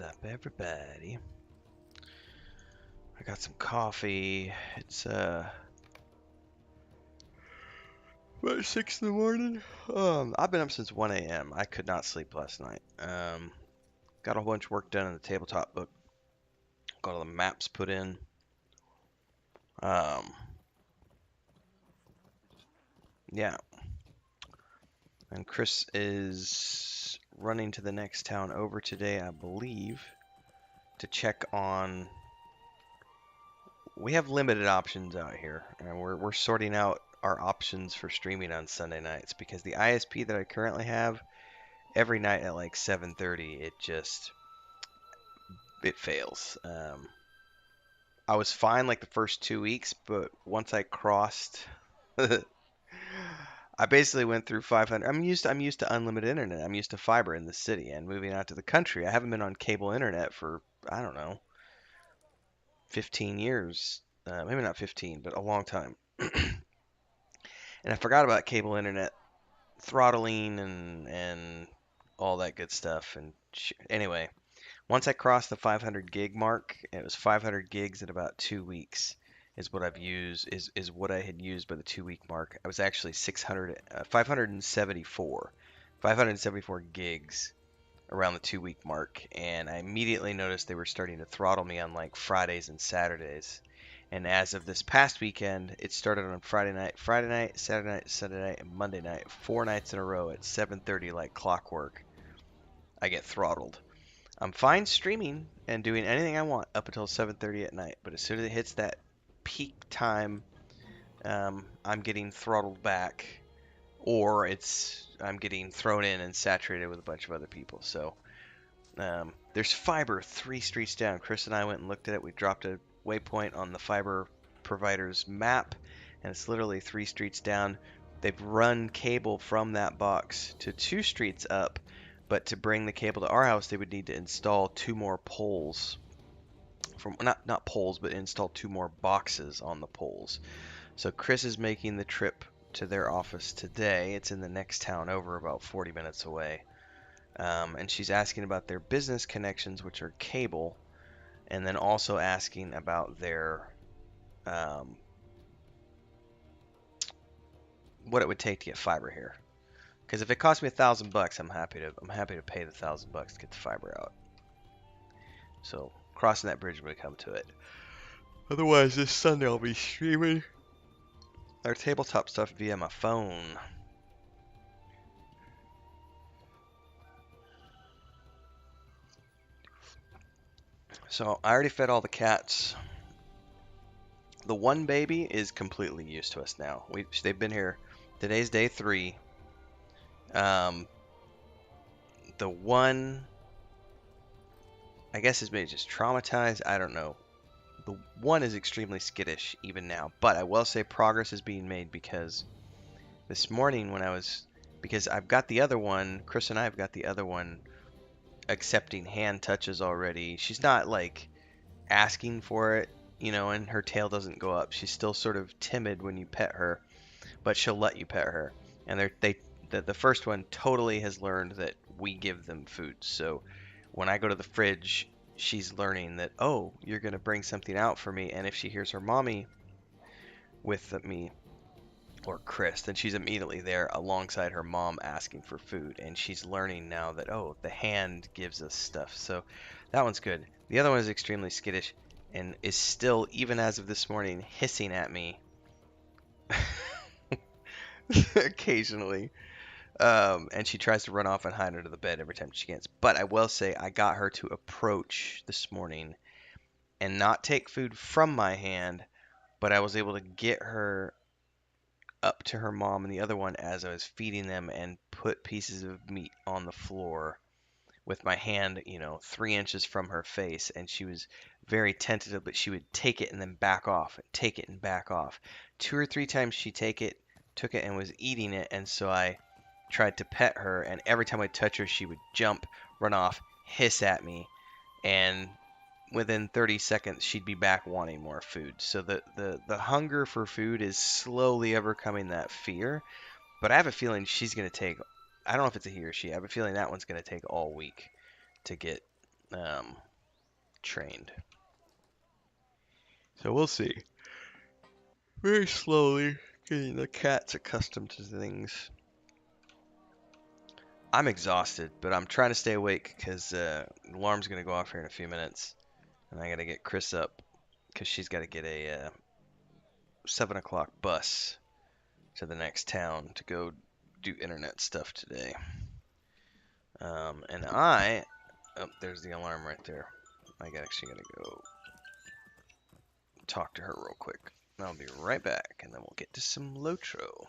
up, everybody? I got some coffee. It's about 6 in the morning. I've been up since 1 a.m. I could not sleep last night. Got a whole bunch of work done in the tabletop book. Got all the maps put in. Um, yeah. And Chris is running to the next town over today, I believe, to check on. We have limited options out here, and we're sorting out our options for streaming on Sunday nights because the ISP that I currently have, every night at like 7:30, it fails. I was fine like the first 2 weeks, but once I crossed, I basically went through 500. I'm used to unlimited internet. I'm used to fiber in the city, and moving out to the country, I haven't been on cable internet for, I don't know, 15 years. Maybe not 15, but a long time. And I forgot about cable internet throttling and all that good stuff. And anyway, once I crossed the 500 gig mark, it was 500 gigs in about 2 weeks is what I've used is what I had used by the 2 week mark. I was actually 574 gigs around the 2 week mark, and I immediately noticed they were starting to throttle me on like Fridays and Saturdays. And as of this past weekend, it started on Friday night, Saturday night, Sunday night, and Monday night, 4 nights in a row at 7:30 like clockwork. I get throttled. I'm fine streaming and doing anything I want up until 7:30 at night, but as soon as it hits that peak time, I'm getting throttled back, or I'm getting thrown in and saturated with a bunch of other people. So there's fiber 3 streets down. Chris and I went and looked at it. We dropped a waypoint on the fiber provider's map, and it's literally 3 streets down. They've run cable from that box to 2 streets up, but to bring the cable to our house, they would need to install 2 more poles. From not poles, but install 2 more boxes on the poles. So Chris is making the trip to their office today. It's in the next town over, about 40 minutes away. And she's asking about their business connections, which are cable, and then also asking about their what it would take to get fiber here. Because if it costs me $1,000, I'm happy to pay the $1,000 to get the fiber out. So crossing that bridge when we come to it. Otherwise, this Sunday I'll be streaming our tabletop stuff via my phone. So I already fed all the cats. The one baby is completely used to us now. They've been here. Today's day 3. The one, I guess, is maybe just traumatized. I don't know. The one is extremely skittish even now, but I will say progress is being made because this morning because I've got the other one, Chris and I have got the other one accepting hand touches already. She's not like asking for it, and her tail doesn't go up. She's still sort of timid when you pet her, but she'll let you pet her. And the first one totally has learned that we give them food. So when I go to the fridge, she's learning that, oh, you're going to bring something out for me. And if she hears her mommy with me or Chris, then she's immediately there alongside her mom asking for food. And she's learning now that, oh, the hand gives us stuff. So that one's good. The other one is extremely skittish and is still, even as of this morning, hissing at me occasionally. And she tries to run off and hide under the bed every time she gets. But I will say I got her to approach this morning and not take food from my hand, but I was able to get her up to her mom and the other one as I was feeding them and put pieces of meat on the floor with my hand, 3 inches from her face. And she was very tentative, but she would take it and then back off, and take it and back off. 2 or 3 times she took it and was eating it, and so I tried to pet her, and every time I touch her, she would jump, run off, hiss at me, and within 30 seconds, she'd be back wanting more food. So the hunger for food is slowly overcoming that fear, but I have a feeling she's going to take, I don't know if it's a he or she, I have a feeling that one's going to take all week to get um, trained. So we'll see. Very slowly getting the cats accustomed to things. I'm exhausted, but I'm trying to stay awake because the alarm's going to go off here in a few minutes. And I got to get Chris up because she's got to get a 7 o'clock bus to the next town to go do internet stuff today. And oh, there's the alarm right there. I actually got to go talk to her real quick. I'll be right back, and then we'll get to some LOTRO.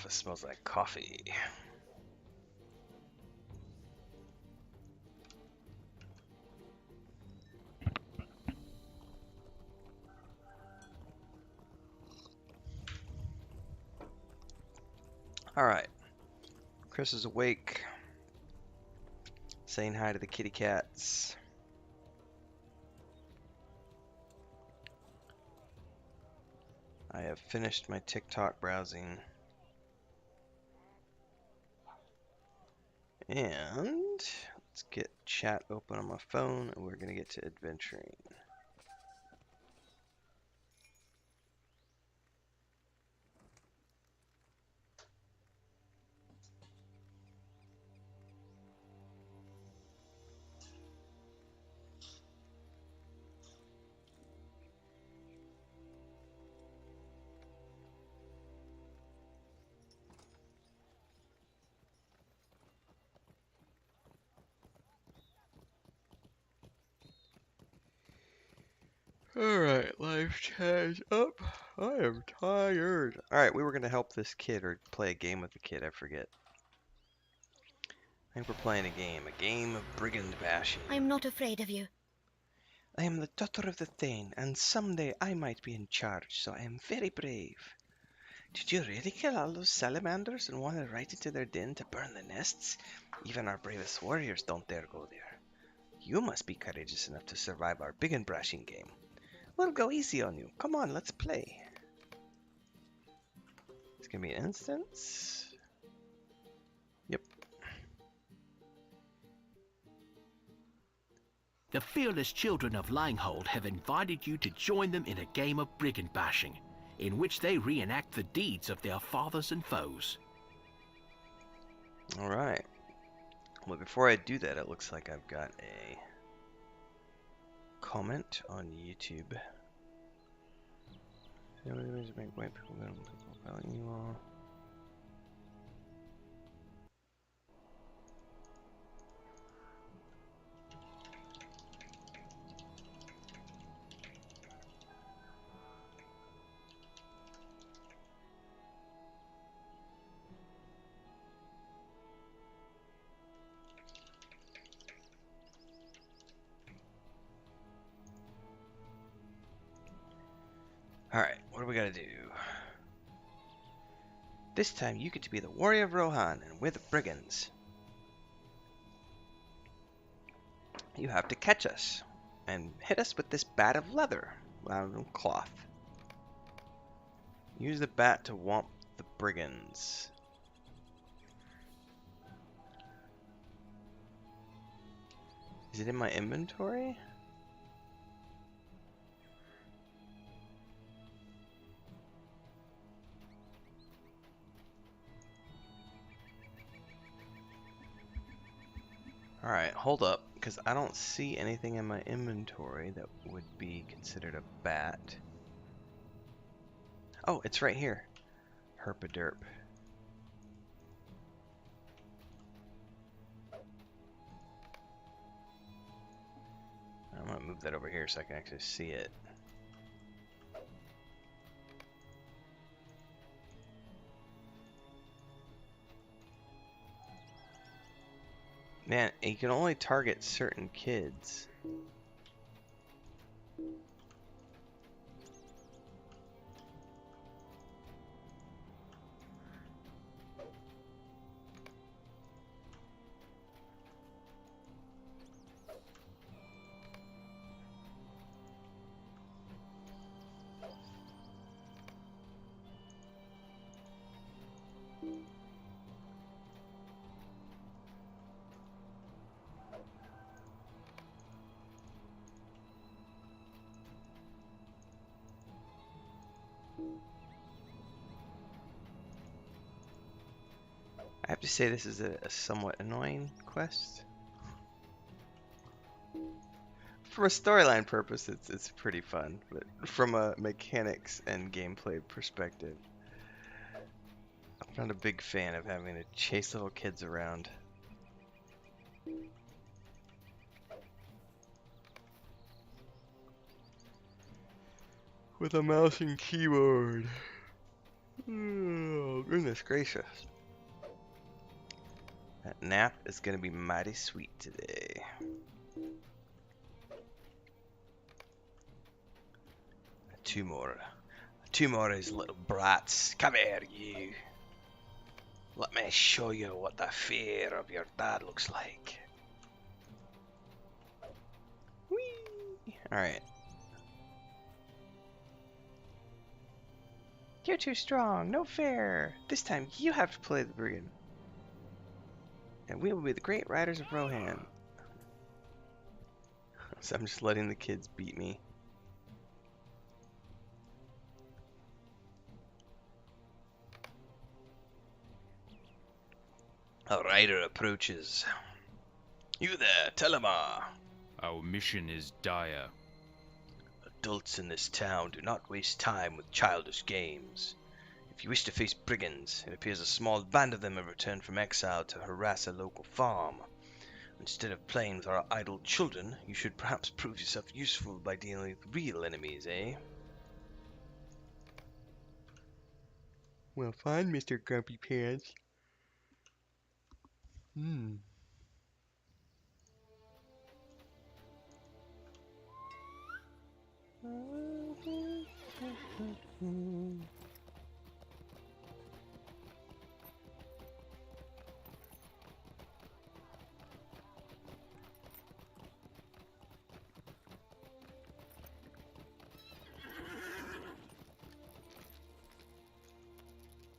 office smells like coffee. Alright. Chris is awake. Saying hi to the kitty cats. I have finished my TikTok browsing. And let's get chat open on my phone, and we're going to get to adventuring. Alright, life chat up. I am tired. Alright, we were going to help this kid or play a game with the kid, I forget. I think we're playing a game of brigand bashing. I am not afraid of you. I am the daughter of the Thane, and someday I might be in charge, so I am very brave. Did you really kill all those salamanders and wander right into their den to burn the nests? Even our bravest warriors don't dare go there. You must be courageous enough to survive our big and brashing game. We'll go easy on you. Come on, let's play. It's gonna be an instance. Yep. The fearless children of Langhold have invited you to join them in a game of brigand bashing, in which they reenact the deeds of their fathers and foes. Alright. Well, before I do that, it looks like I've got a comment on YouTube. Make white people value you all. Alright, what do we gotta do? This time you get to be the warrior of Rohan, and we're the brigands. You have to catch us, and hit us with this bat of leather, cloth. Use the bat to whomp the brigands. Is it in my inventory? Alright, hold up, because I don't see anything in my inventory that would be considered a bat. Oh, it's right here. Herpaderp. I'm going to move that over here so I can actually see it. Man, you can only target certain kids. I have to say this is a somewhat annoying quest. From a storyline purpose, it's pretty fun, but from a mechanics and gameplay perspective, I'm not a big fan of having to chase little kids around. With a mouse and keyboard. Oh, goodness gracious. That nap is going to be mighty sweet today. Two more. Two more of these little brats. Come here, you. Let me show you what the fear of your dad looks like. Whee! Alright. You're too strong. No fair. This time you have to play the brigand. And we will be the great riders of Rohan. So I'm just letting the kids beat me. A rider approaches. You there, Telemar. Our mission is dire. Adults in this town do not waste time with childish games. If you wish to face brigands, it appears a small band of them have returned from exile to harass a local farm. Instead of playing with our idle children, you should perhaps prove yourself useful by dealing with real enemies, eh? Well, fine, Mr. Grumpy Pants.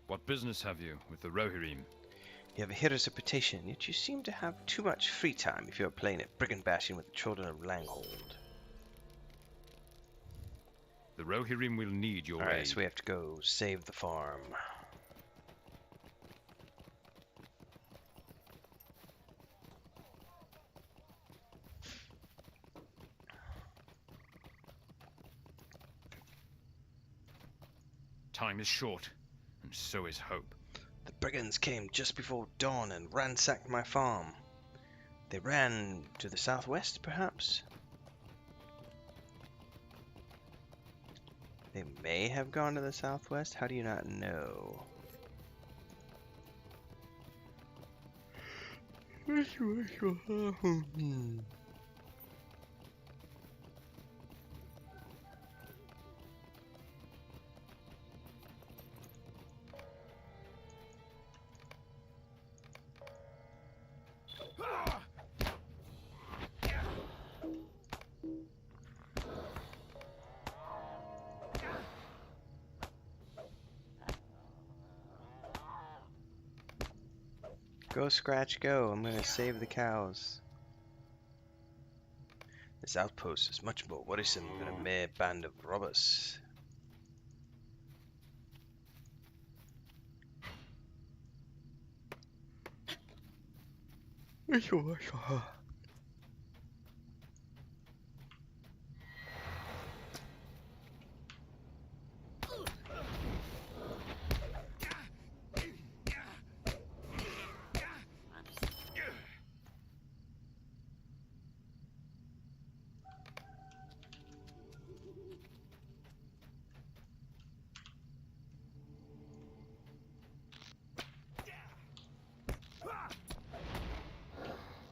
What business have you with the Rohirrim? You have a hero's reputation, yet you seem to have too much free time if you are playing at brigand bashing with the children of Langhold. The Rohirrim will need your Alright, aid. so we have to go save the farm. Time is short, and so is hope. The brigands came just before dawn and ransacked my farm. They ran to the southwest, perhaps? They may have gone to the southwest? How do you not know? Go, Scratch, go. I'm gonna save the cows. This outpost is much more worrisome than a mere band of robbers.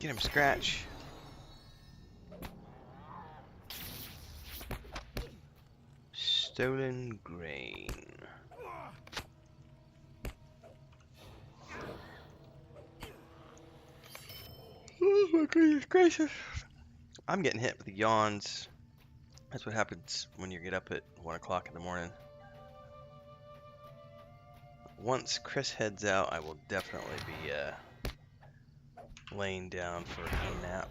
Get him, Scratch. Stolen grain. Oh my goodness gracious. I'm getting hit with the yawns. That's what happens when you get up at 1 o'clock in the morning. Once Chris heads out, I will definitely be laying down for a nap.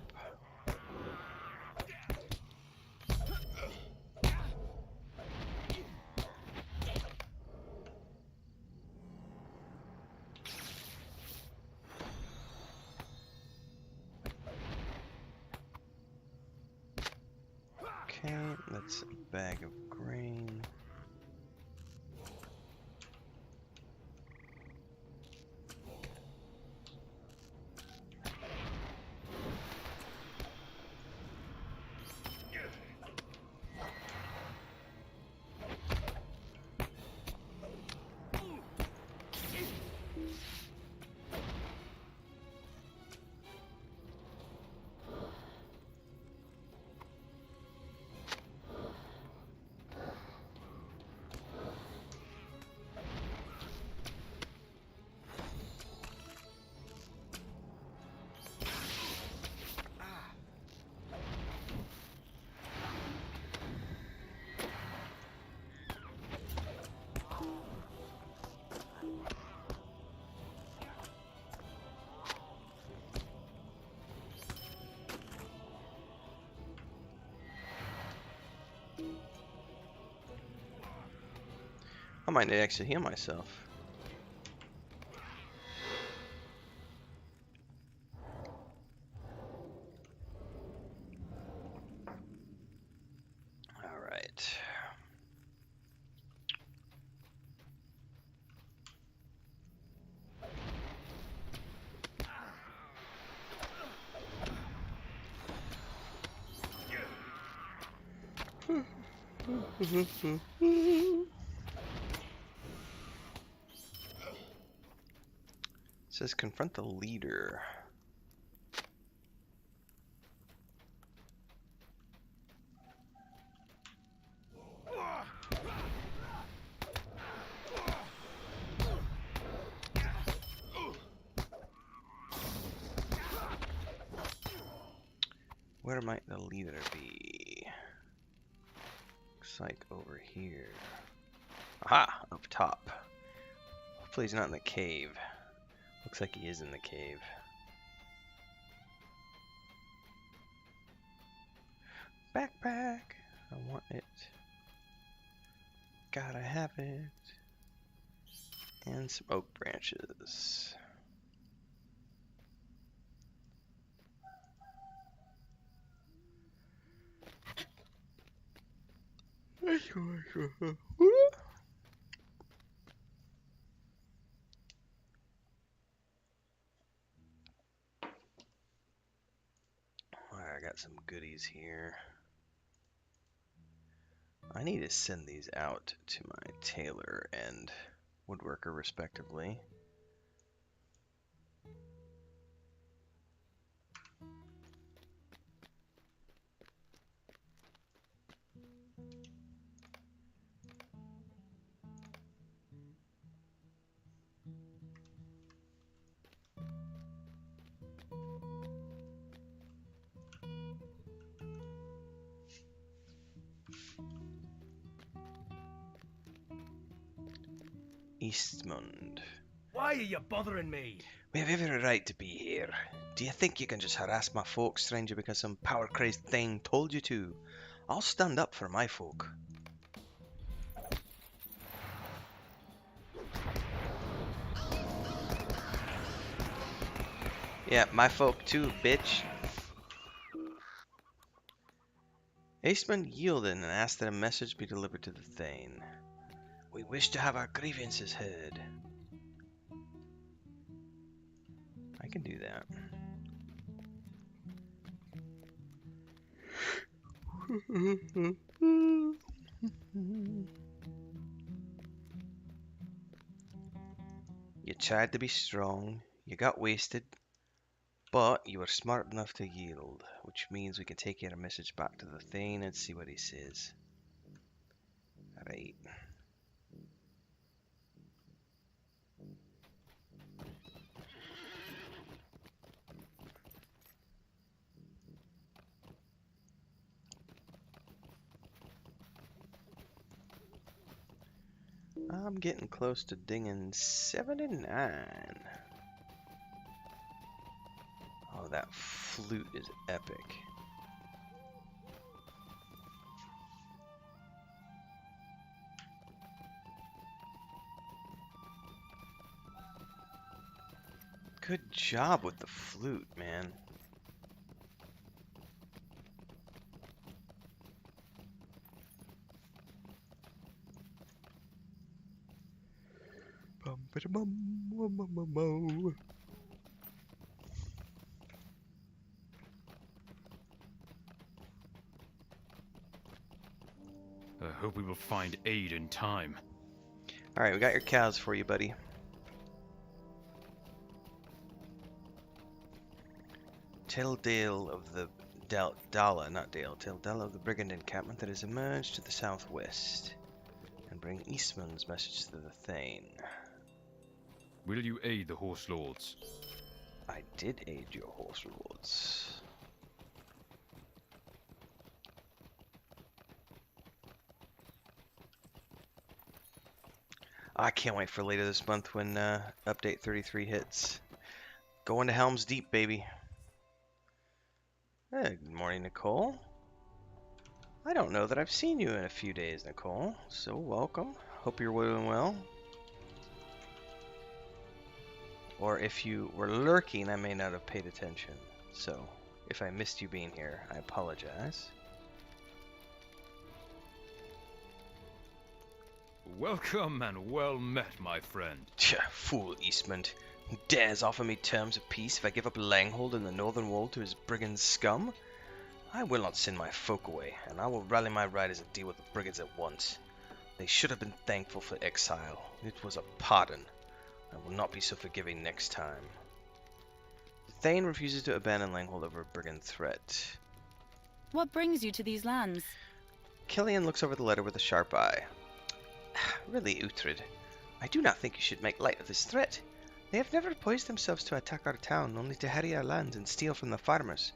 Okay, that's a bag of grain. I might actually heal myself. All right. It says confront the leader. Where might the leader be? Looks like over here. Aha! Up top. Hopefully he's not in the cave. Looks like he is in the cave. Backpack! I want it. Gotta have it. And some oak branches. Alright, I got some goodies here. I need to send these out to my tailor and woodworker respectively. Eastmund. Why are you bothering me? We have every right to be here. Do you think you can just harass my folk, stranger, because some power-crazed thing told you to? I'll stand up for my folk. Yeah, my folk too, bitch. Eastman yielded and asked that a message be delivered to the Thane. We wish to have our grievances heard. I can do that. You tried to be strong, you got wasted, but you were smart enough to yield, which means we can take your message back to the Thane and see what he says. Alright. I'm getting close to dinging 79. Oh, that flute is epic. Good job with the flute, man. I hope we will find aid in time. Alright, we got your cows for you, buddy. Tell Dale of the Dala, not Dale. Tell Dale of the brigand encampment that has emerged to the southwest, and bring Eastman's message to the Thane. Will you aid the horse lords? I did aid your horse lords. I can't wait for later this month when update 33 hits. Going to Helm's Deep, baby. Hey, good morning, Nicole. I don't know that I've seen you in a few days, Nicole, so welcome. Hope you're doing well. Or if you were lurking, I may not have paid attention. So, if I missed you being here, I apologize. Welcome and well met, my friend. Tch, fool Eastman. Who dares offer me terms of peace if I give up Langhold and the northern wall to his brigand scum? I will not send my folk away, and I will rally my riders and deal with the brigands at once. They should have been thankful for exile. It was a pardon. I will not be so forgiving next time. The Thane refuses to abandon Langhold over a brigand threat. What brings you to these lands? Killian looks over the letter with a sharp eye. Really, Uhtred, I do not think you should make light of this threat. They have never poised themselves to attack our town, only to harry our lands and steal from the farmers.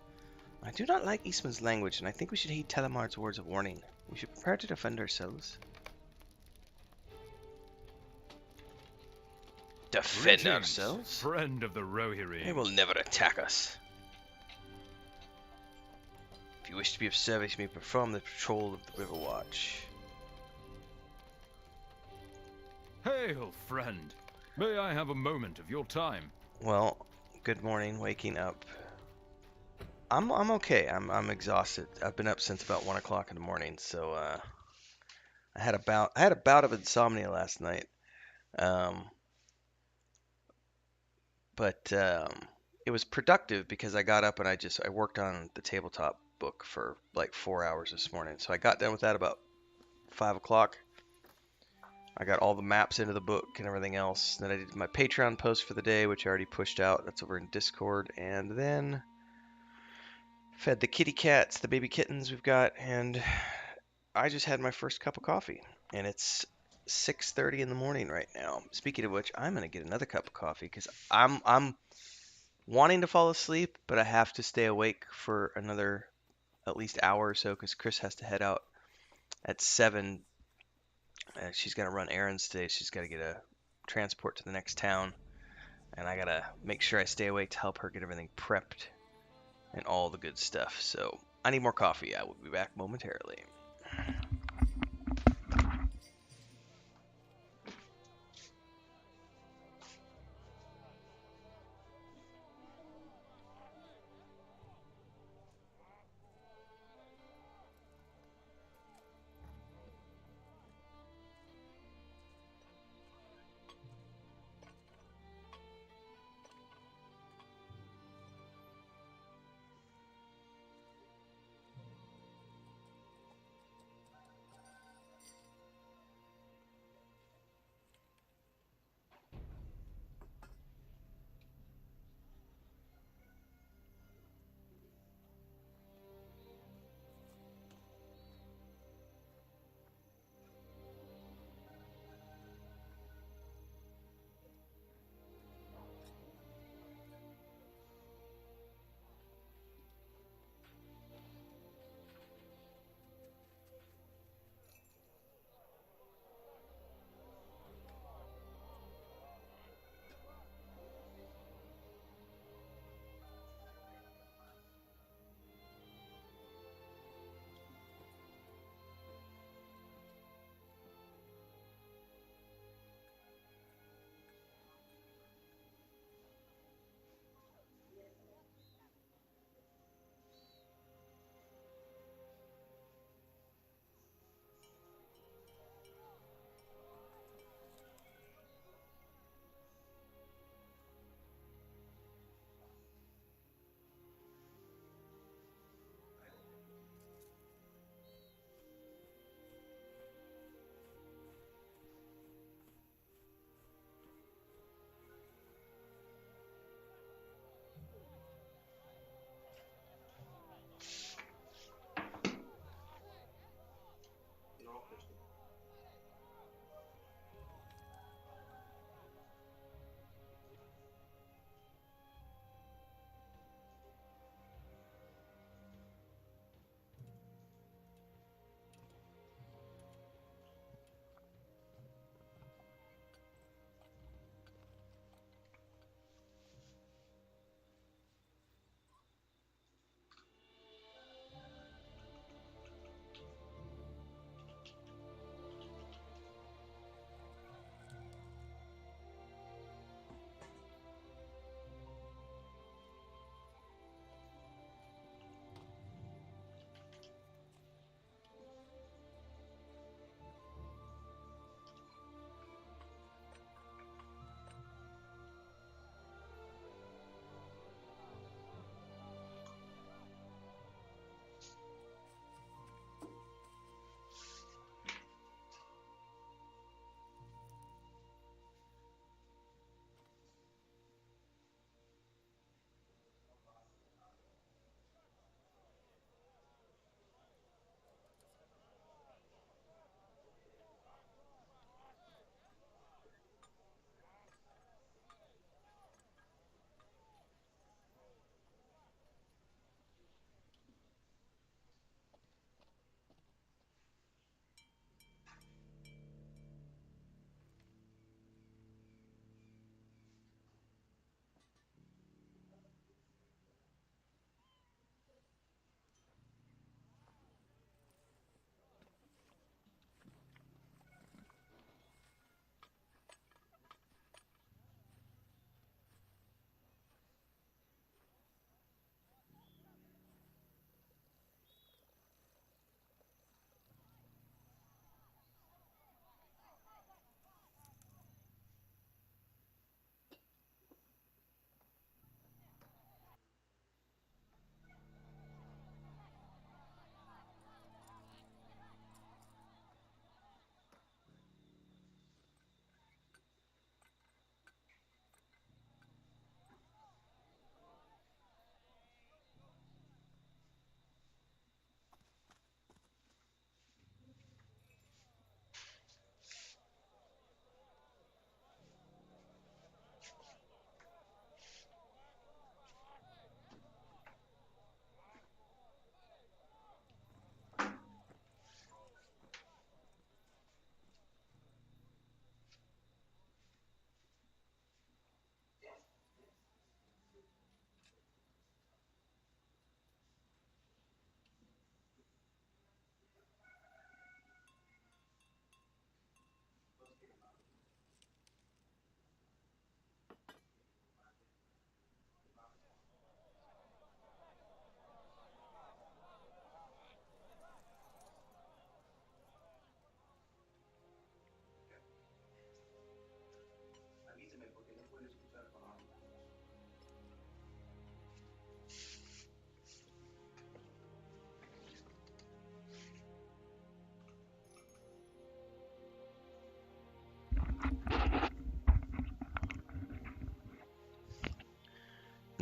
I do not like Eastman's language, and I think we should heed Telemard's words of warning. We should prepare to defend ourselves. Defend Greetings, ourselves? friend of the Rohirrim. They will never attack us. If you wish to be of service, you may perform the patrol of the River Watch. Hail, friend. May I have a moment of your time? Well, good morning, waking up. I'm okay. I'm exhausted. I've been up since about 1 o'clock in the morning, so I had a bout of insomnia last night. But it was productive because I got up and I worked on the tabletop book for like 4 hours this morning. So I got done with that about 5 o'clock. I got all the maps into the book and everything else. Then I did my Patreon post for the day, which I already pushed out. That's over in Discord. And then fed the kitty cats, the baby kittens we've got, and I just had my first cup of coffee. And it's 6:30 in the morning right now. Speaking of which, I'm gonna get another cup of coffee because I'm wanting to fall asleep, but I have to stay awake for another at least hour or so because Chris has to head out at 7. She's got to run errands today. She's got to get a transport to the next town. And I got to make sure I stay awake to help her get everything prepped and all the good stuff. So I need more coffee. I will be back momentarily.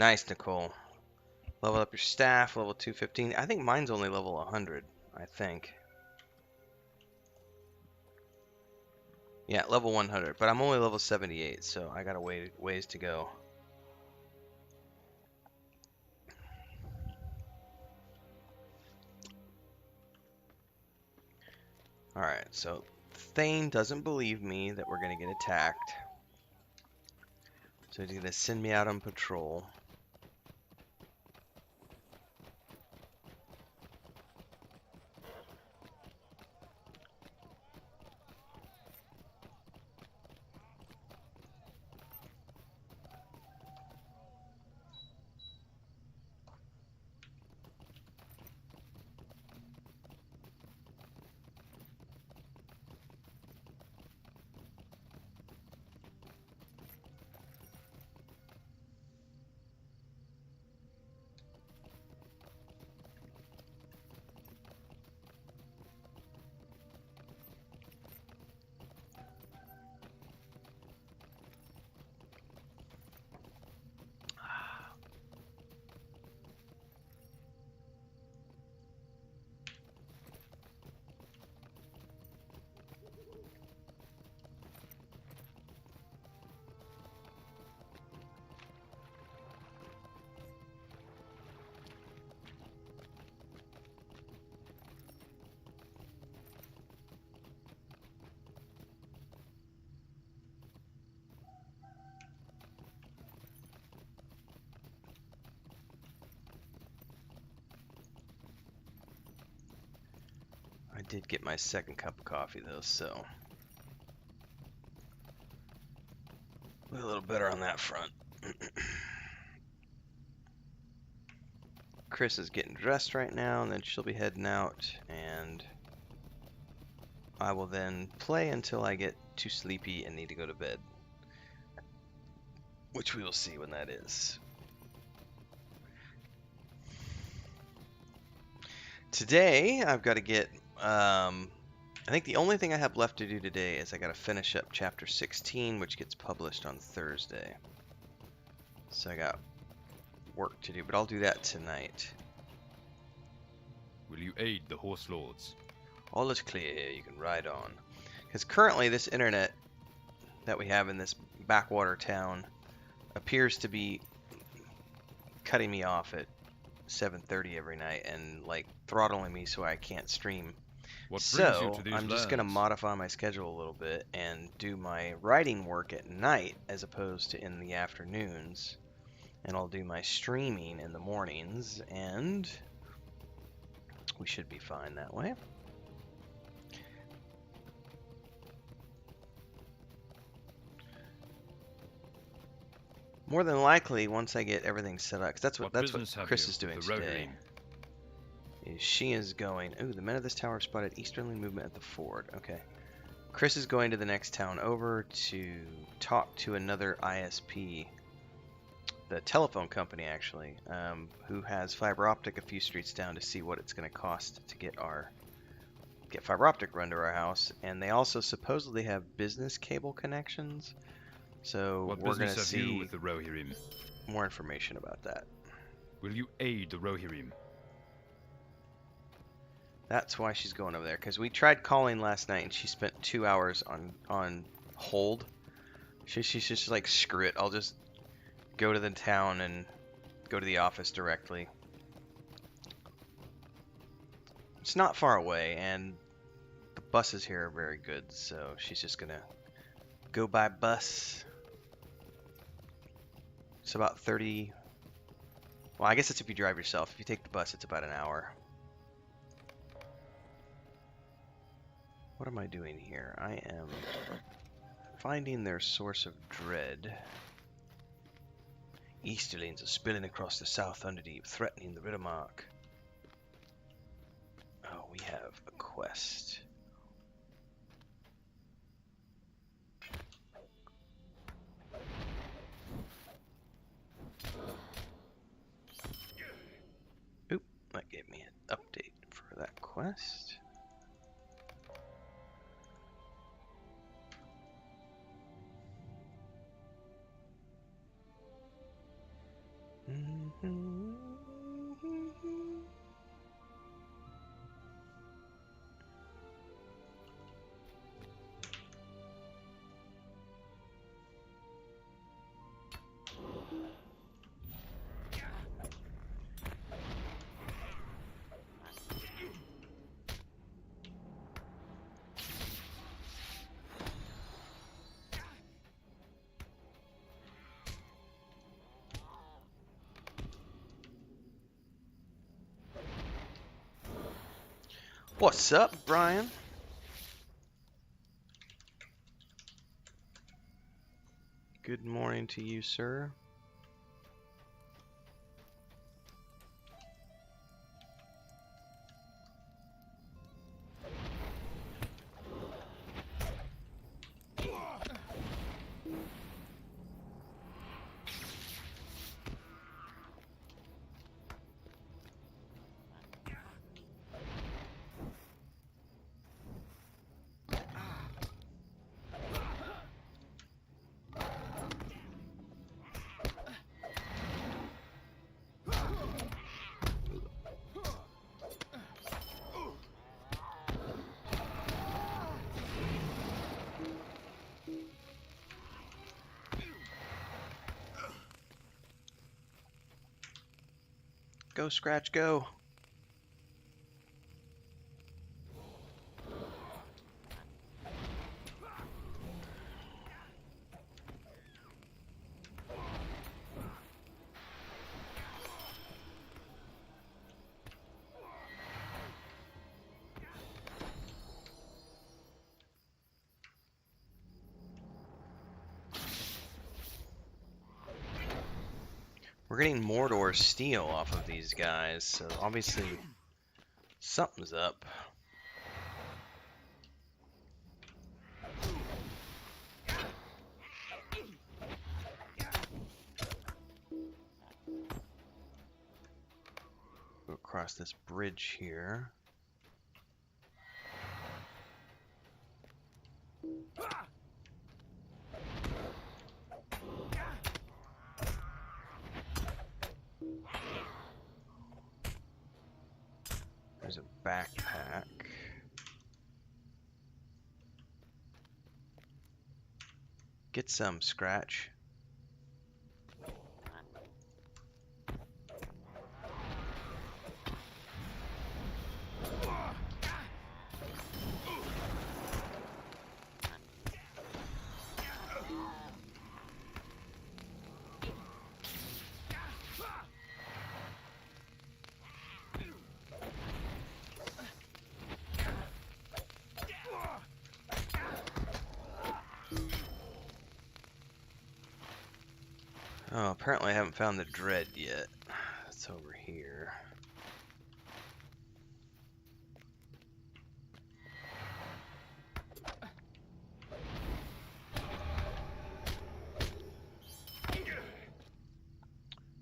Nice, Nicole. Level up your staff, level 215. I think mine's only level 100, I think. Yeah, level 100, but I'm only level 78, so I got a ways to go. Alright, so Thane doesn't believe me that we're going to get attacked. So he's going to send me out on patrol. I did get my second cup of coffee though, so a little better on that front. Chris is getting dressed right now, and then she'll be heading out, and I will then play until I get too sleepy and need to go to bed, which we will see when that is. Today, I've got to get, I think the only thing I have left to do today is I got to finish up chapter 16, which gets published on Thursday. So I got work to do, but I'll do that tonight. Will you aid the horse lords? All is clear here, you can ride on. Because currently this internet that we have in this backwater town appears to be cutting me off at 7:30 every night and like throttling me so I can't stream. What brings you So to these I'm just going to lands? modify my schedule a little bit and do my writing work at night as opposed to in the afternoons. And I'll do my streaming in the mornings, and we should be fine that way. More than likely, once I get everything set up, 'cause that's what business have Chris you is doing with the today. Rohirrim? Is she is going. Ooh, the men of this tower spotted easterly movement at the ford. Okay. Chris is going to the next town over to talk to another ISP, the telephone company actually, who has fiber optic a few streets down to see what it's going to cost to get fiber optic run to our house. And they also supposedly have business cable connections. So What we're going to business have you see with the Rohirrim? more information about that. Will you aid the Rohirrim? That's why she's going over there, because we tried calling last night and she spent 2 hours on hold. She's just like, screw it, I'll just go to the town and go to the office directly. It's not far away, and the buses here are very good, so she's just gonna go by bus. It's about 30. Well, I guess it's if you drive yourself. If you take the bus, it's about an hour. What am I doing here? I am finding their source of dread. Easterlings are spilling across the South Underdeep, threatening the Riddermark. Oh, we have a quest. Oop, that gave me an update for that quest. What's up, Brian? Good morning to you, sir. Go, Scratch, go. We're getting Mordor steel off of these guys, so obviously something's up. Go across this bridge here. There's a backpack. Get some, Scratch. Oh, apparently I haven't found the dread yet. It's over here.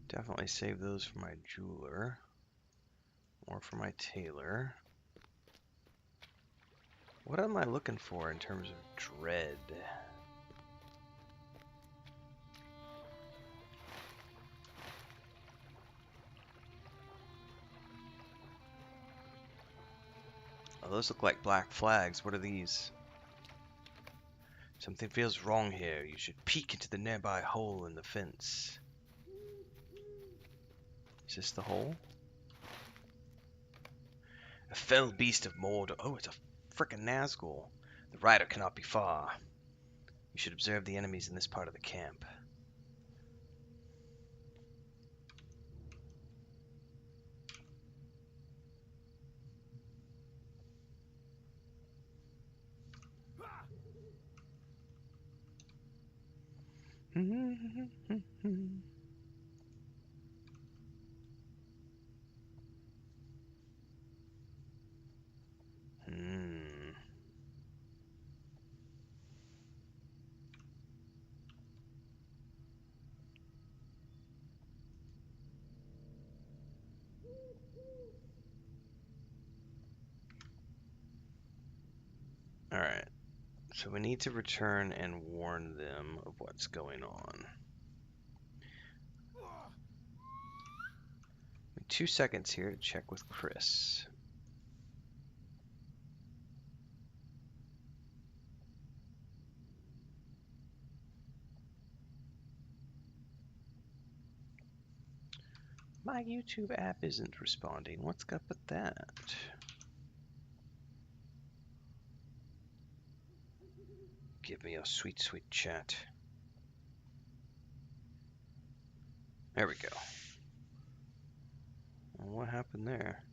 Definitely save those for my jeweler. Or for my tailor. What am I looking for in terms of dread? Oh, those look like black flags. What are these? Something feels wrong here. You should peek into the nearby hole in the fence. Is this the hole? A fell beast of Mordor. Oh, it's a frickin' Nazgul. The rider cannot be far. You should observe the enemies in this part of the camp. Alright, so we need to return and warn them of what's going on. 2 seconds here to check with Chris. My YouTube app isn't responding. What's up with that? Give me a sweet, sweet chat. There we go. Well, what happened there?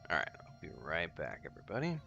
Alright, I'll be right back, everybody.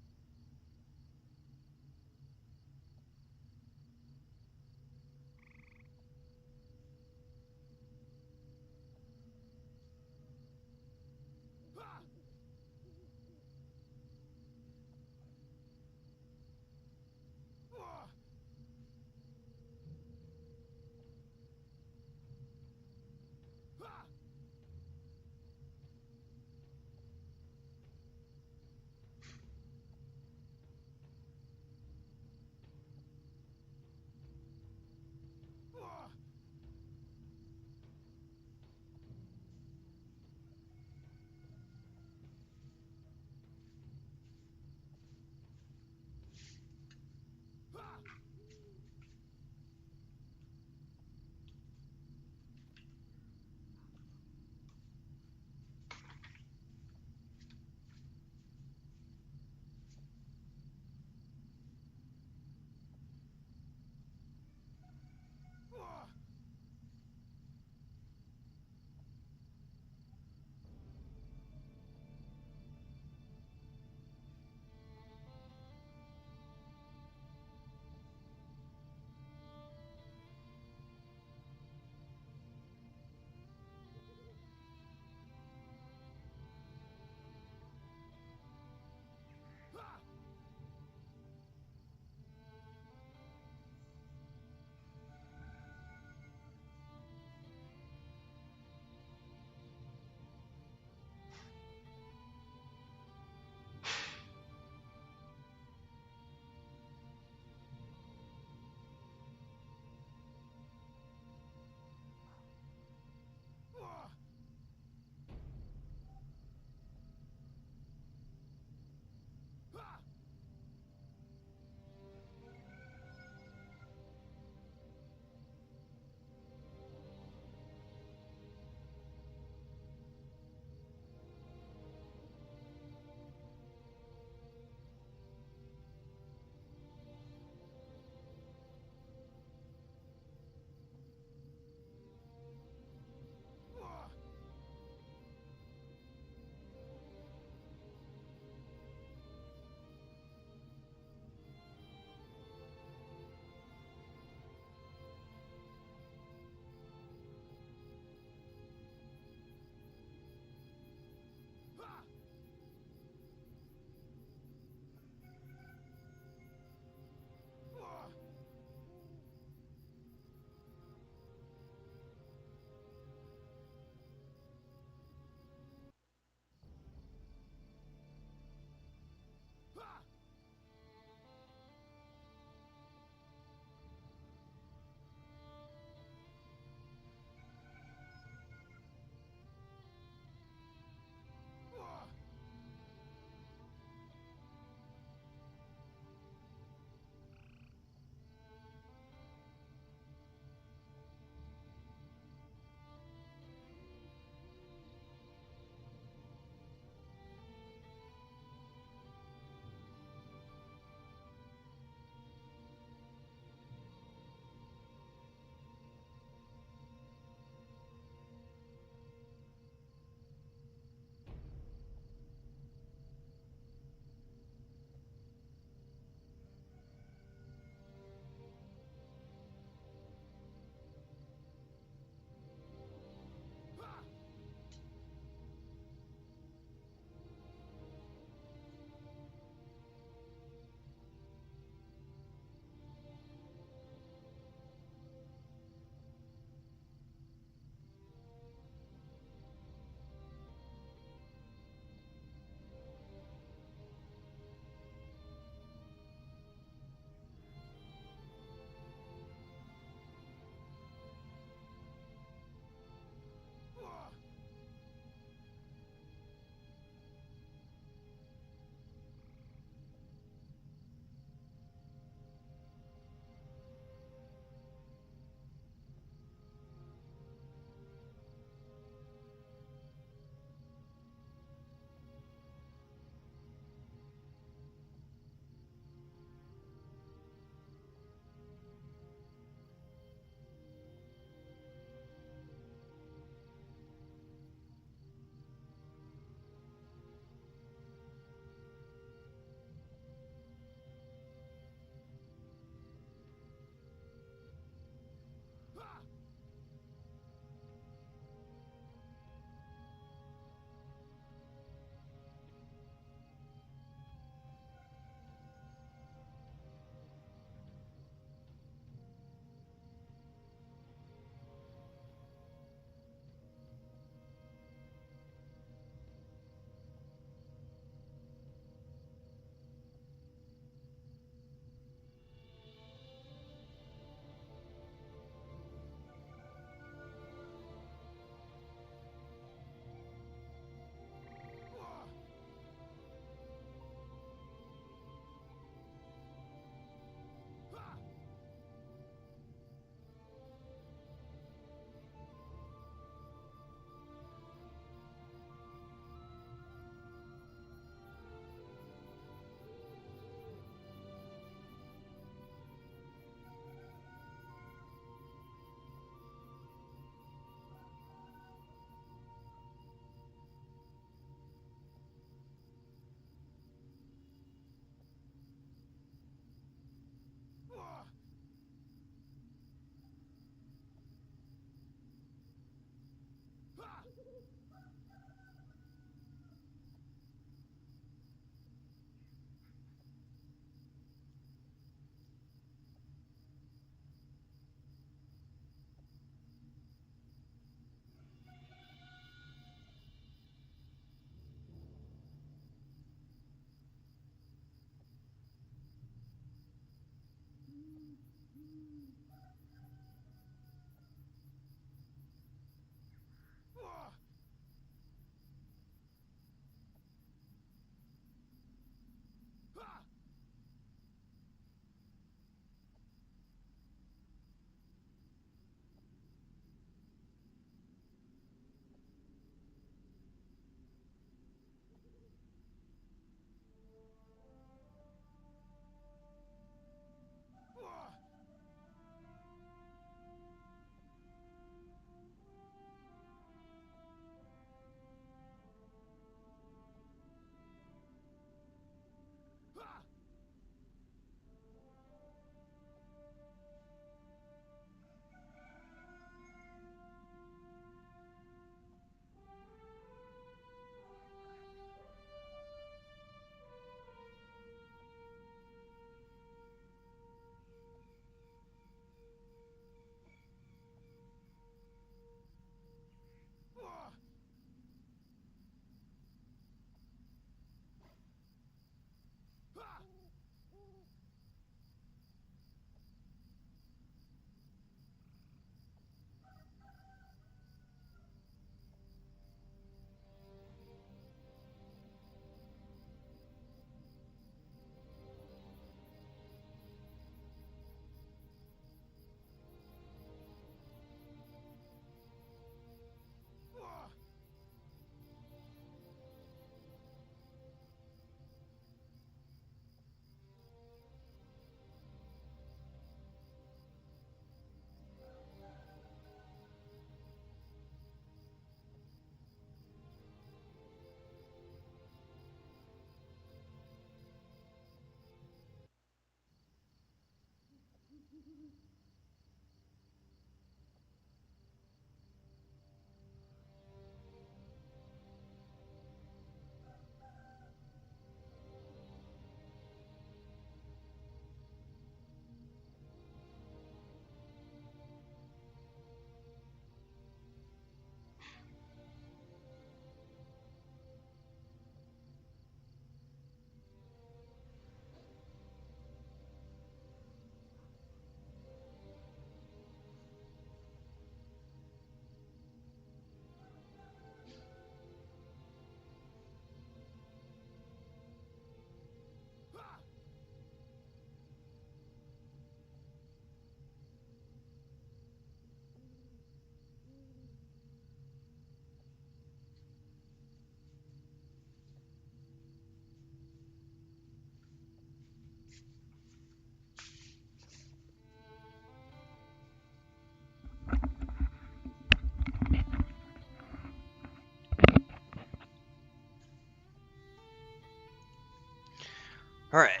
Alright,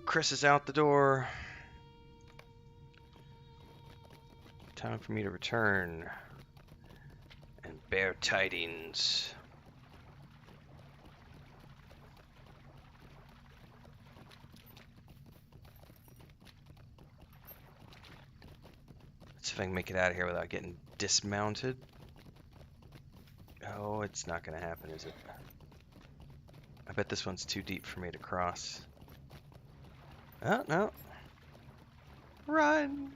Chris is out the door. Time for me to return and bear tidings. Let's see if I can make it out of here without getting dismounted. Oh, it's not going to happen, is it? I bet this one's too deep for me to cross. Oh, no. Run!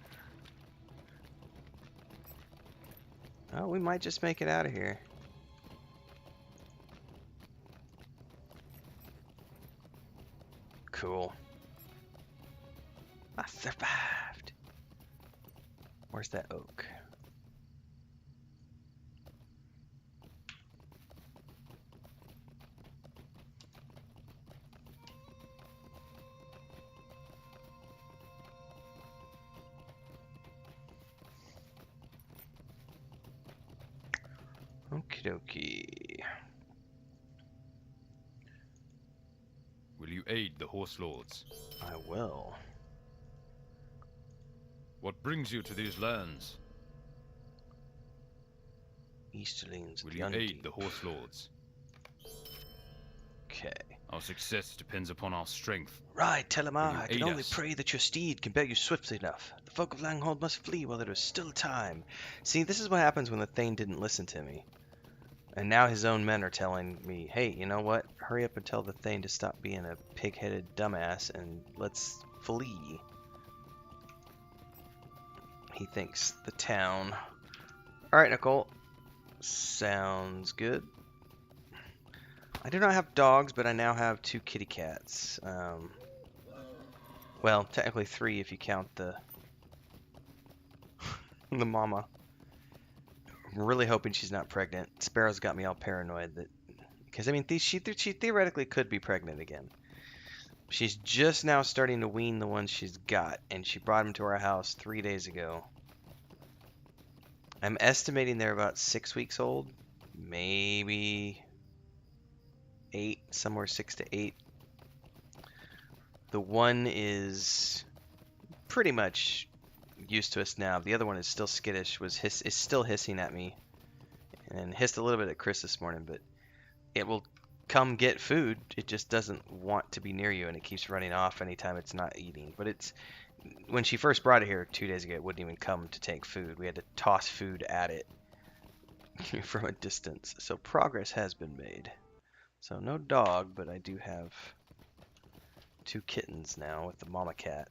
Oh, we might just make it out of here. Cool. I survived. Where's that oak? Okie dokie. Will you aid the Horse Lords? I will. What brings you to these lands? Easterlings. Will you aid the Horse Lords? Okay. Our success depends upon our strength. Right, Telemar, you I can aid only us? pray that your steed can bear you swiftly enough. The folk of Langhold must flee while there is still time. See, this is what happens when the Thane didn't listen to me. And now his own men are telling me, hey, you know what? Hurry up and tell the Thane to stop being a pig-headed dumbass and let's flee. He thinks the town. Alright, Nicole. Sounds good. I do not have dogs, but I now have 2 kitty cats. Well, technically 3 if you count the the mama. I'm really hoping she's not pregnant. Sparrow's got me all paranoid that, because I mean, she theoretically could be pregnant again. She's just now starting to wean the ones she's got, and she brought them to our house 3 days ago. I'm estimating they're about 6 weeks old, maybe 8, somewhere 6 to 8. The one is pretty much used to us now. The other one is still skittish, is still hissing at me, and hissed a little bit at Chris this morning, but it will come get food. It just doesn't want to be near you, and it keeps running off anytime it's not eating. But it's, when she first brought it here 2 days ago, it wouldn't even come to take food. We had to toss food at it from a distance. So progress has been made. So no dog, but I do have 2 kittens now with the mama cat.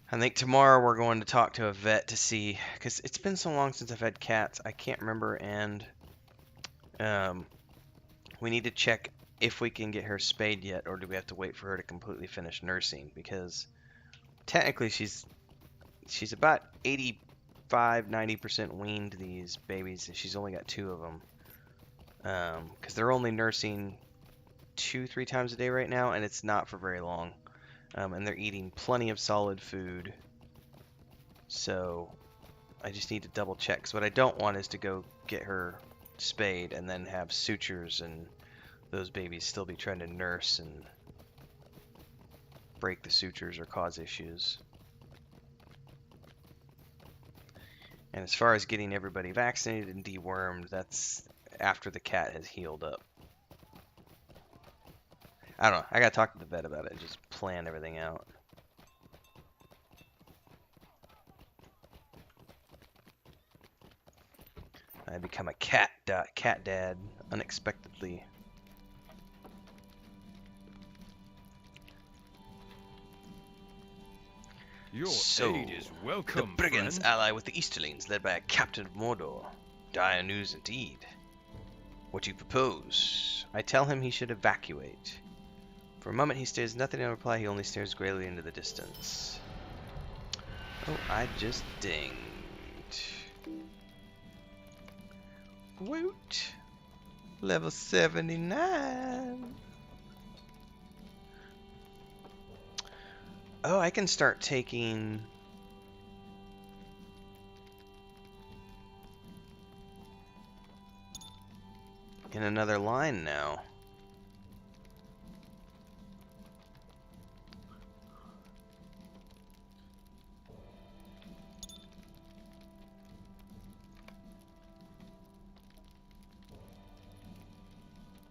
I think tomorrow we're going to talk to a vet to see, because it's been so long since I've had cats, I can't remember, and we need to check if we can get her spayed yet, or do we have to wait for her to completely finish nursing, because technically she's about 85-90% weaned, these babies. She's only got 2 of them, because they're only nursing 2-3 times a day right now, and it's not for very long. And they're eating plenty of solid food. So I just need to double check. Because what I don't want is to go get her spayed and then have sutures and those babies still be trying to nurse and break the sutures or cause issues. And as far as getting everybody vaccinated and dewormed, that's after the cat has healed up. I don't know. I gotta talk to the vet about it and just plan everything out. I become a cat dad unexpectedly. Your So, aid is welcome, the brigands friend. ally with the Easterlings, led by a captain of Mordor. Dire news indeed. What do you propose? I tell him he should evacuate. For a moment he stares nothing in reply, he only stares grayly into the distance. Oh, I just dinged. Woot! Level 79! Oh, I can start taking... in another line now.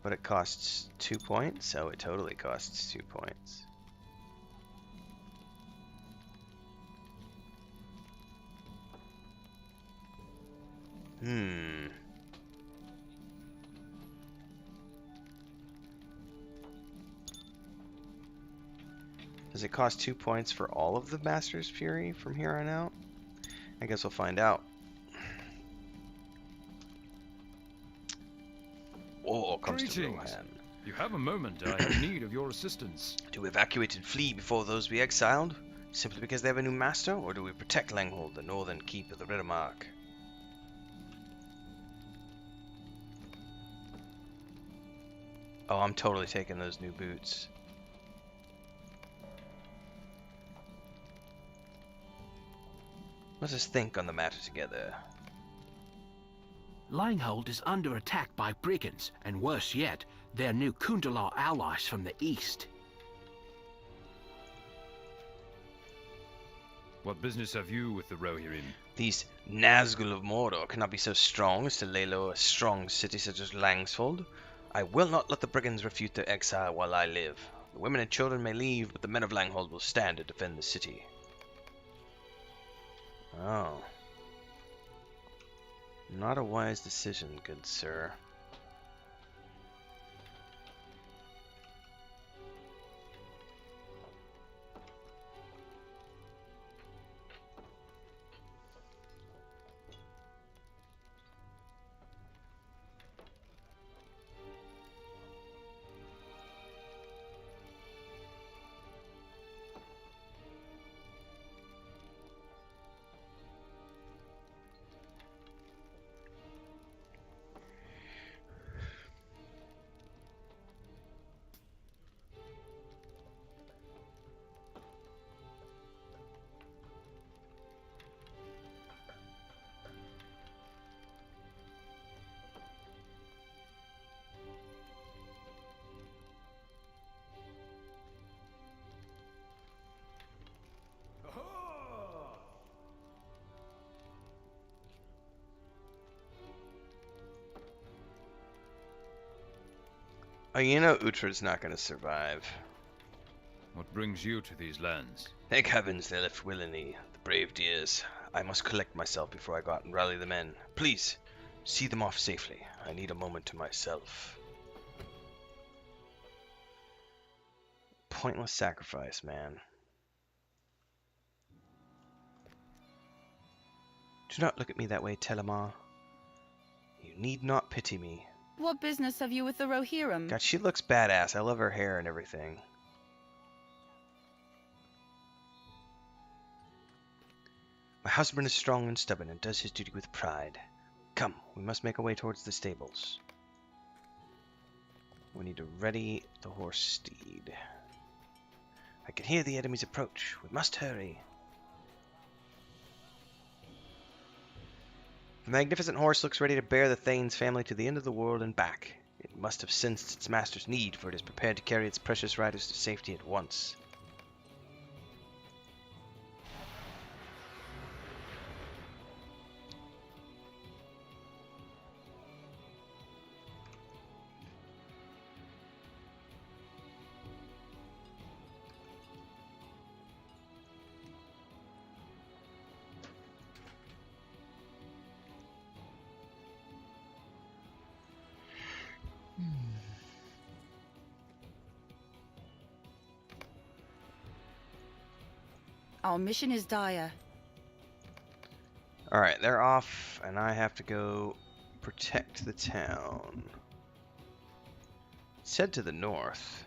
But it costs 2 points, so it totally costs 2 points. Does it cost 2 points for all of the Master's Fury from here on out? I guess we'll find out. War comes to Greetings. Rohan. You have a moment. I have need of your assistance. Do we evacuate and flee before those we exiled? Simply because they have a new master? Or do we protect Langhold, the northern keep of the Riddermark? Oh, I'm totally taking those new boots. Let us think on the matter together. Langhold is under attack by brigands, and worse yet, their new Kundalar allies from the east. What business have you with the Rohirrim? These Nazgul of Mordor cannot be so strong as to lay low a strong city such as Langsfold. I will not let the brigands refute their exile while I live. The women and children may leave, but the men of Langhold will stand to defend the city. Oh. Not a wise decision, good sir. Oh, you know Uhtred's not going to survive. What brings you to these lands? Thank heavens they left willingly, the brave dears. I must collect myself before I go out and rally the men. Please, see them off safely. I need a moment to myself. Pointless sacrifice, man. Do not look at me that way, Telemar. You need not pity me. What business have you with the Rohirrim? God, she looks badass. I love her hair and everything. My husband is strong and stubborn and does his duty with pride. Come, we must make our way towards the stables. We need to ready the horse steed. I can hear the enemy's approach. We must hurry. The magnificent horse looks ready to bear the Thane's family to the end of the world and back. It must have sensed its master's need, for it is prepared to carry its precious riders to safety at once. Our mission is dire. Alright, they're off, and I have to go protect the town. It's head to the north.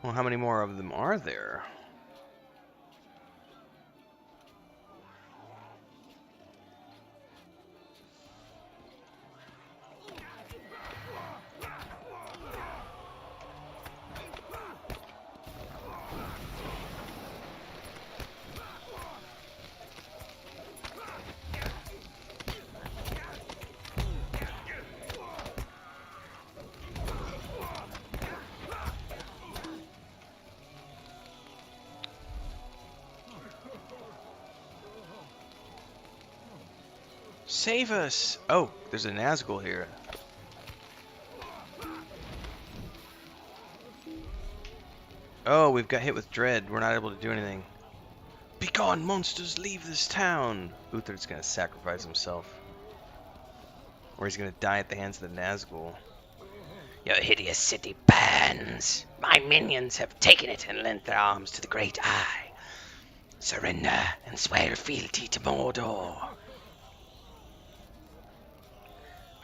Well, how many more of them are there? Save us! Oh, there's a Nazgul here. Oh, we've got hit with dread. We're not able to do anything. Begone, monsters! Leave this town! Uthred's gonna sacrifice himself. Or he's gonna die at the hands of the Nazgul. Your hideous city burns. My minions have taken it and lent their arms to the Great Eye. Surrender and swear fealty to Mordor.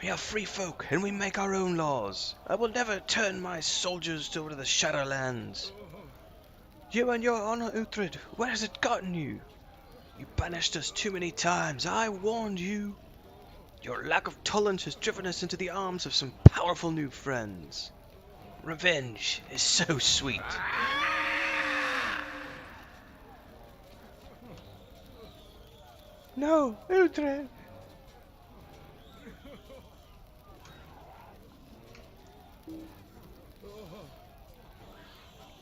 We are free folk, and we make our own laws. I will never turn my soldiers to the Shadowlands. You and your honor, Uthred, where has it gotten you? You banished us too many times. I warned you. Your lack of tolerance has driven us into the arms of some powerful new friends. Revenge is so sweet. No, Uthred.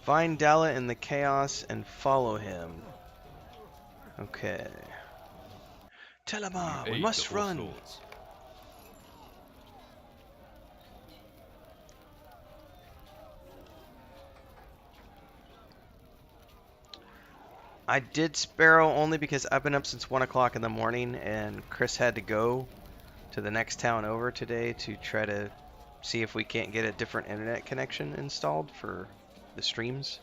Find Dalla in the chaos and follow him. Okay. Telemar, we Aid must the Horse run. Lords. I did Sparrow only because I've been up since 1 o'clock in the morning, and Chris had to go to the next town over today to try to see if we can't get a different internet connection installed for the streams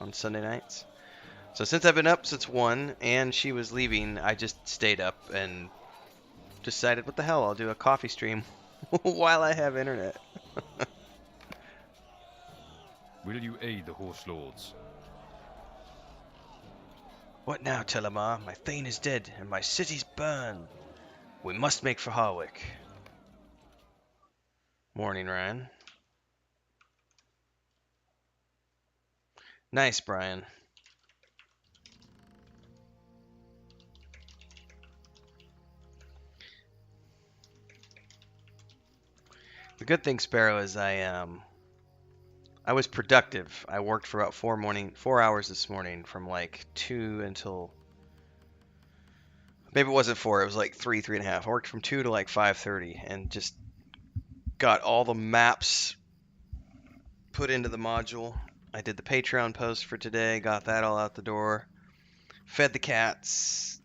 on Sunday nights. So since I've been up since 1 and she was leaving, I just stayed up and decided, what the hell, I'll do a coffee stream while I have internet. Will you aid the Horse Lords? What now, Telemar? My Thane is dead, and my city's burned. We must make for Harwick. Morning, Ryan. Nice, Brian. The good thing, Sparrow, is I was productive. I worked for about 4 hours this morning, from like 2 until, maybe it wasn't 4, it was like 3.5. I worked from 2 to like 5:30 and just got all the maps put into the module. I did the Patreon post for today, got that all out the door, fed the cats,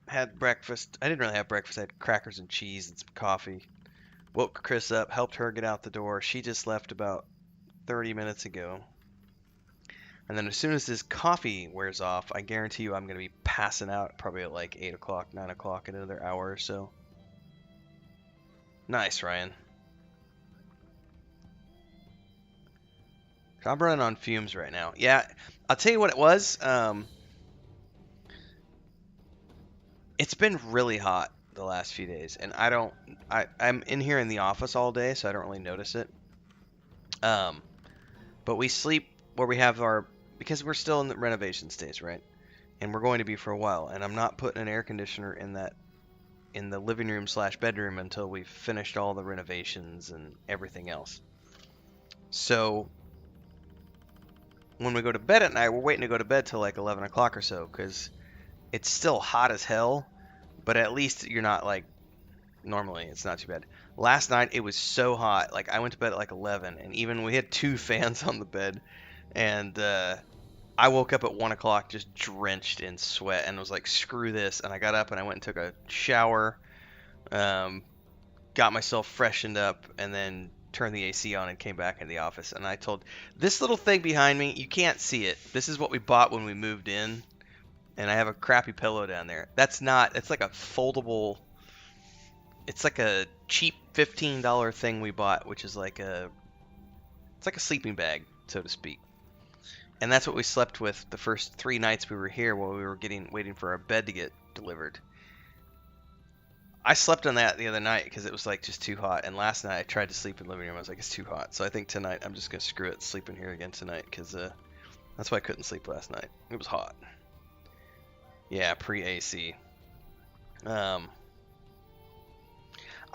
had breakfast. I didn't really have breakfast. I had crackers and cheese and some coffee. Woke Chris up, helped her get out the door. She just left about 30 minutes ago. And then as soon as this coffee wears off, I guarantee you I'm going to be passing out probably at like 8 o'clock, 9 o'clock in another hour or so. Nice, Ryan. I'm running on fumes right now. Yeah, I'll tell you what it was. It's been really hot the last few days, and I'm in here in the office all day, so I don't really notice it. But we sleep where we have our, because we're still in the renovation stage, right? And we're going to be for a while, and I'm not putting an air conditioner in the living room / bedroom until we've finished all the renovations and everything else. So when we go to bed at night, we're waiting to go to bed till like 11 o'clock or so, because it's still hot as hell, but at least you're not like, normally it's not too bad. Last night it was so hot, like I went to bed at like 11, and even we had 2 fans on the bed, and I woke up at 1 o'clock just drenched in sweat and was like, screw this, and I got up and I went and took a shower, got myself freshened up, and then turned the AC on and came back in the office. And I told this little thing behind me, you can't see it, this is what we bought when we moved in, and I have a crappy pillow down there. That's not, it's like a foldable, it's like a cheap $15 thing we bought, which is like it's like a sleeping bag, so to speak. And that's what we slept with the first 3 nights we were here while we were waiting for our bed to get delivered. I slept on that the other night because it was like just too hot. And last night I tried to sleep in the living room. I was like, it's too hot. So I think tonight I'm just gonna screw it, sleep in here again tonight because that's why I couldn't sleep last night. It was hot. Yeah, pre-AC. I'm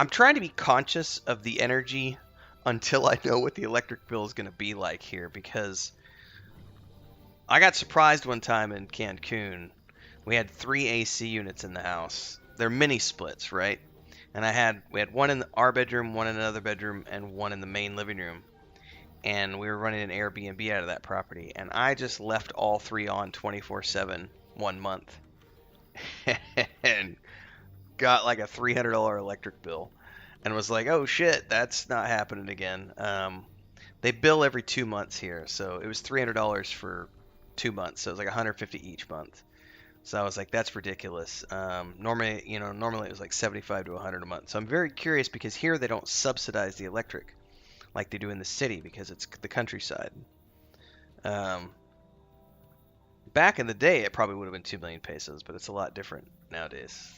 trying to be conscious of the energy until I know what the electric bill is gonna be like here, because I got surprised one time in Cancun. We had 3 AC units in the house. They're mini splits, right? And we had one in our bedroom, one in another bedroom, and one in the main living room. And we were running an Airbnb out of that property. And I just left all 3 on 24/7 1 month. And got like a $300 electric bill. And was like, oh shit, that's not happening again. They bill every 2 months here. So it was $300 for 2 months. So it was like $150 each month. So I was like, that's ridiculous. Normally it was like $75 to $100 a month. So I'm very curious because here they don't subsidize the electric like they do in the city because it's the countryside. Back in the day, it probably would have been 2 million pesos, but it's a lot different nowadays.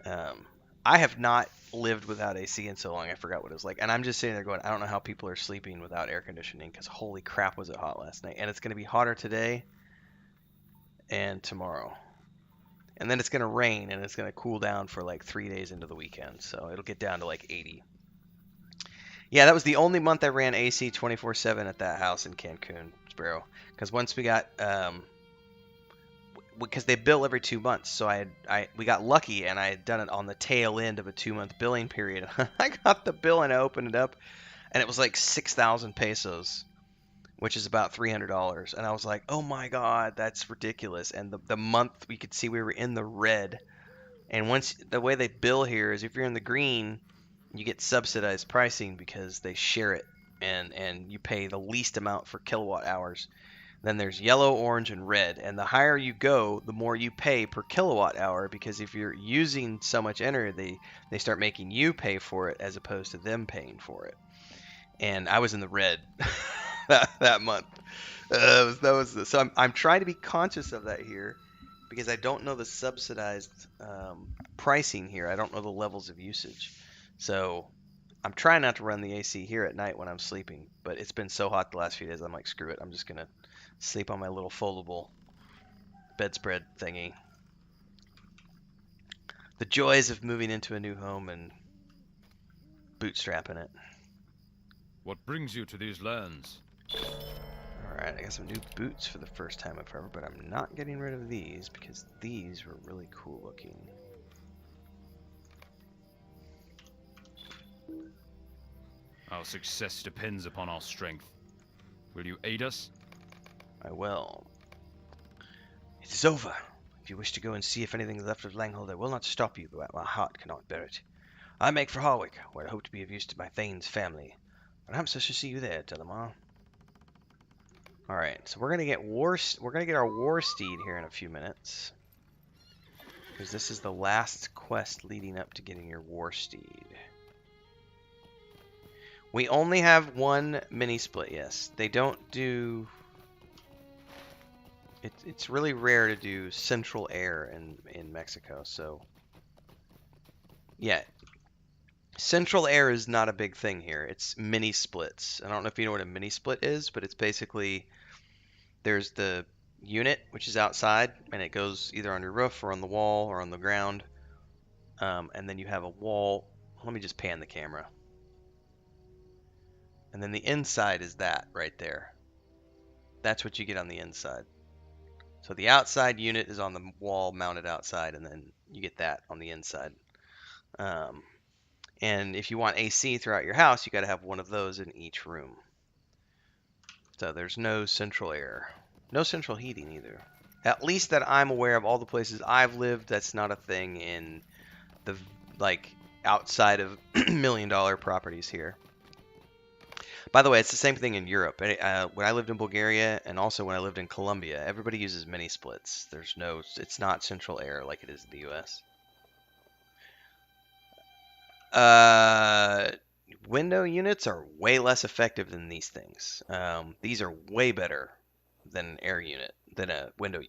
I have not lived without AC in so long. I forgot what it was like. And I'm just sitting there going, I don't know how people are sleeping without air conditioning because holy crap was it hot last night. And it's going to be hotter today and tomorrow. And then it's going to rain and it's going to cool down for like 3 days into the weekend. So it'll get down to like 80. Yeah, that was the only month I ran AC 24/7 at that house in Cancun, Sparrow. Because once we got, because they bill every 2 months. So we got lucky and I had done it on the tail end of a 2-month billing period. I got the bill and I opened it up and it was like 6,000 pesos. Which is about $300. And I was like, oh my God, that's ridiculous. And the month we could see we were in the red. And once the way they bill here is if you're in the green, you get subsidized pricing because they share it and you pay the least amount for kilowatt hours. Then there's yellow, orange, and red. And the higher you go, the more you pay per kilowatt hour because if you're using so much energy, they start making you pay for it as opposed to them paying for it. And I was in the red. that month. So I'm trying to be conscious of that here because I don't know the subsidized pricing here. I don't know the levels of usage. So I'm trying not to run the AC here at night when I'm sleeping, but it's been so hot the last few days. I'm like, screw it. I'm just going to sleep on my little foldable bedspread thingy. The joys of moving into a new home and bootstrapping it. What brings you to these lands? Alright, I got some new boots for the first time ever, but I'm not getting rid of these because these were really cool looking. Our success depends upon our strength. Will you aid us? I will. It is over. If you wish to go and see if anything is left of Langhold, I will not stop you, but my heart cannot bear it. I make for Harwick, where I hope to be of use to my Thane's family. Perhaps I shall see you there, Telemar. Alright, so we're gonna get our war steed here in a few minutes. Because this is the last quest leading up to getting your war steed. We only have one mini split, yes. They don't do... It's really rare to do central air in Mexico, so... Yeah. Central air is not a big thing here. It's mini splits. I don't know if you know what a mini split is, but it's basically... There's the unit, which is outside, and it goes either on your roof or on the wall or on the ground. And then you have a wall. Let me just pan the camera. And then the inside is that right there. That's what you get on the inside. So the outside unit is on the wall mounted outside, and then you get that on the inside. And if you want AC throughout your house, you got to have one of those in each room. So there's no central air. No central heating either. At least that I'm aware of. All the places I've lived, that's not a thing in the, like, outside of $1 million properties here. By the way, it's the same thing in Europe. When I lived in Bulgaria and also when I lived in Colombia, everybody uses mini splits. It's not central air like it is in the US. Window units are way less effective than these things. These are way better than an air unit, than a window.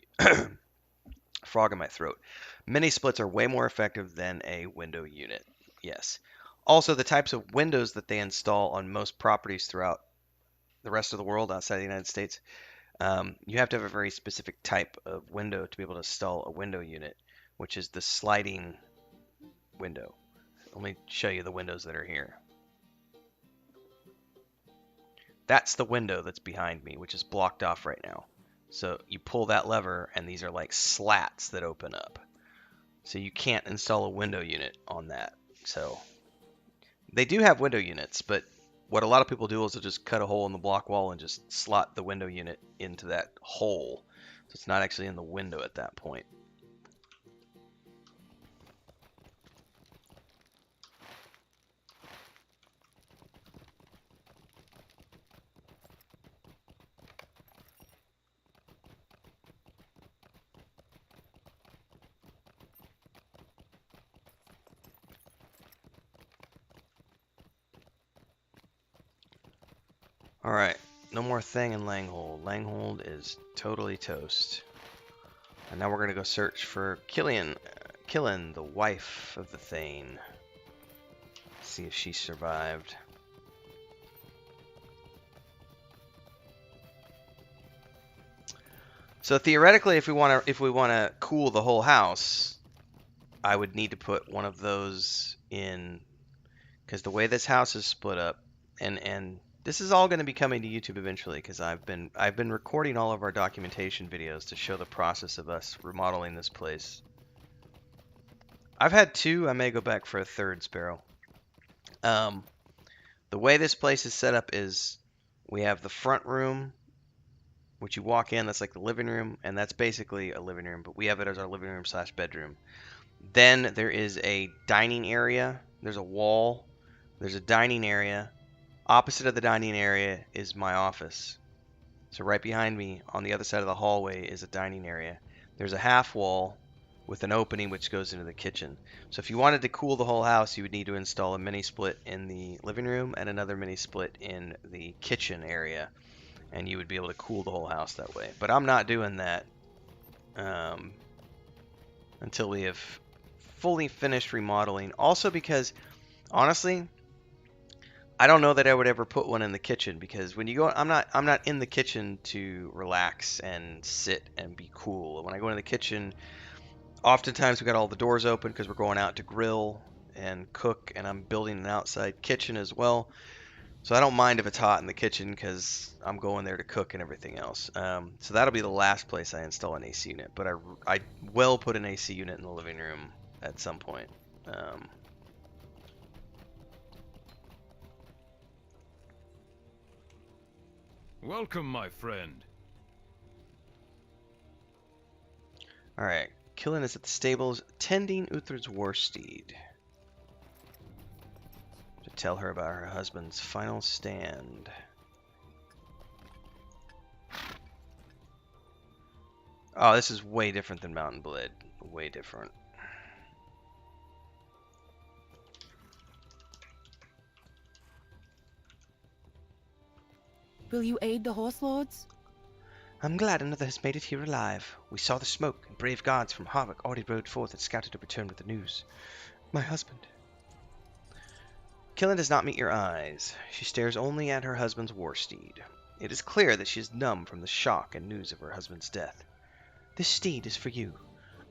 Frog in my throat. Mini splits are way more effective than a window unit. Yes. Also, the types of windows that they install on most properties throughout the rest of the world outside the United States, you have to have a very specific type of window to be able to install a window unit, which is the sliding window. Let me show you the windows that are here. That's the window that's behind me, which is blocked off right now. So you pull that lever, and these are like slats that open up. So you can't install a window unit on that. So they do have window units, but what a lot of people do is they'll just cut a hole in the block wall and just slot the window unit into that hole. So it's not actually in the window at that point. Alright, no more Thing in Langhold. Langhold is totally toast. And now we're going to go search for Killian, the wife of the Thane. See if she survived. So theoretically, if we want to cool the whole house, I would need to put one of those in, because the way this house is split up, and this is all going to be coming to YouTube eventually, because I've been recording all of our documentation videos to show the process of us remodeling this place. I've had two. I may go back for a third, Sparrow. The way this place is set up is we have the front room, which you walk in, that's like the living room, and that's basically a living room, but we have it as our living room / bedroom. Then there is a dining area. There's a wall. There's a dining area. Opposite of the dining area is my office. So right behind me on the other side of the hallway is a dining area. There's a half wall with an opening which goes into the kitchen. So if you wanted to cool the whole house, you would need to install a mini split in the living room and another mini split in the kitchen area. And you would be able to cool the whole house that way. But I'm not doing that until we have fully finished remodeling. Also because, honestly, I don't know that I would ever put one in the kitchen, because when you go, I'm not in the kitchen to relax and sit and be cool. When I go in the kitchen, oftentimes we got all the doors open because we're going out to grill and cook, and I'm building an outside kitchen as well. So I don't mind if it's hot in the kitchen because I'm going there to cook and everything else. So that'll be the last place I install an AC unit, but I will put an AC unit in the living room at some point. Welcome, my friend. Alright, Killen is at the stables tending Uthred's war steed. To tell her about her husband's final stand. Oh, this is way different than Mountain Blade. Way different. Will you aid the horse lords? I'm glad another has made it here alive. We saw the smoke, and brave guards from Harvick already rode forth and scouted to return with the news. My husband. Killen does not meet your eyes. She stares only at her husband's war steed. It is clear that she is numb from the shock and news of her husband's death. This steed is for you.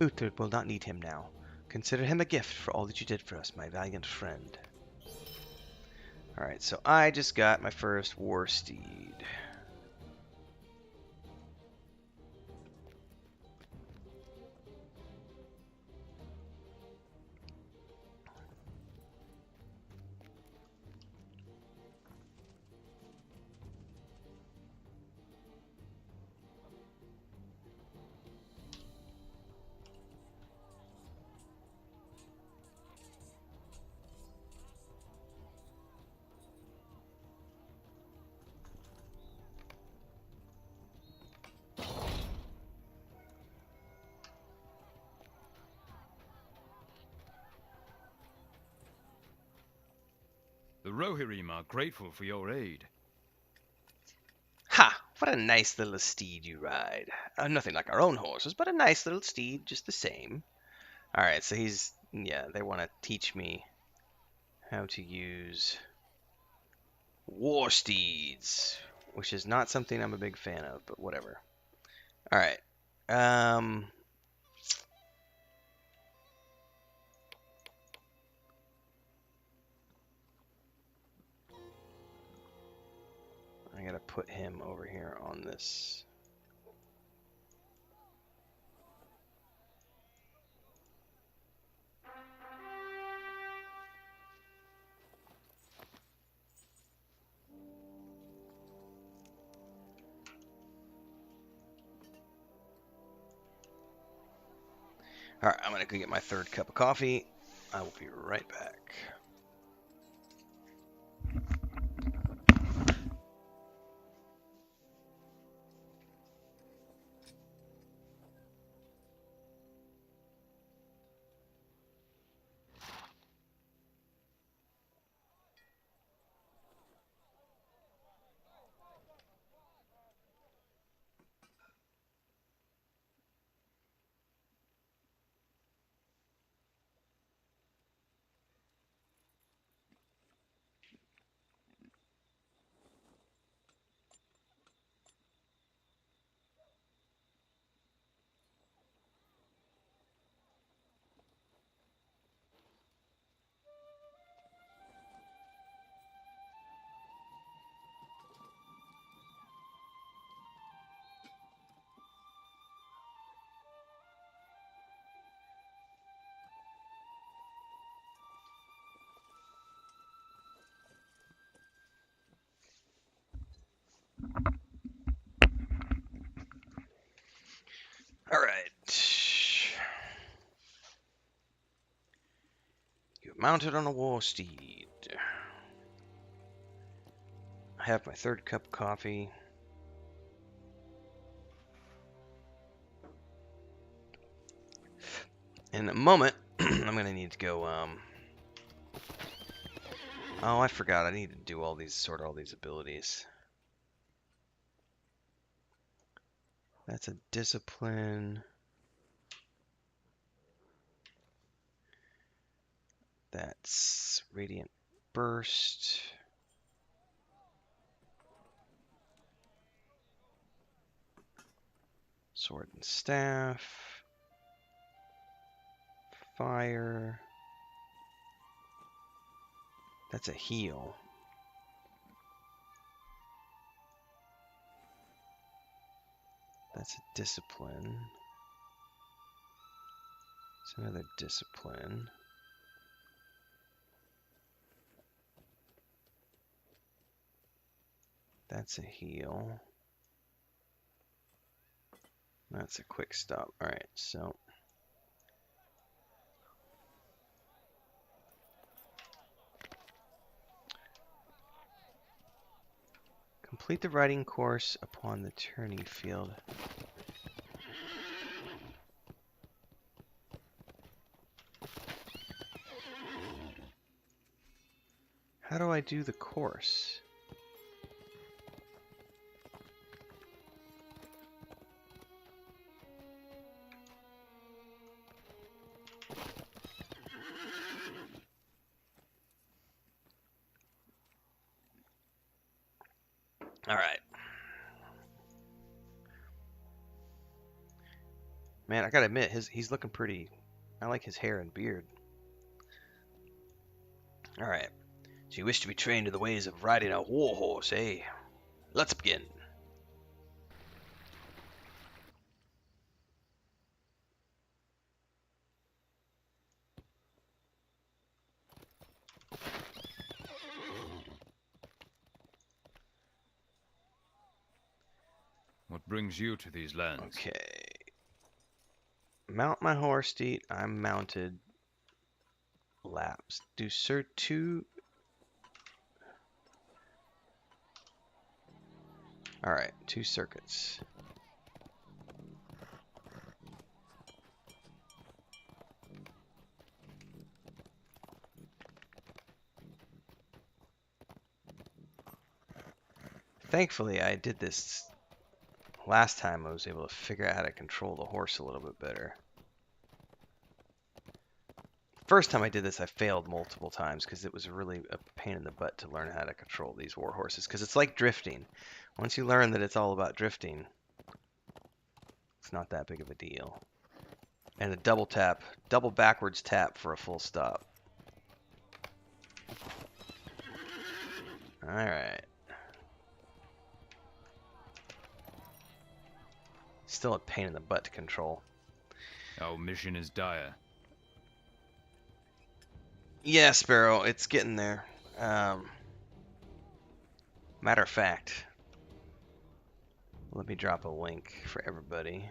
Uhtred will not need him now. Consider him a gift for all that you did for us, my valiant friend. Alright, so I just got my first war steed. The Rohirrim are grateful for your aid. Ha! What a nice little steed you ride. Nothing like our own horses, but a nice little steed just the same. Alright, so they want to teach me how to use war steeds, which is not something I'm a big fan of, but whatever. Alright. I gotta put him over here on this. Alright, I'm gonna go get my third cup of coffee. I will be right back. Alright. You're mounted on a war steed. I have my third cup of coffee. In a moment, I'm gonna need to go, oh, I forgot. I need to do sort all these abilities. That's a discipline. That's radiant burst. Sword and staff. Fire. That's a heal. That's a discipline. It's another discipline. That's a heal. That's a quick stop. Alright, so complete the riding course upon the turning field. How do I do the course? Alright. Man, I gotta admit, he's looking pretty. I like his hair and beard. Alright. So you wish to be trained in the ways of riding a war horse, eh? Let's begin. What brings you to these lands? Okay. Mount my horse steed. I'm mounted. Laps. Do Sir 2. Alright, 2 circuits. Thankfully, I did this Last time I was able to figure out how to control the horse a little bit better. First time I did this, I failed multiple times because it was really a pain in the butt to learn how to control these war horses. Because it's like drifting. Once you learn that it's all about drifting, it's not that big of a deal. And a double tap, double backwards tap for a full stop. Alright. Still a pain in the butt to control. Our mission is dire. Yeah, Sparrow, it's getting there. Matter of fact, let me drop a link for everybody.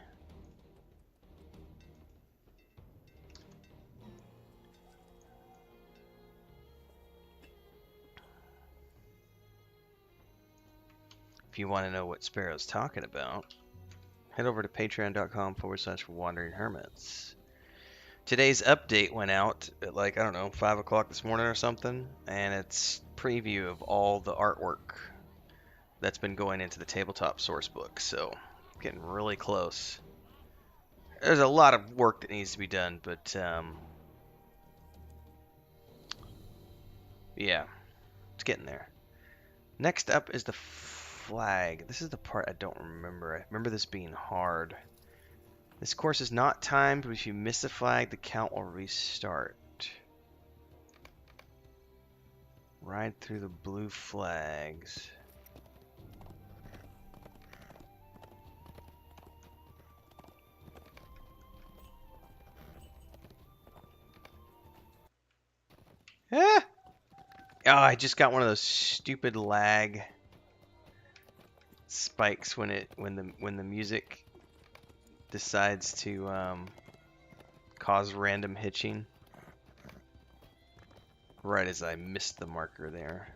If you want to know what Sparrow's talking about, head over to patreon.com/wandering hermits. Today's update went out at like, I don't know, 5 o'clock this morning or something, and it's preview of all the artwork that's been going into the tabletop source book, so getting really close. There's a lot of work that needs to be done, but yeah, it's getting there. Next up is the flag. This is the part I don't remember. I remember this being hard. This course is not timed, but if you miss a flag, the count will restart. Ride through the blue flags. Ah! Oh, I just got one of those stupid lag spikes when the music decides to cause random hitching. Right as I missed the marker there.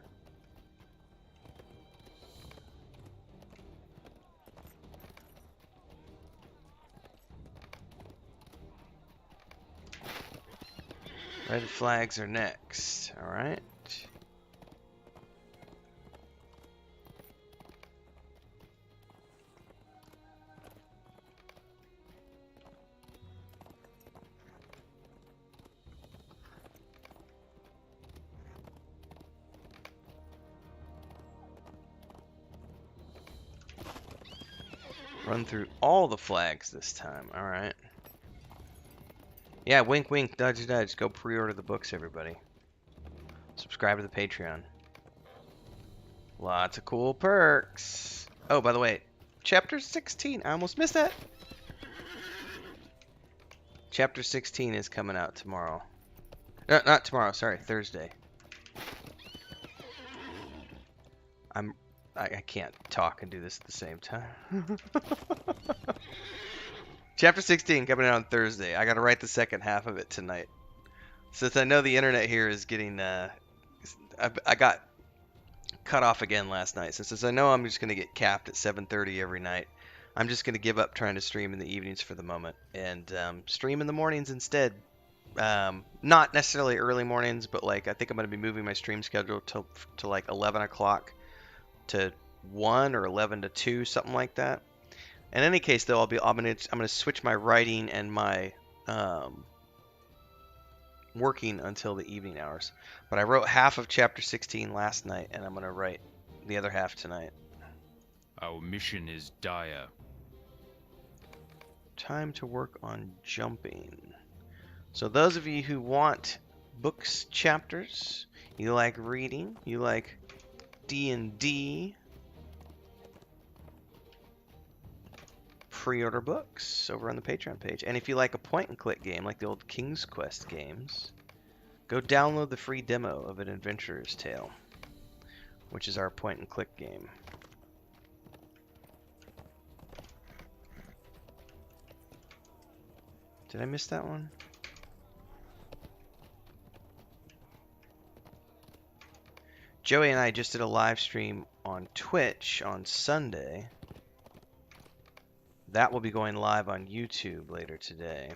Red flags are next. All right. Run through all the flags this time. All right. Yeah, wink, wink, nudge, nudge. Go pre-order the books, everybody. Subscribe to the Patreon. Lots of cool perks. Oh, by the way, Chapter 16. I almost missed that. Chapter 16 is coming out tomorrow. No, not tomorrow. Sorry, Thursday. I can't talk and do this at the same time. Chapter 16 coming out on Thursday. I got to write the second half of it tonight. Since I know the internet here is getting, I got cut off again last night. So since I know I'm just going to get capped at 7:30 every night, I'm just going to give up trying to stream in the evenings for the moment and stream in the mornings instead. Not necessarily early mornings, but like I think I'm going to be moving my stream schedule to like 11 o'clock to 1 or 11 to 2, something like that. In any case, though, I'm gonna switch my writing and my working until the evening hours. But I wrote half of chapter 16 last night, and I'm gonna write the other half tonight. Our mission is dire. Time to work on jumping. So those of you who want books chapters, you like reading, you like D&D, pre-order books over on the Patreon page. And if you like a point-and-click game like the old King's Quest games, go download the free demo of An Adventurer's Tale, which is our point-and-click game. Did I miss that one? Joey and I just did a live stream on Twitch on Sunday. That will be going live on YouTube later today.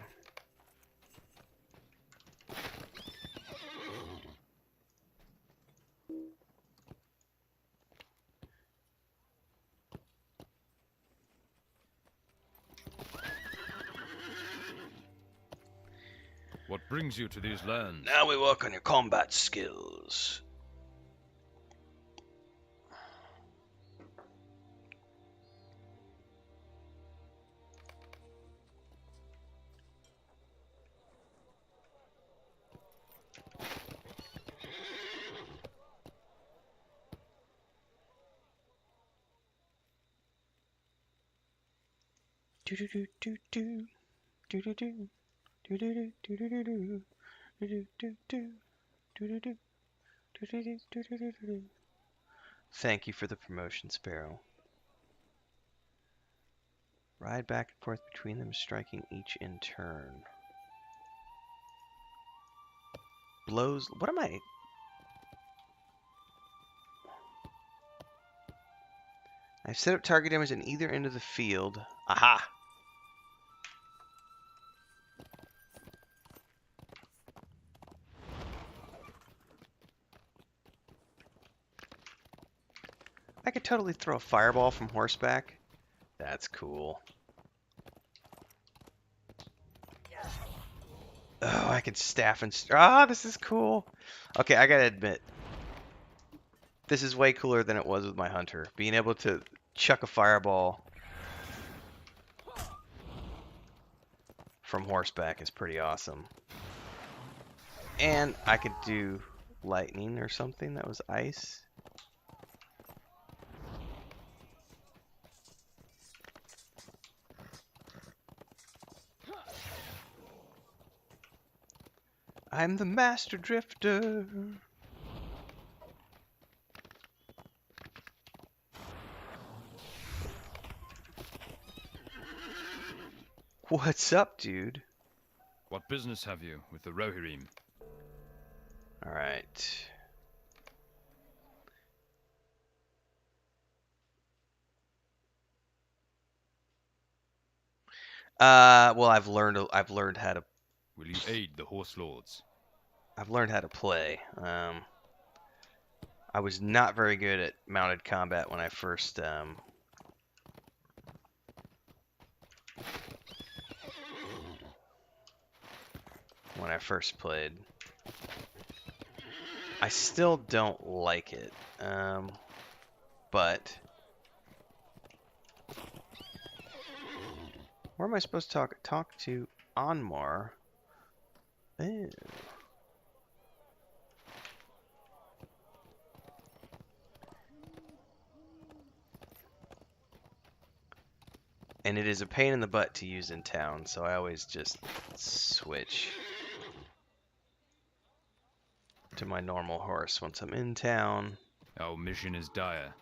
brings you to these lands? Now we work on your combat skills. Do do do do do do do do do do do do do do do do do do do do. Thank you for the promotion, Sparrow. Ride back and forth between them, striking each in turn. Blows. What am I? I've set up target damage on either end of the field. Aha! I could totally throw a fireball from horseback. That's cool. Oh, I can staff and... this is cool. Okay, I gotta admit. This is way cooler than it was with my hunter. Being able to chuck a fireball from horseback is pretty awesome. And I could do lightning or something that was ice. I'm the master drifter. What's up, dude? What business have you with the Rohirrim? Alright. Well, I've learned how to Will you aid the Horse Lords? I've learned how to play. I was not very good at mounted combat when I first played. I still don't like it. But where am I supposed to talk to Anmar? Ew. And it is a pain in the butt to use in town, so I always just switch to my normal horse once I'm in town. Our mission is dire.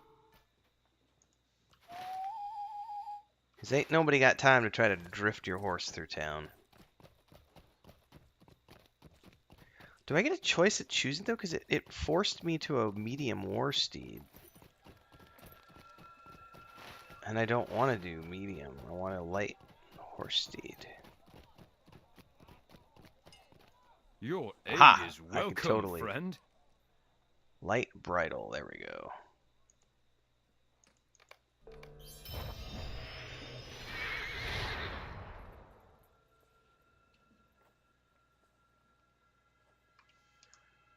'Cause ain't nobody got time to try to drift your horse through town. Do I get a choice at choosing, though? Because it forced me to a medium war steed. And I don't want to do medium. I want a light horse steed. Your aid Aha! is I welcome, could totally... friend. Light bridle. There we go.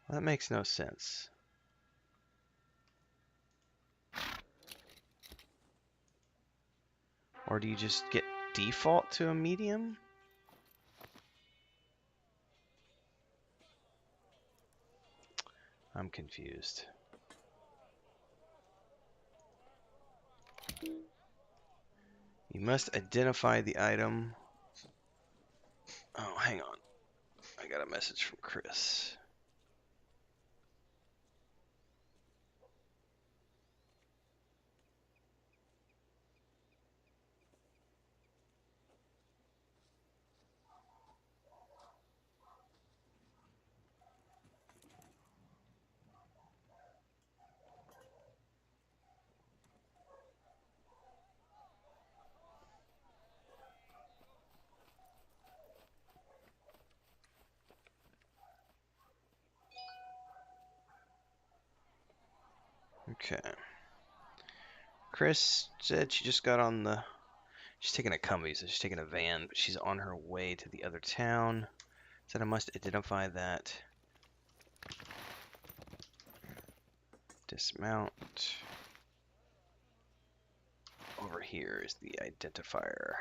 Well, that makes no sense. Or do you just get default to a medium? I'm confused. You must identify the item. Oh, hang on. I got a message from Chris. Okay. Chris said she just got on she's taking a Cumby, so she's taking a van, but she's on her way to the other town Said I must identify that. Dismount. Over here is the identifier.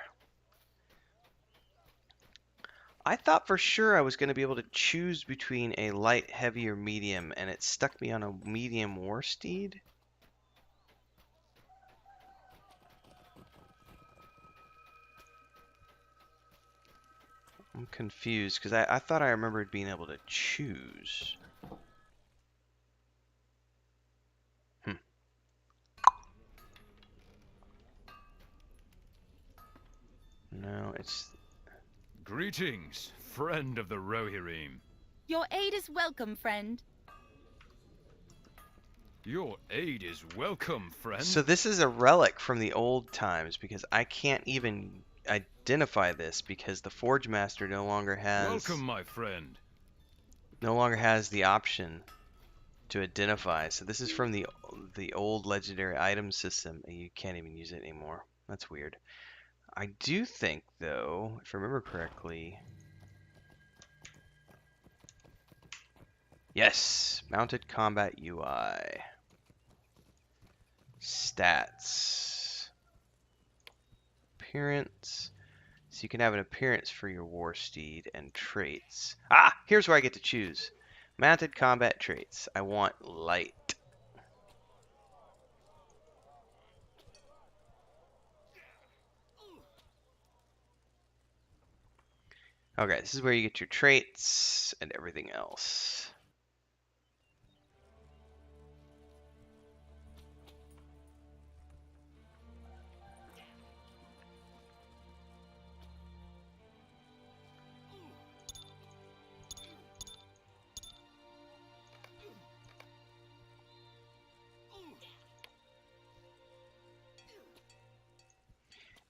I thought for sure I was going to be able to choose between a light, heavy, or medium, and it stuck me on a medium war steed. I'm confused because I thought I remembered being able to choose. No, it's... Greetings, friend of the Rohirrim. Your aid is welcome, friend. Your aid is welcome, friend. So this is a relic from the old times because I can't even identify this because the Forge Master no longer has Welcome, my friend. the option to identify. So this is from the old legendary item system, and you can't even use it anymore. That's weird. I do think, though, if I remember correctly... Yes! Mounted Combat UI. Stats. Appearance. So you can have an appearance for your war steed and traits. Ah! Here's where I get to choose. Mounted Combat Traits. I want light. Okay, this is where you get your traits and everything else.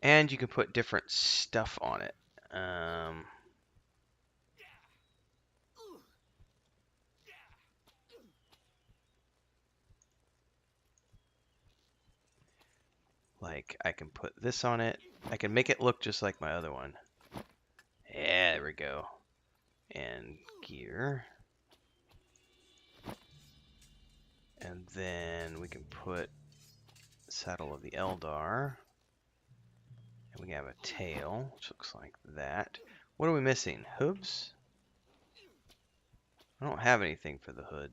And you can put different stuff on it. Like, I can put this on it. I can make it look just like my other one. Yeah, there we go. And gear. And then we can put Saddle of the Eldar. And we can have a tail, which looks like that. What are we missing? Hooves? I don't have anything for the hood.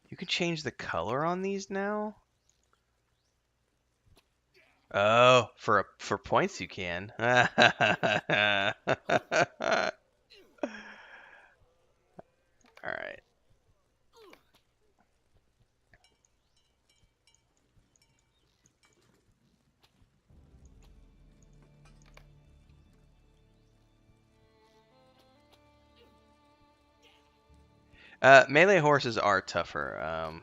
You can change the color on these now? Oh, for points you can. Alright. Melee horses are tougher.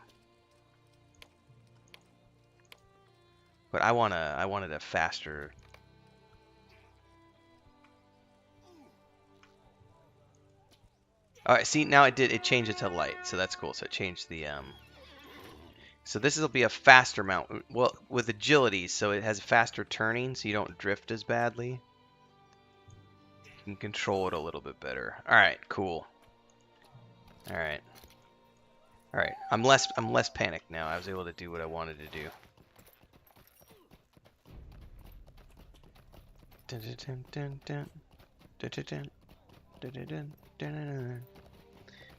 But I wanted a faster. All right, see now it changed it to light, so that's cool. So it changed the So this will be a faster mount. Well, with agility, so it has faster turning, so you don't drift as badly. You can control it a little bit better. All right, cool. All right. All right. I'm less panicked now. I was able to do what I wanted to do. Dun, dun, dun, dun, dun, dun, dun, dun, dun, dun, dun, dun.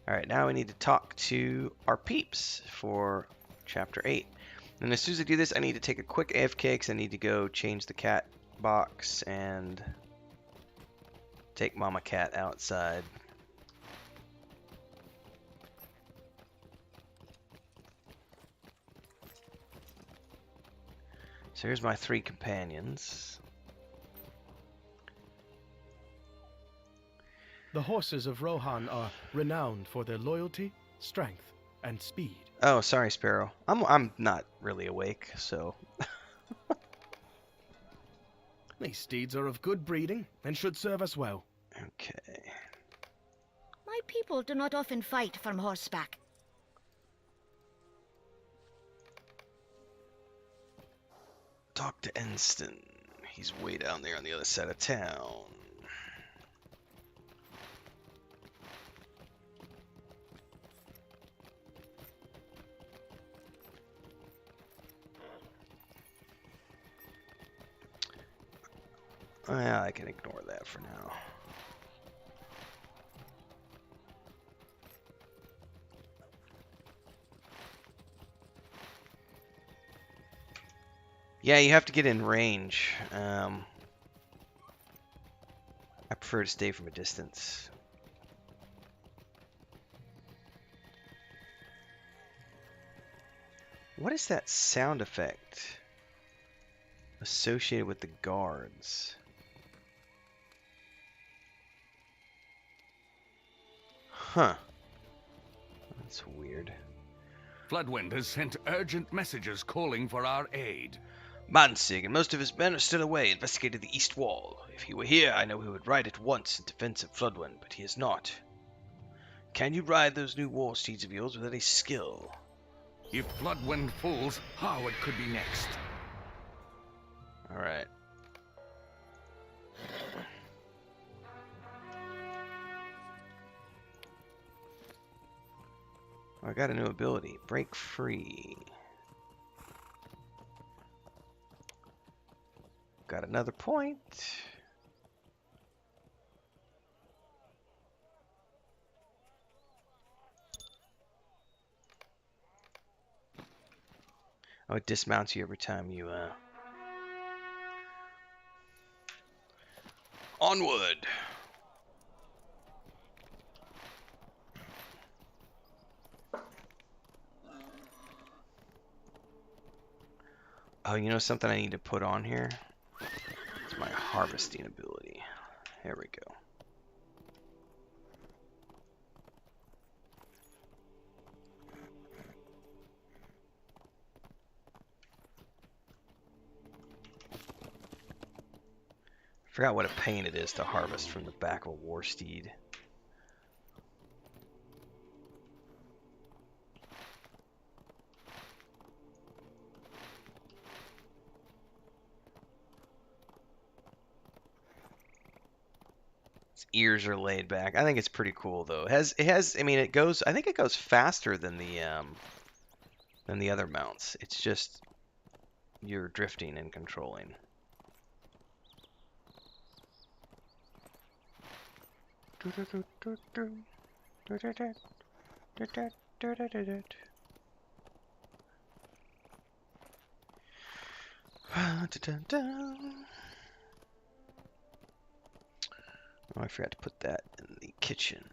All right, now we need to talk to our peeps for Chapter 8. And as soon as I do this, I need to take a quick AFK because I need to go change the cat box and take Mama Cat outside. So here's my 3 companions. The horses of Rohan are renowned for their loyalty, strength, and speed. Oh, sorry, Sparrow. I'm not really awake, so. These steeds are of good breeding and should serve us well. Okay. My people do not often fight from horseback. Talk to Enston. He's way down there on the other side of town. Well, I can ignore that for now. Yeah, you have to get in range. I prefer to stay from a distance. What is that sound effect associated with the guards? Huh. That's weird. Floodwind has sent urgent messages calling for our aid. Mansig and most of his men are still away investigating the east wall. If he were here, I know he would ride at once in defense of Floodwind, but he is not. Can you ride those new war steeds of yours with any skill? If Floodwind falls, Harwood could be next. Alright. I got a new ability. Break free. Got another point. Oh, it dismounts you every time you, Onward! Oh, you know something I need to put on here? It's my harvesting ability. There we go. Forgot what a pain it is to harvest from the back of a war steed. Its ears are laid back. I think it's pretty cool though. I mean it goes I think it goes faster than the other mounts. It's just you're drifting and controlling. Oh, I forgot to put that in the kitchen.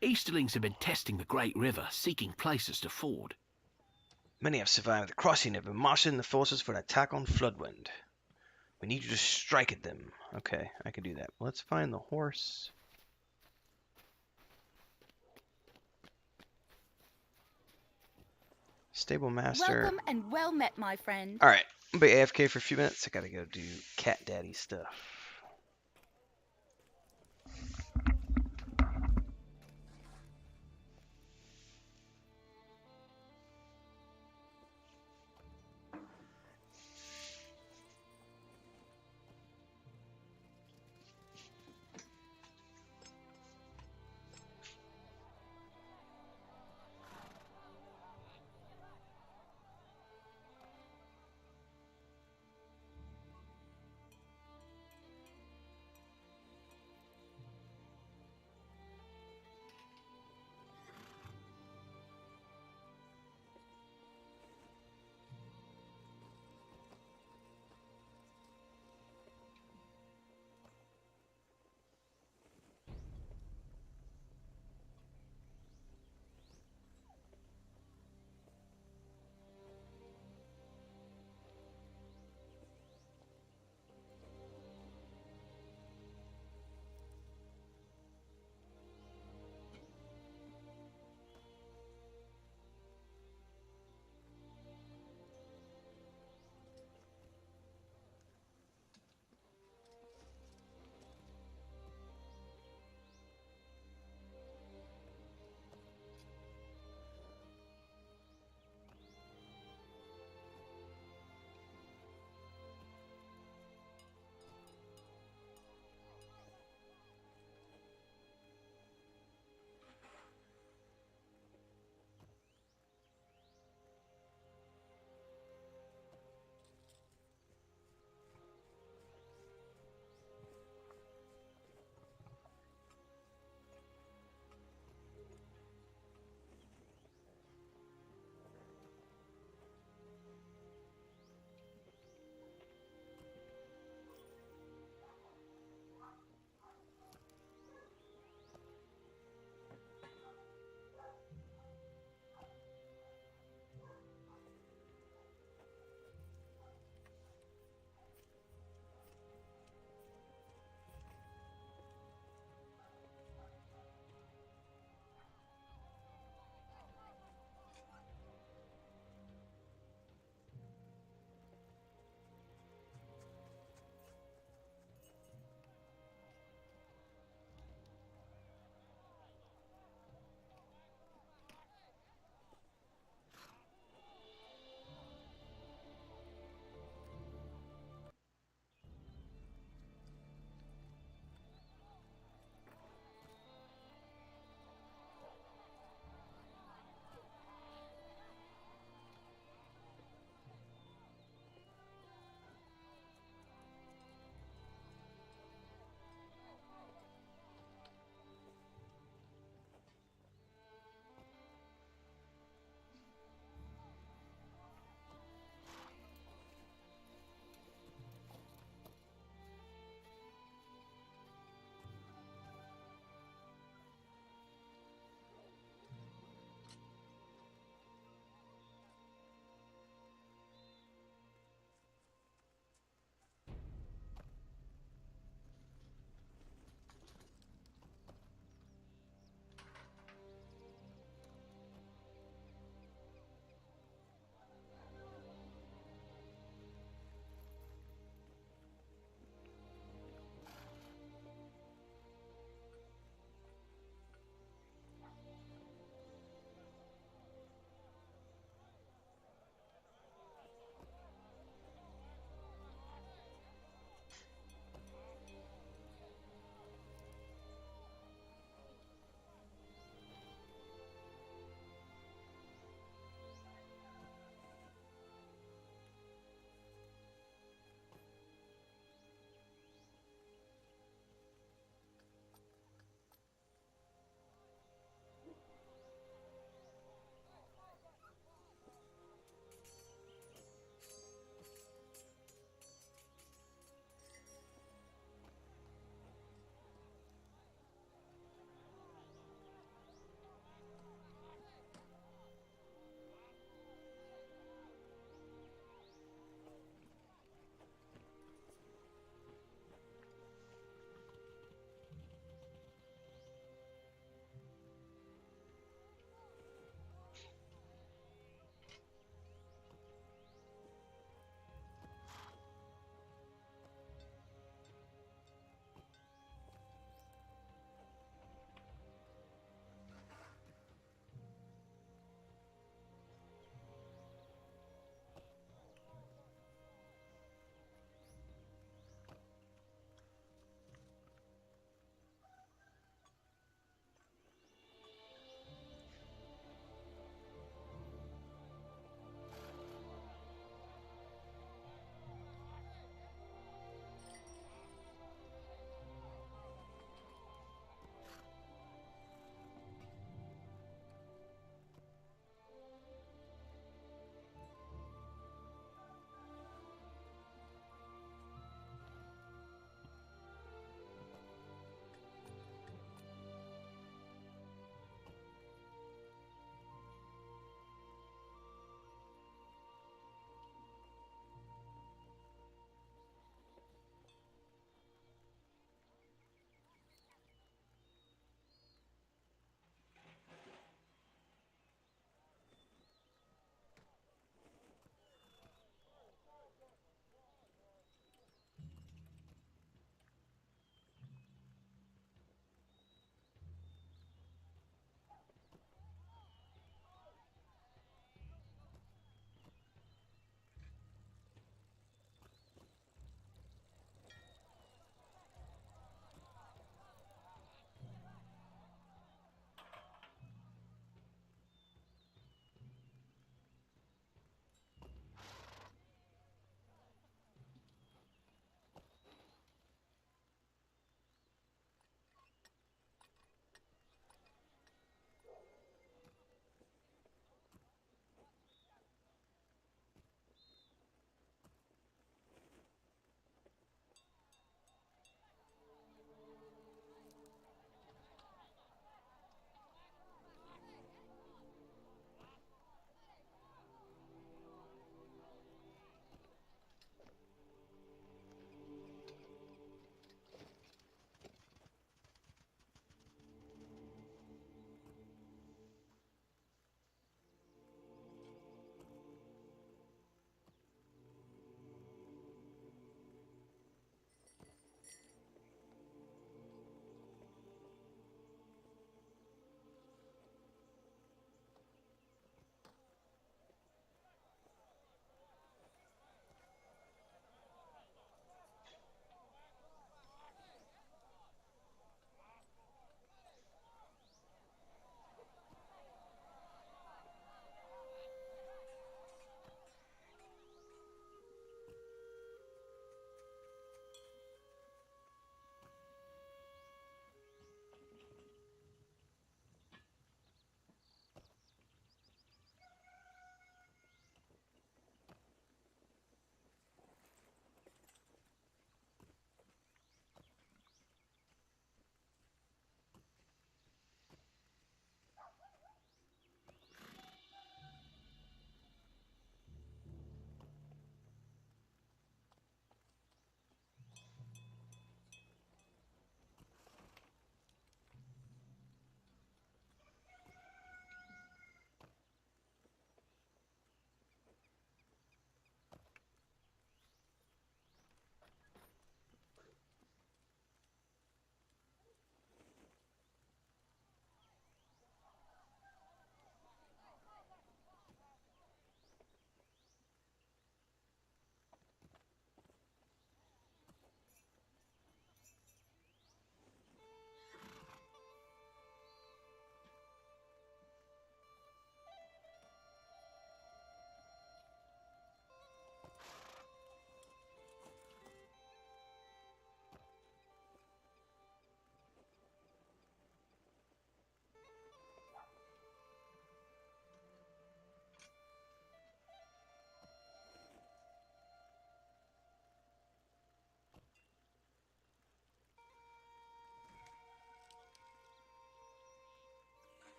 Easterlings have been testing the Great River, seeking places to ford. Many have survived the crossing and have been marshalling the forces for an attack on Floodwind. We need you to strike at them. Okay, I can do that. Let's find the horse. Stable master. Welcome and well met, my friend. Alright, I'll be AFK for a few minutes. I gotta go do cat daddy stuff.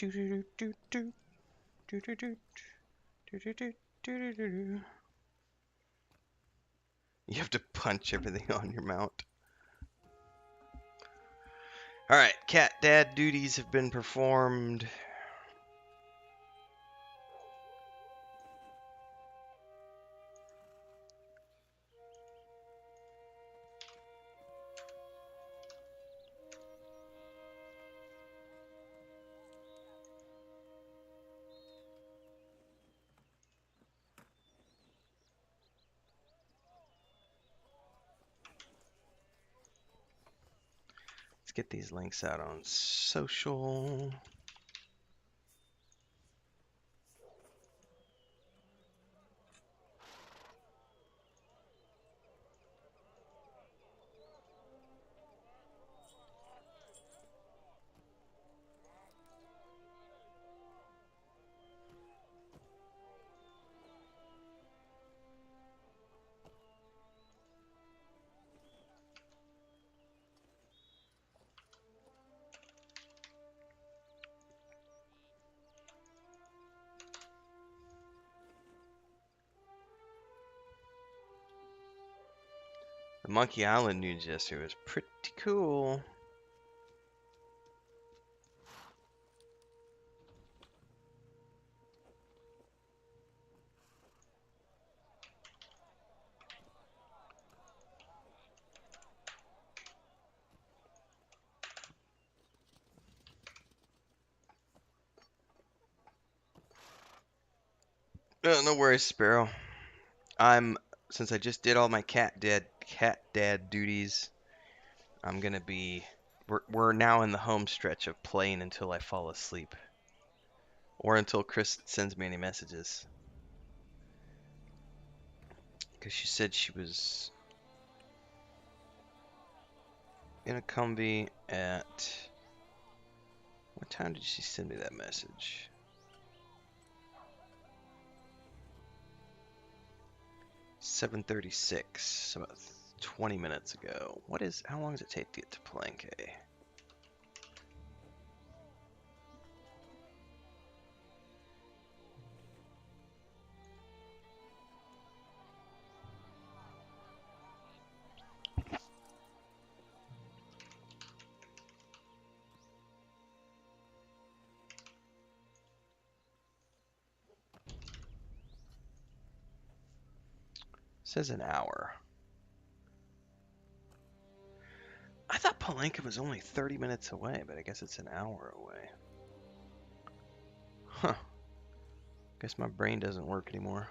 You have to punch everything on your mount. Alright, cat dad duties have been performed. Let's get these links out on social. The Monkey Island news yesterday was pretty cool. No worries, Sparrow. Since I just did all my cat dad duties, I'm gonna be we're now in the home stretch of playing until I fall asleep. Or until Chris sends me any messages. Because she said she was in a Cumby at... What time did she send me that message? 7:36, about 20 minutes ago. How long does it take to get to Palenque? Says an hour. I thought Palenque was only 30 minutes away, but I guess it's an hour away. Huh. Guess my brain doesn't work anymore.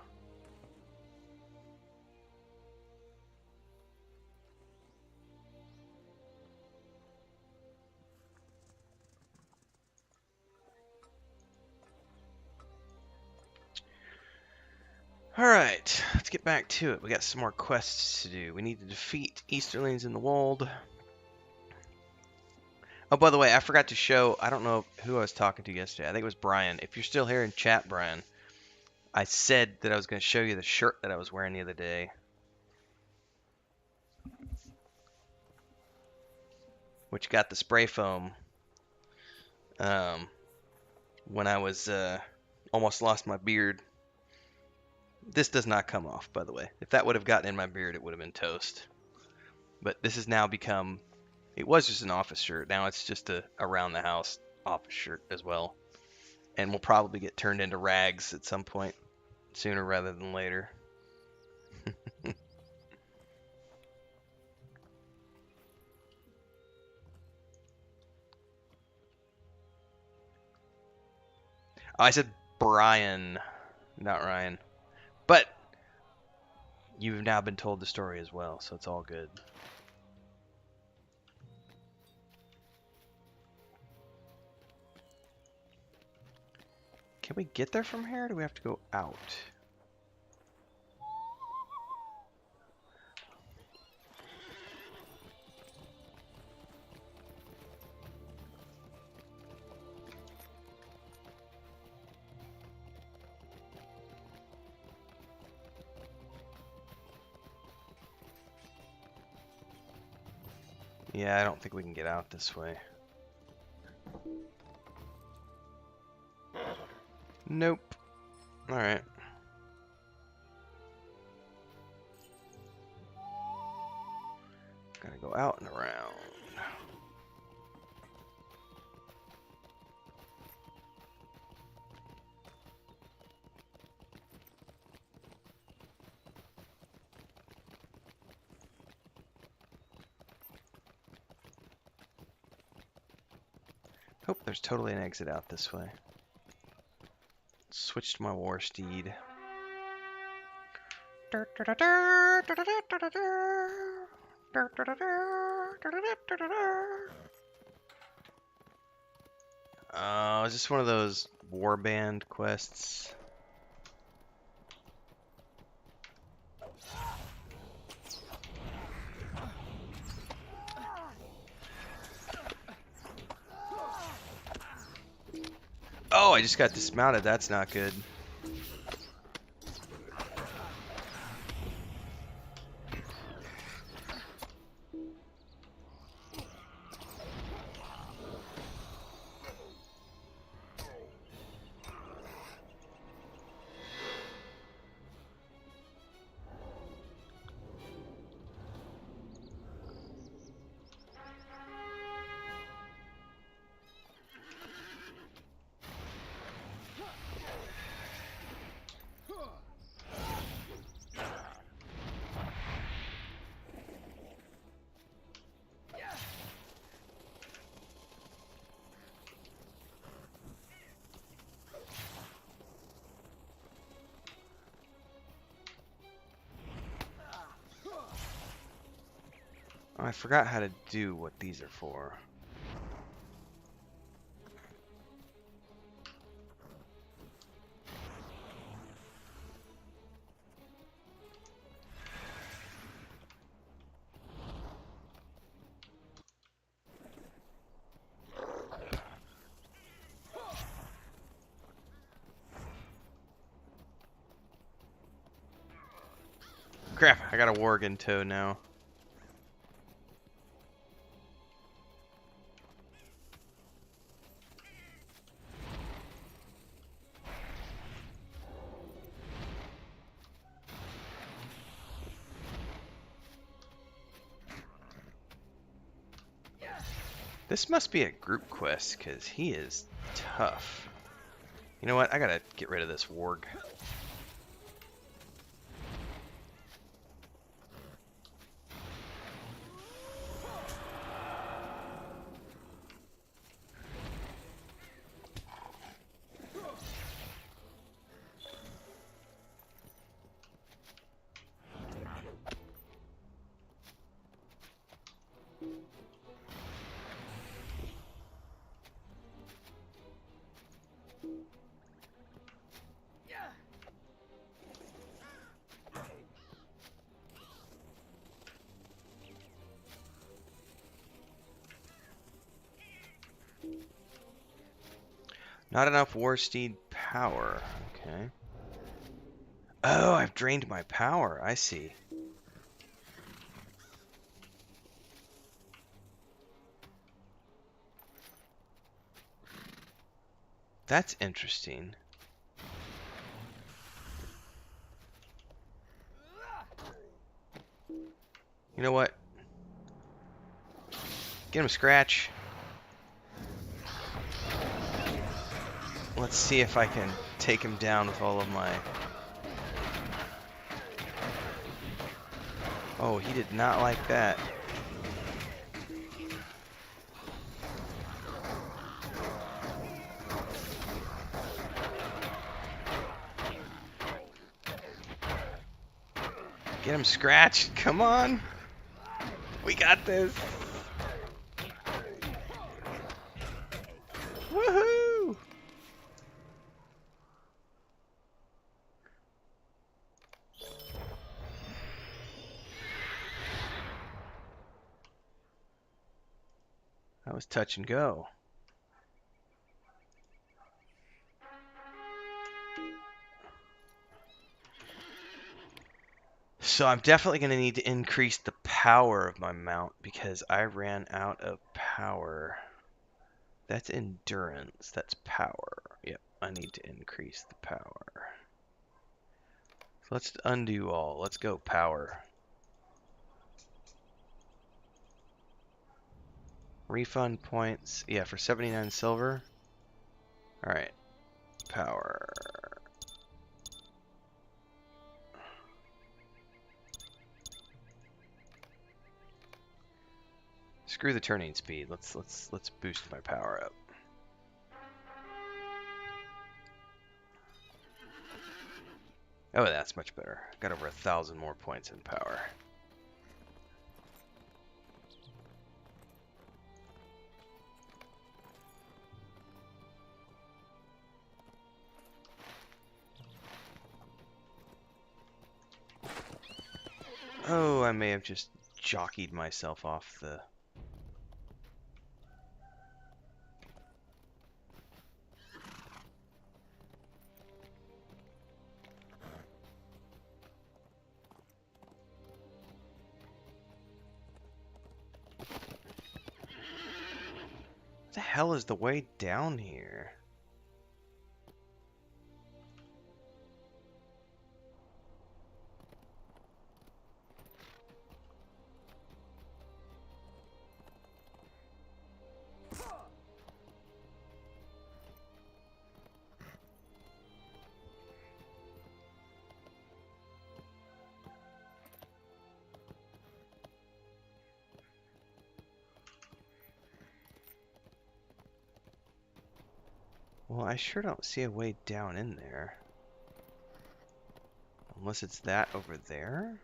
Alright, let's get back to it. We got some more quests to do. We need to defeat Easterlings in the Wold. Oh, by the way, I forgot to show, I don't know who I was talking to yesterday. I think it was Brian. If you're still here in chat, Brian, I said that I was going to show you the shirt that I was wearing the other day. Which got the spray foam. When I was, almost lost my beard. This does not come off, by the way. If that would have gotten in my beard, it would have been toast. But this has now become... It was just an office shirt. Now it's just a around the house office shirt as well. And will probably get turned into rags at some point. Sooner rather than later. I said Brian, not Ryan. But you've now been told the story as well, so it's all good. Can we get there from here, or do we have to go out? Yeah, I don't think we can get out this way. Nope. Alright. Gotta go out and around. Oh, there's totally an exit out this way. Switch to my war steed. Is this one of those warband quests? Oh, I just got dismounted. That's not good. Oh, I forgot how to do what these are for. Crap, I got a warg in tow now. This must be a group quest, because he is tough. You know what? I gotta get rid of this warg. Not enough war steed power. Okay. Oh, I've drained my power. I see. That's interesting. You know what? Get him, Scratch. Let's see if I can take him down with all of my... Oh, he did not like that. Get him, Scratch. Come on. We got this. Woohoo! That was touch and go. So I'm definitely going to need to increase the power of my mount because I ran out of power. That's endurance. That's power. Yep. I need to increase the power. So let's undo all. Let's go power. Refund points. Yeah, for 79 silver. Alright. Power. Screw the turning speed. Let's boost my power up. Oh, that's much better. Got over 1,000 more points in power. Oh, I may have just jockeyed myself off the... What the hell is the way down here? Well, I sure don't see a way down in there. Unless it's that over there?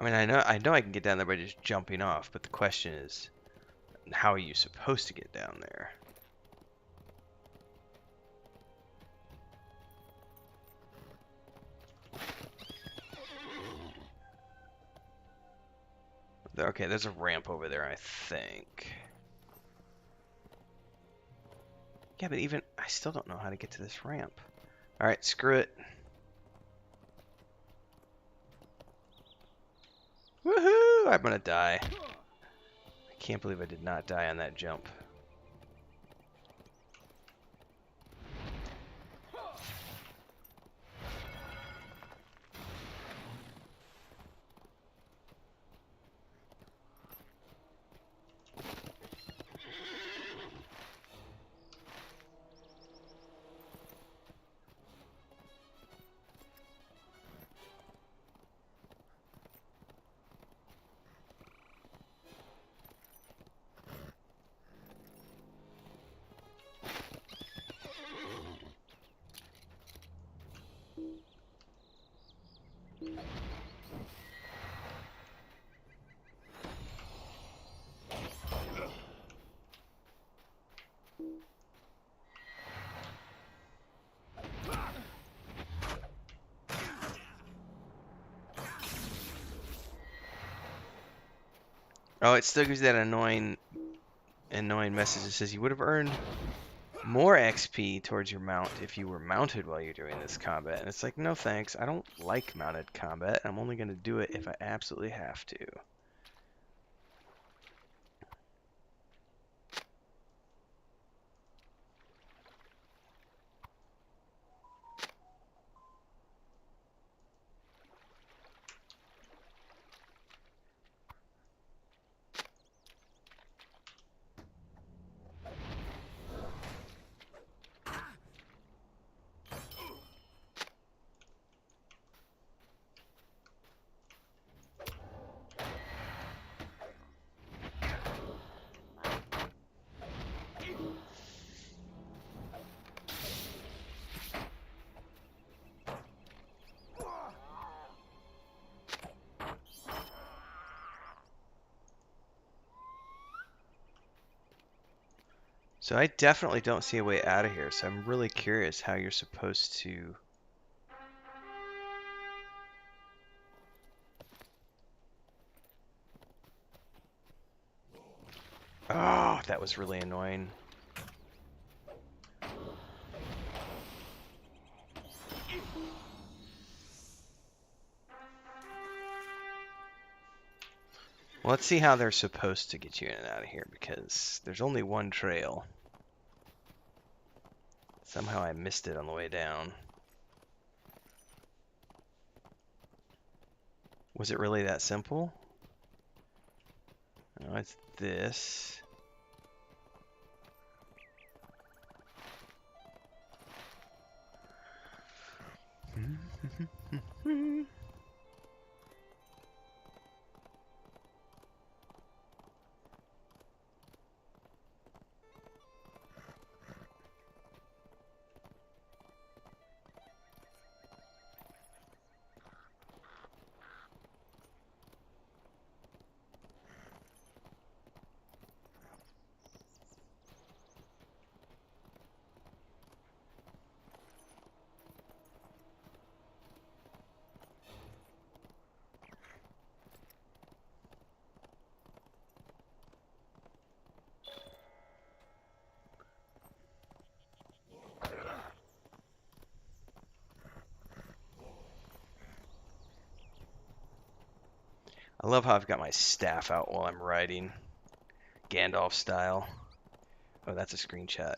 I mean, I know I can get down there by just jumping off, but the question is, how are you supposed to get down there? Okay, there's a ramp over there, I think. Yeah, but even I still don't know how to get to this ramp. Alright, screw it. Woohoo! I'm gonna die. I can't believe I did not die on that jump. Oh, it still gives you that annoying message that says you would have earned more XP towards your mount if you were mounted while you're doing this combat. And it's like, no thanks, I don't like mounted combat. I'm only going to do it if I absolutely have to. So I definitely don't see a way out of here, so I'm really curious how you're supposed to... that was really annoying. Well, let's see how they're supposed to get you in and out of here, because there's only one trail. Somehow I missed it on the way down. Was it really that simple? No, it's this. I love how I've got my staff out while I'm riding, Gandalf style. Oh, that's a screenshot.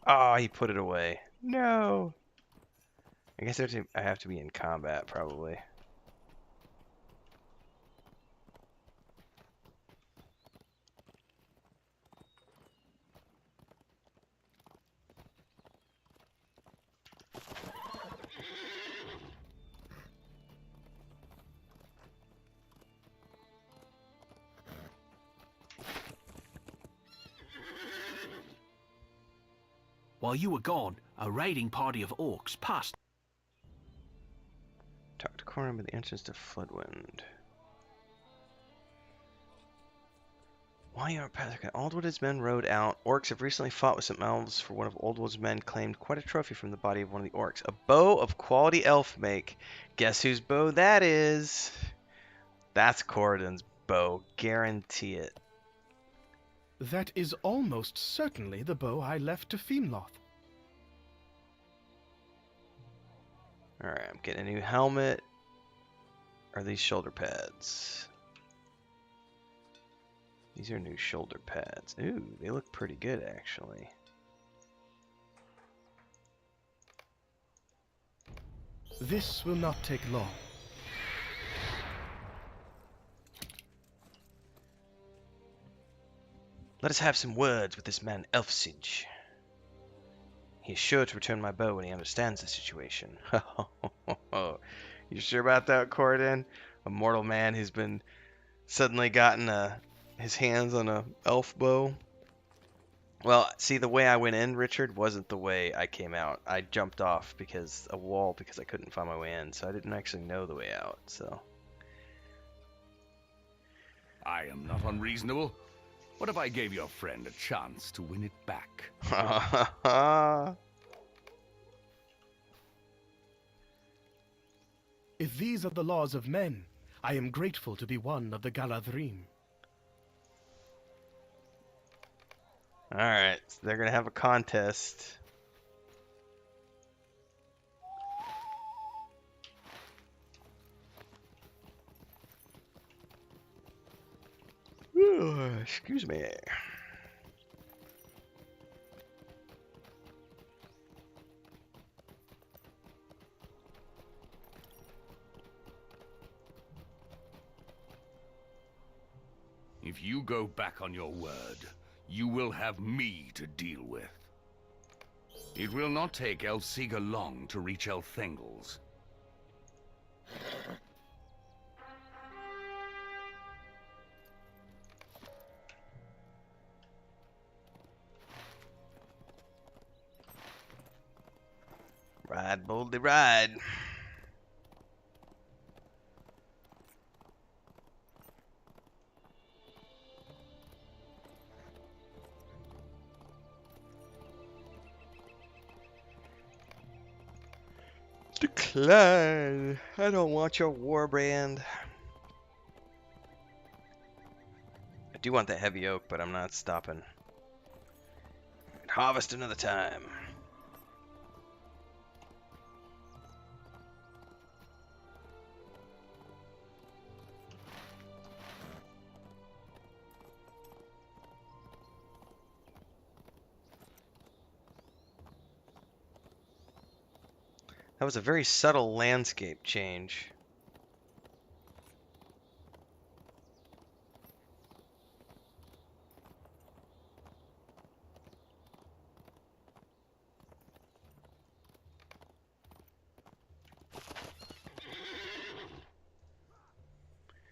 Oh, he put it away. No. I guess I have to be in combat, probably. While you were gone, a raiding party of orcs passed. Talk to Corin with the entrance to Floodwind. Why you aren't Patrick? Aldwood's men rode out. Orcs have recently fought with some elves, for one of Aldwood's men claimed quite a trophy from the body of one of the orcs. A bow of quality elf make. Guess whose bow that is? That's Corridon's bow. Guarantee it. That is almost certainly the bow I left to Fiemloth. Alright, I'm getting a new helmet. Are these shoulder pads? These are new shoulder pads. Ooh, they look pretty good, actually. This will not take long. Let us have some words with this man Elfsige. He is sure to return my bow when he understands the situation. You sure about that, Corridon? A mortal man who's been suddenly gotten his hands on a elf bow? Well, see, the way I went in, Richard, wasn't the way I came out. I jumped off because a wall because I couldn't find my way in, so I didn't actually know the way out. So I am not unreasonable. What if I gave your friend a chance to win it back? If these are the laws of men, I am grateful to be one of the Galadhrim. Alright, so they're going to have a contest. Ooh, excuse me. If you go back on your word, you will have me to deal with. It will not take Elfsige long to reach Elthengels. Ride, boldly ride. Decline. I don't want your warband. I do want that heavy oak, but I'm not stopping. Harvest another time. That was a very subtle landscape change.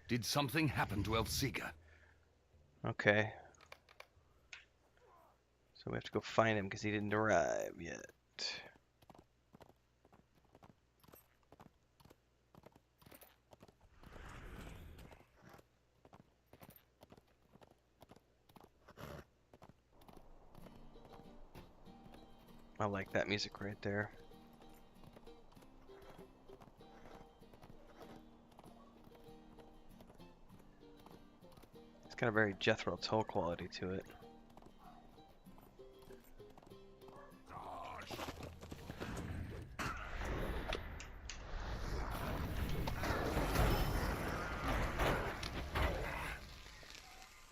Did something happen to Elsiga? Okay. So we have to go find him because he didn't arrive yet. I like that music right there. It's got a very Jethro Tull quality to it.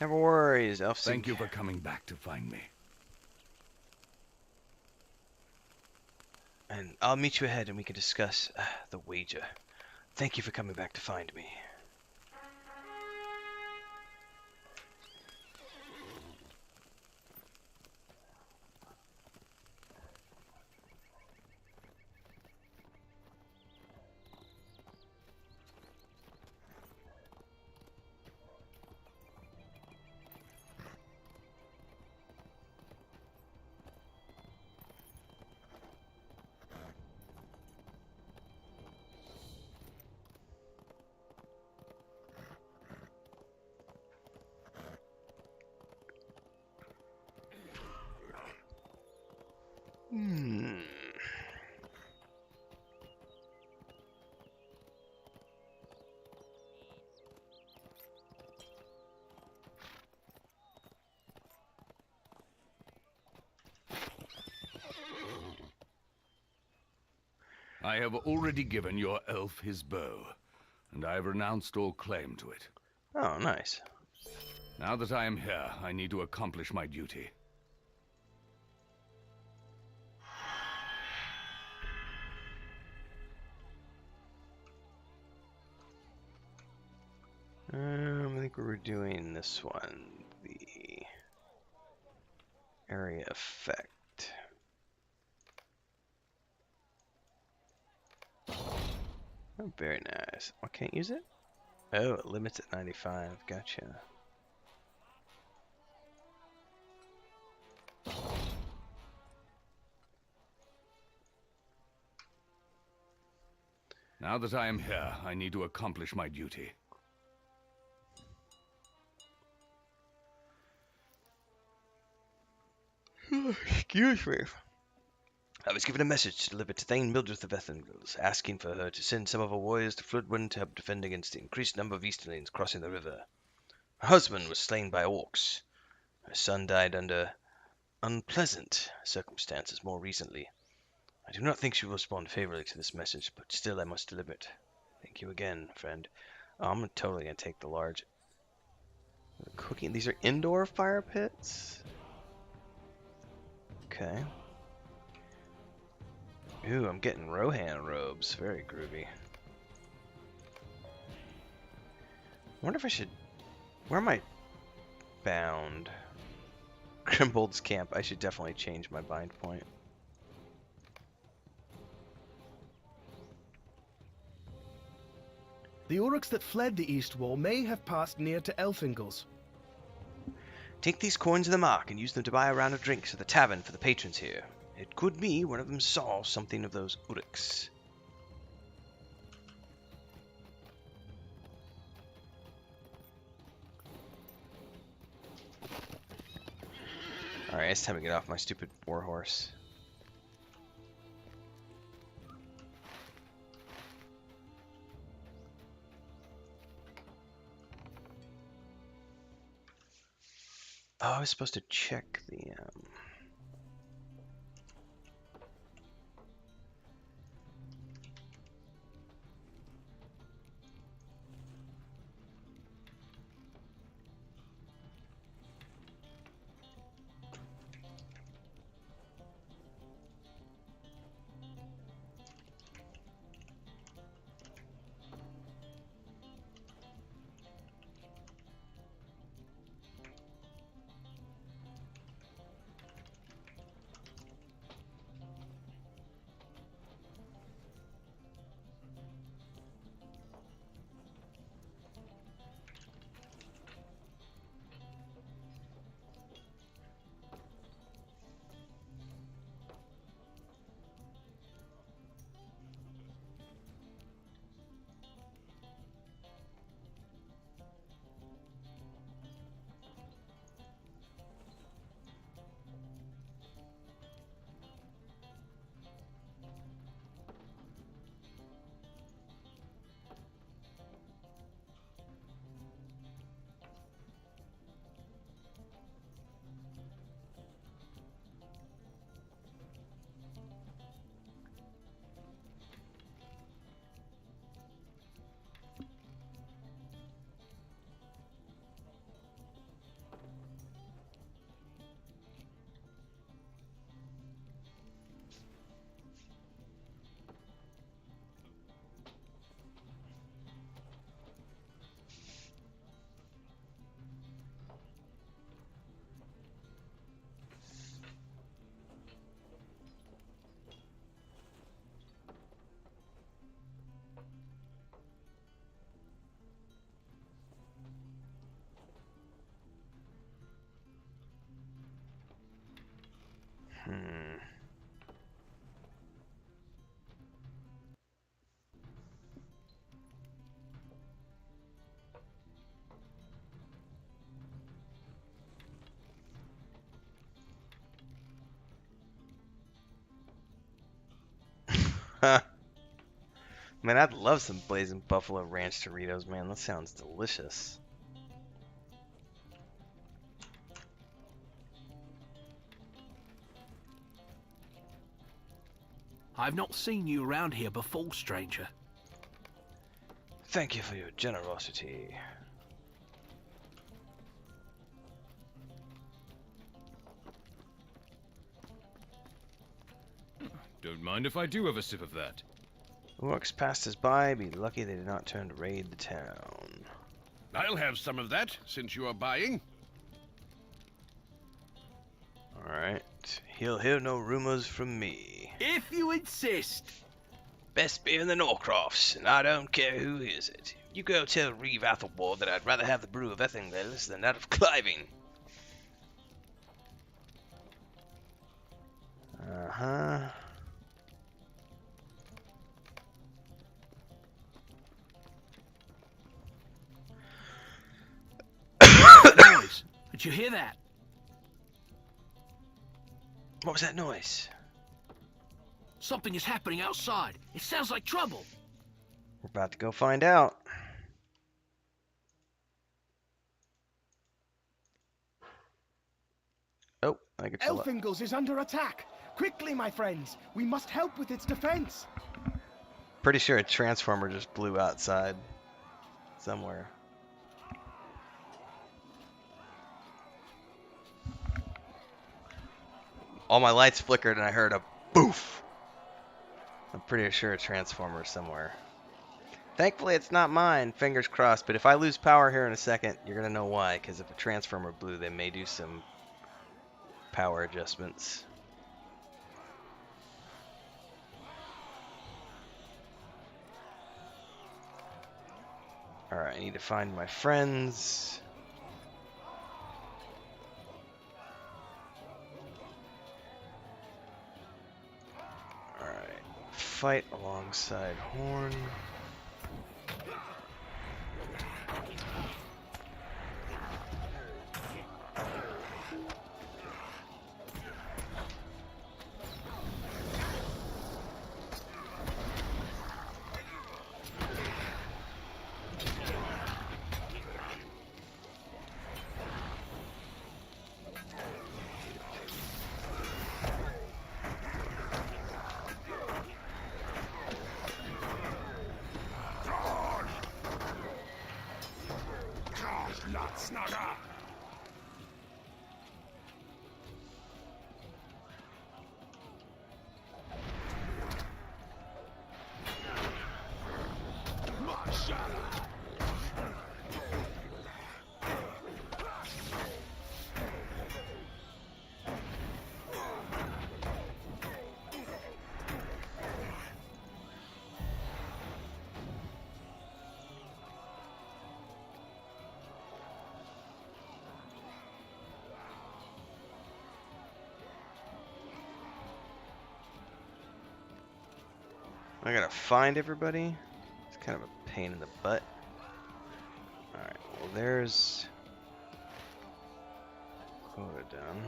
Never worries, Elfsing. Thank you for coming back to find me. And I'll meet you ahead and we can discuss the wager. Thank you for coming back to find me. I have already given your elf his bow, and I have renounced all claim to it. Oh, nice. Now that I am here, I need to accomplish my duty. I think we were doing this one, the area effect. Oh, very nice. I can't use it? Oh, it limits at 95. Gotcha. Now that I am here, I need to accomplish my duty. Excuse me. I was given a message to deliver to Thane Mildred of Ethengles, asking for her to send some of her warriors to Floodwind to help defend against the increased number of Easterlings crossing the river. Her husband was slain by orcs. Her son died under unpleasant circumstances more recently. I do not think she will respond favorably to this message, but still I must deliver it. Thank you again, friend. Oh, I'm totally going to take the large cooking. These are indoor fire pits? Okay. Ooh, I'm getting Rohan robes. Very groovy. I wonder if I should... Where am I bound? Grimbold's camp. I should definitely change my bind point. The orcs that fled the East Wall may have passed near to Elfingles. Take these coins of the mark and use them to buy a round of drinks at the tavern for the patrons here. It could be one of them saw something of those Uruks. Alright, it's time to get off my stupid warhorse. Oh, I was supposed to check the Man, I'd love some Blazing Buffalo Ranch Doritos, man. That sounds delicious. I've not seen you around here before, stranger. Thank you for your generosity. Don't mind if I do have a sip of that. Orcs passed us by. Be lucky they did not turn to raid the town. I'll have some of that, since you are buying. Alright. He'll hear no rumors from me. If you insist. Best beer in the Norcrofts, and I don't care who hears it. You go tell Reeve Athelward that I'd rather have the brew of Ethingdales than that of Cliving. Uh-huh. Noise. Did you hear that? What was that noise? Something is happening outside. It sounds like trouble. We're about to go find out. Oh, I could tell it. Elfingles is under attack. Quickly, my friends. We must help with its defense. Pretty sure a transformer just blew outside somewhere. All my lights flickered and I heard a boof. I'm pretty sure a transformer somewhere. Thankfully, it's not mine. Fingers crossed. But if I lose power here in a second, you're going to know why. Because if a transformer blew, they may do some power adjustments. Alright, I need to find my friends. Alright, fight alongside Horn. I gotta find everybody. It's kind of a pain in the butt. Alright, well there's quota done.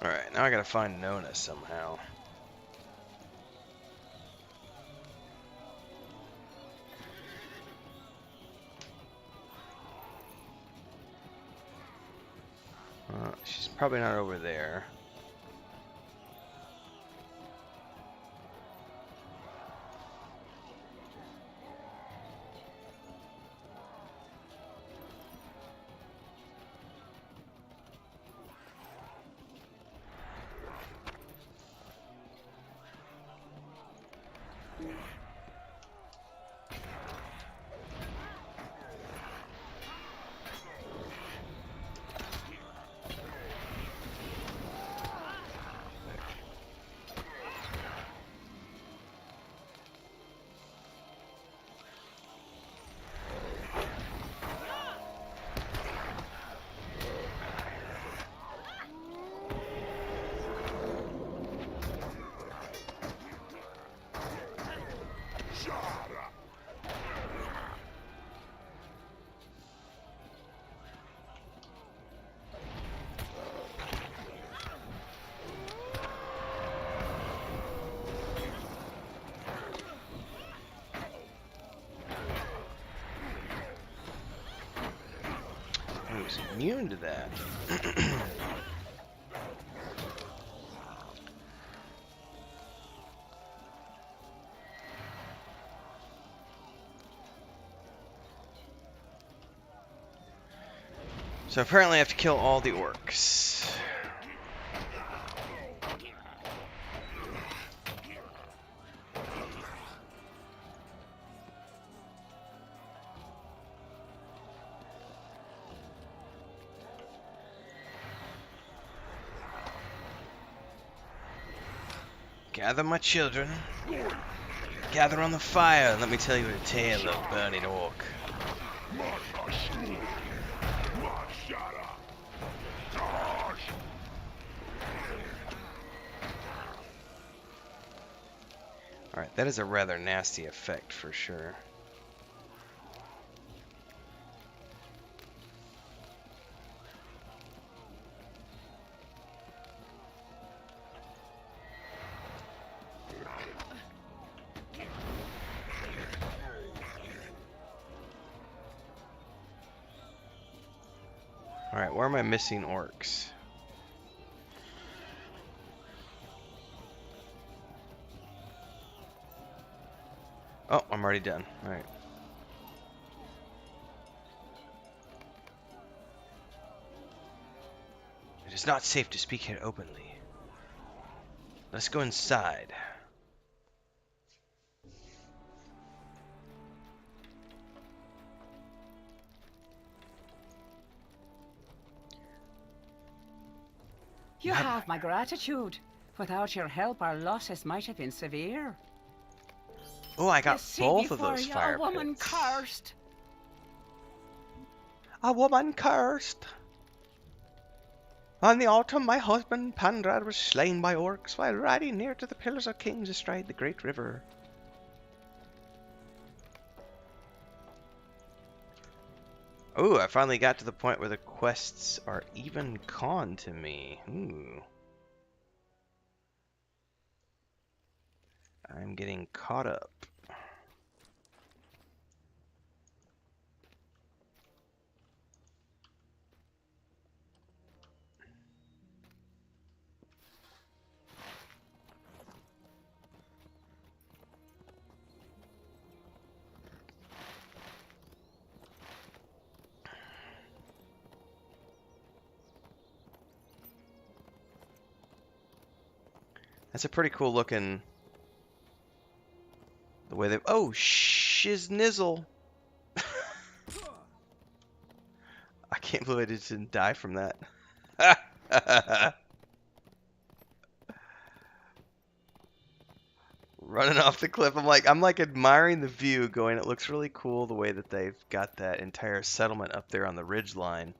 Alright, now I gotta find Nona somehow. She's probably not over there. I was immune to that. So apparently I have to kill all the orcs. Gather my children. Gather on the fire and let me tell you a tale of burning orc. Alright, that is a rather nasty effect for sure. Alright, where are my missing orcs? Oh, I'm already done. Alright. It is not safe to speak here openly. Let's go inside. You have my gratitude. Without your help, our losses might have been severe. Oh, I got You see both of before those you fire a woman pits. cursed. A woman cursed. On the autumn, my husband Pandrad was slain by orcs while riding near to the Pillars of Kings astride the great river. Ooh, I finally got to the point where the quests are even con to me. Ooh. I'm getting caught up. That's a pretty cool looking. The way they. Oh, shiznizzle! I can't believe I just didn't die from that. Running off the cliff. I'm like admiring the view, going, it looks really cool the way that they've got that entire settlement up there on the ridge line,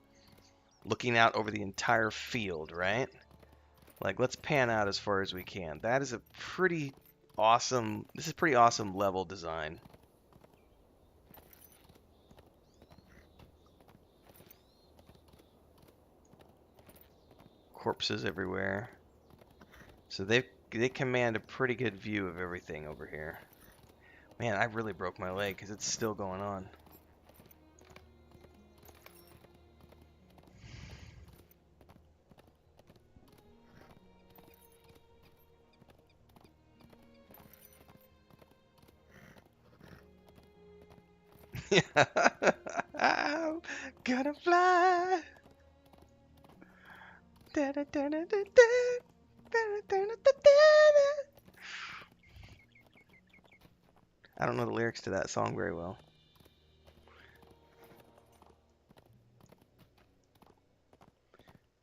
looking out over the entire field, right? Like, let's pan out as far as we can. That is a pretty awesome. This is pretty awesome level design. Corpses everywhere. So they command a pretty good view of everything over here. Man, I really broke my leg because it's still going on. I'm gonna fly. I don't know the lyrics to that song very well.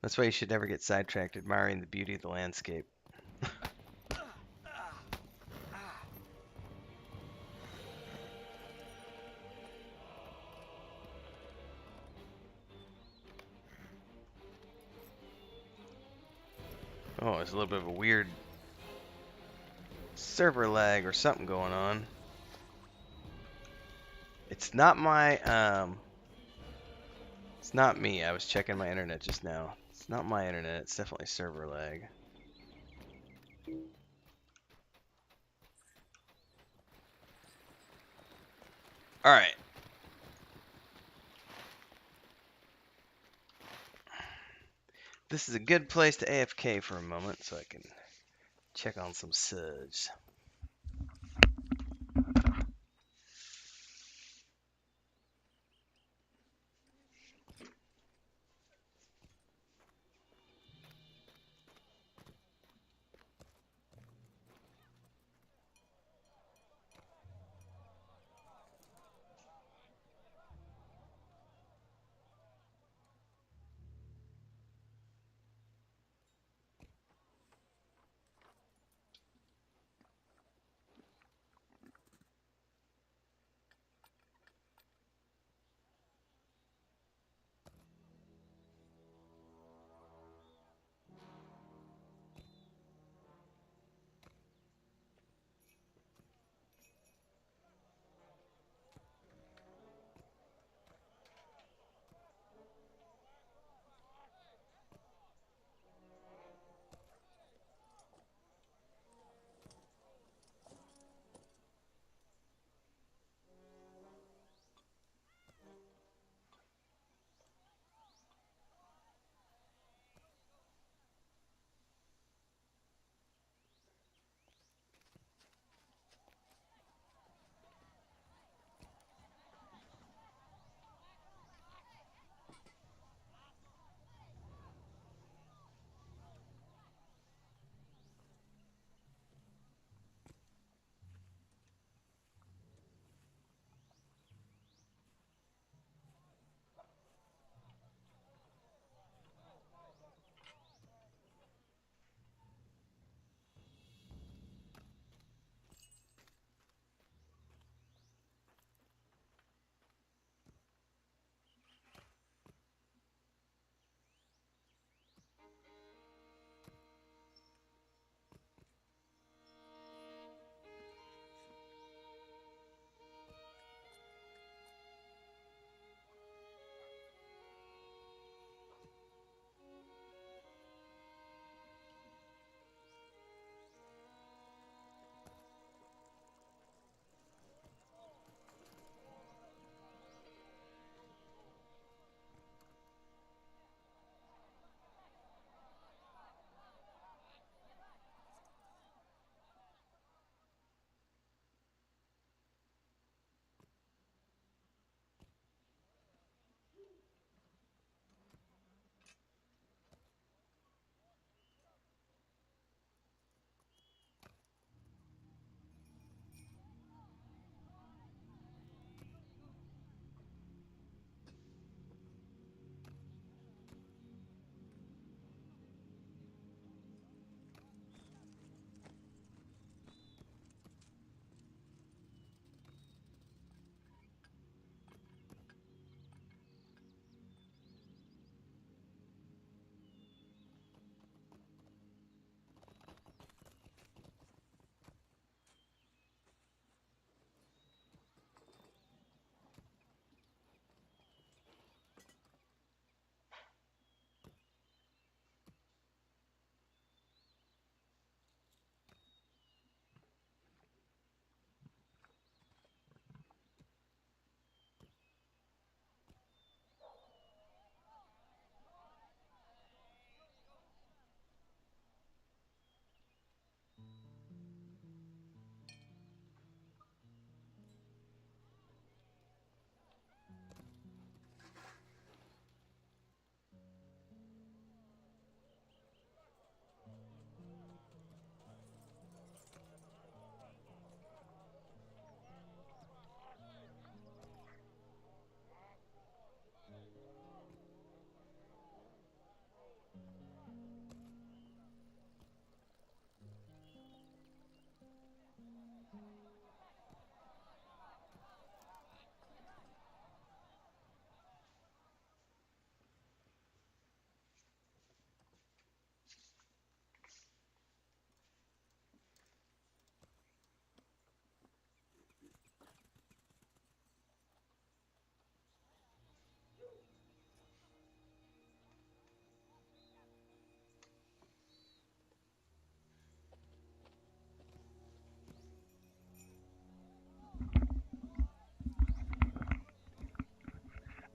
That's why you should never get sidetracked admiring the beauty of the landscape. Oh, there's a little bit of a weird server lag or something going on. It's not my, it's not me. I was checking my internet just now. It's not my internet. It's definitely server lag. Alright. This is a good place to AFK for a moment so I can check on some subs.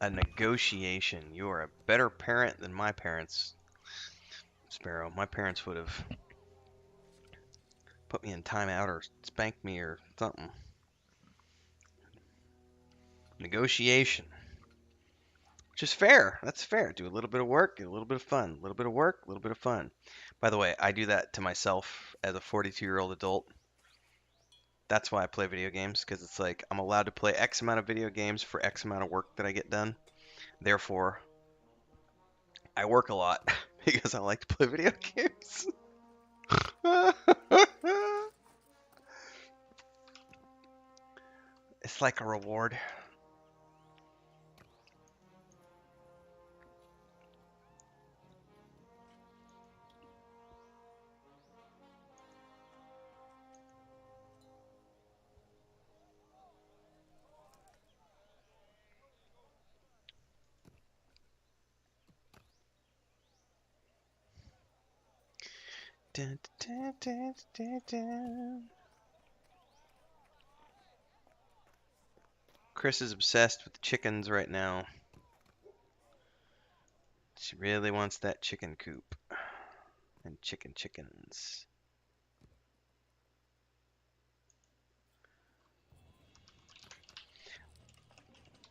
A negotiation. You are a better parent than my parents, Sparrow. My parents would have put me in timeout or spanked me or something. Negotiation. Which is fair. That's fair. Do a little bit of work, get a little bit of fun. A little bit of work, a little bit of fun. By the way, I do that to myself as a 42-year-old adult. That's why I play video games, because it's like I'm allowed to play X amount of video games for X amount of work that I get done. Therefore, I work a lot because I like to play video games. It's like a reward. Dun, dun, dun, dun, dun. Chris is obsessed with chickens right now. She really wants that chicken coop. And chickens.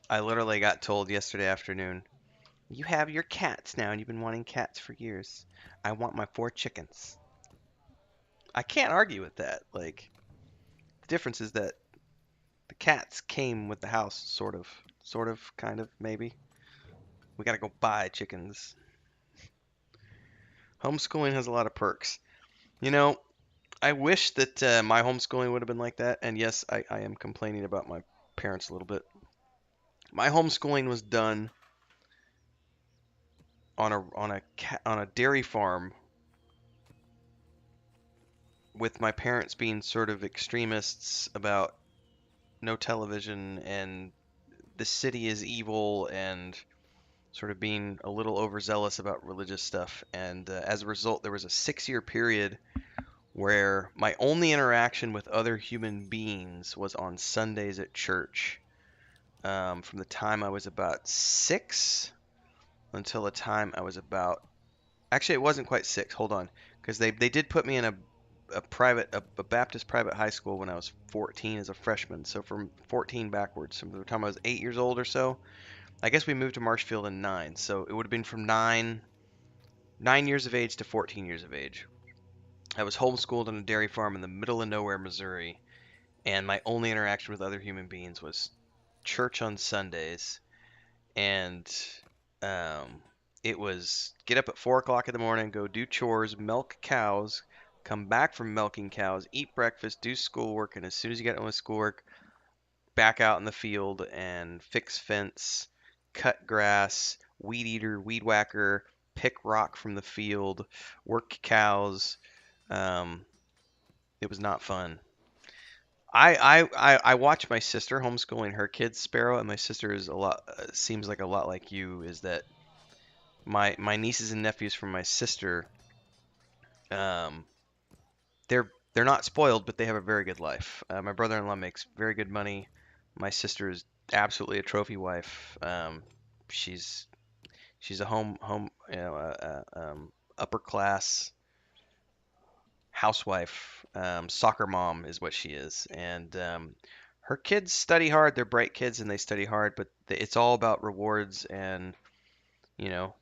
I literally got told yesterday afternoon, you have your cats now and you've been wanting cats for years. I want my 4 chickens. I can't argue with that. Like, the difference is that the cats came with the house, sort of, kind of, maybe. We gotta go buy chickens. Homeschooling has a lot of perks. You know, I wish that my homeschooling would have been like that. And yes, I am complaining about my parents a little bit. My homeschooling was done on a dairy farm with my parents being sort of extremists about no television and the city is evil and sort of being a little overzealous about religious stuff. And as a result, there was a 6-year period where my only interaction with other human beings was on Sundays at church. From the time I was about 6 until the time I was about. Actually, it wasn't quite 6. Hold on, because they did put me in a Baptist private high school when I was 14 as a freshman. So from 14 backwards, from the time I was 8 years old or so, I guess we moved to Marshfield in 9. So it would have been from 9 years of age to 14 years of age. I was homeschooled on a dairy farm in the middle of nowhere, Missouri, and my only interaction with other human beings was church on Sundays, and um, it was get up at 4 o'clock in the morning, go do chores, milk cows, come back from milking cows, eat breakfast, do schoolwork, and as soon as you get done with schoolwork, back out in the field and fix fence, cut grass, weed eater, weed whacker, pick rock from the field, work cows. Um, it was not fun. I watch my sister homeschooling her kids, Sparrow, and my sister is a lot seems like a lot like you. Is that my nieces and nephews from my sister? Um, they're not spoiled, but they have a very good life. My brother-in-law makes very good money. My sister is absolutely a trophy wife. She's she's a upper class housewife, soccer mom is what she is, and her kids study hard. They're bright kids and they study hard, but it's all about rewards and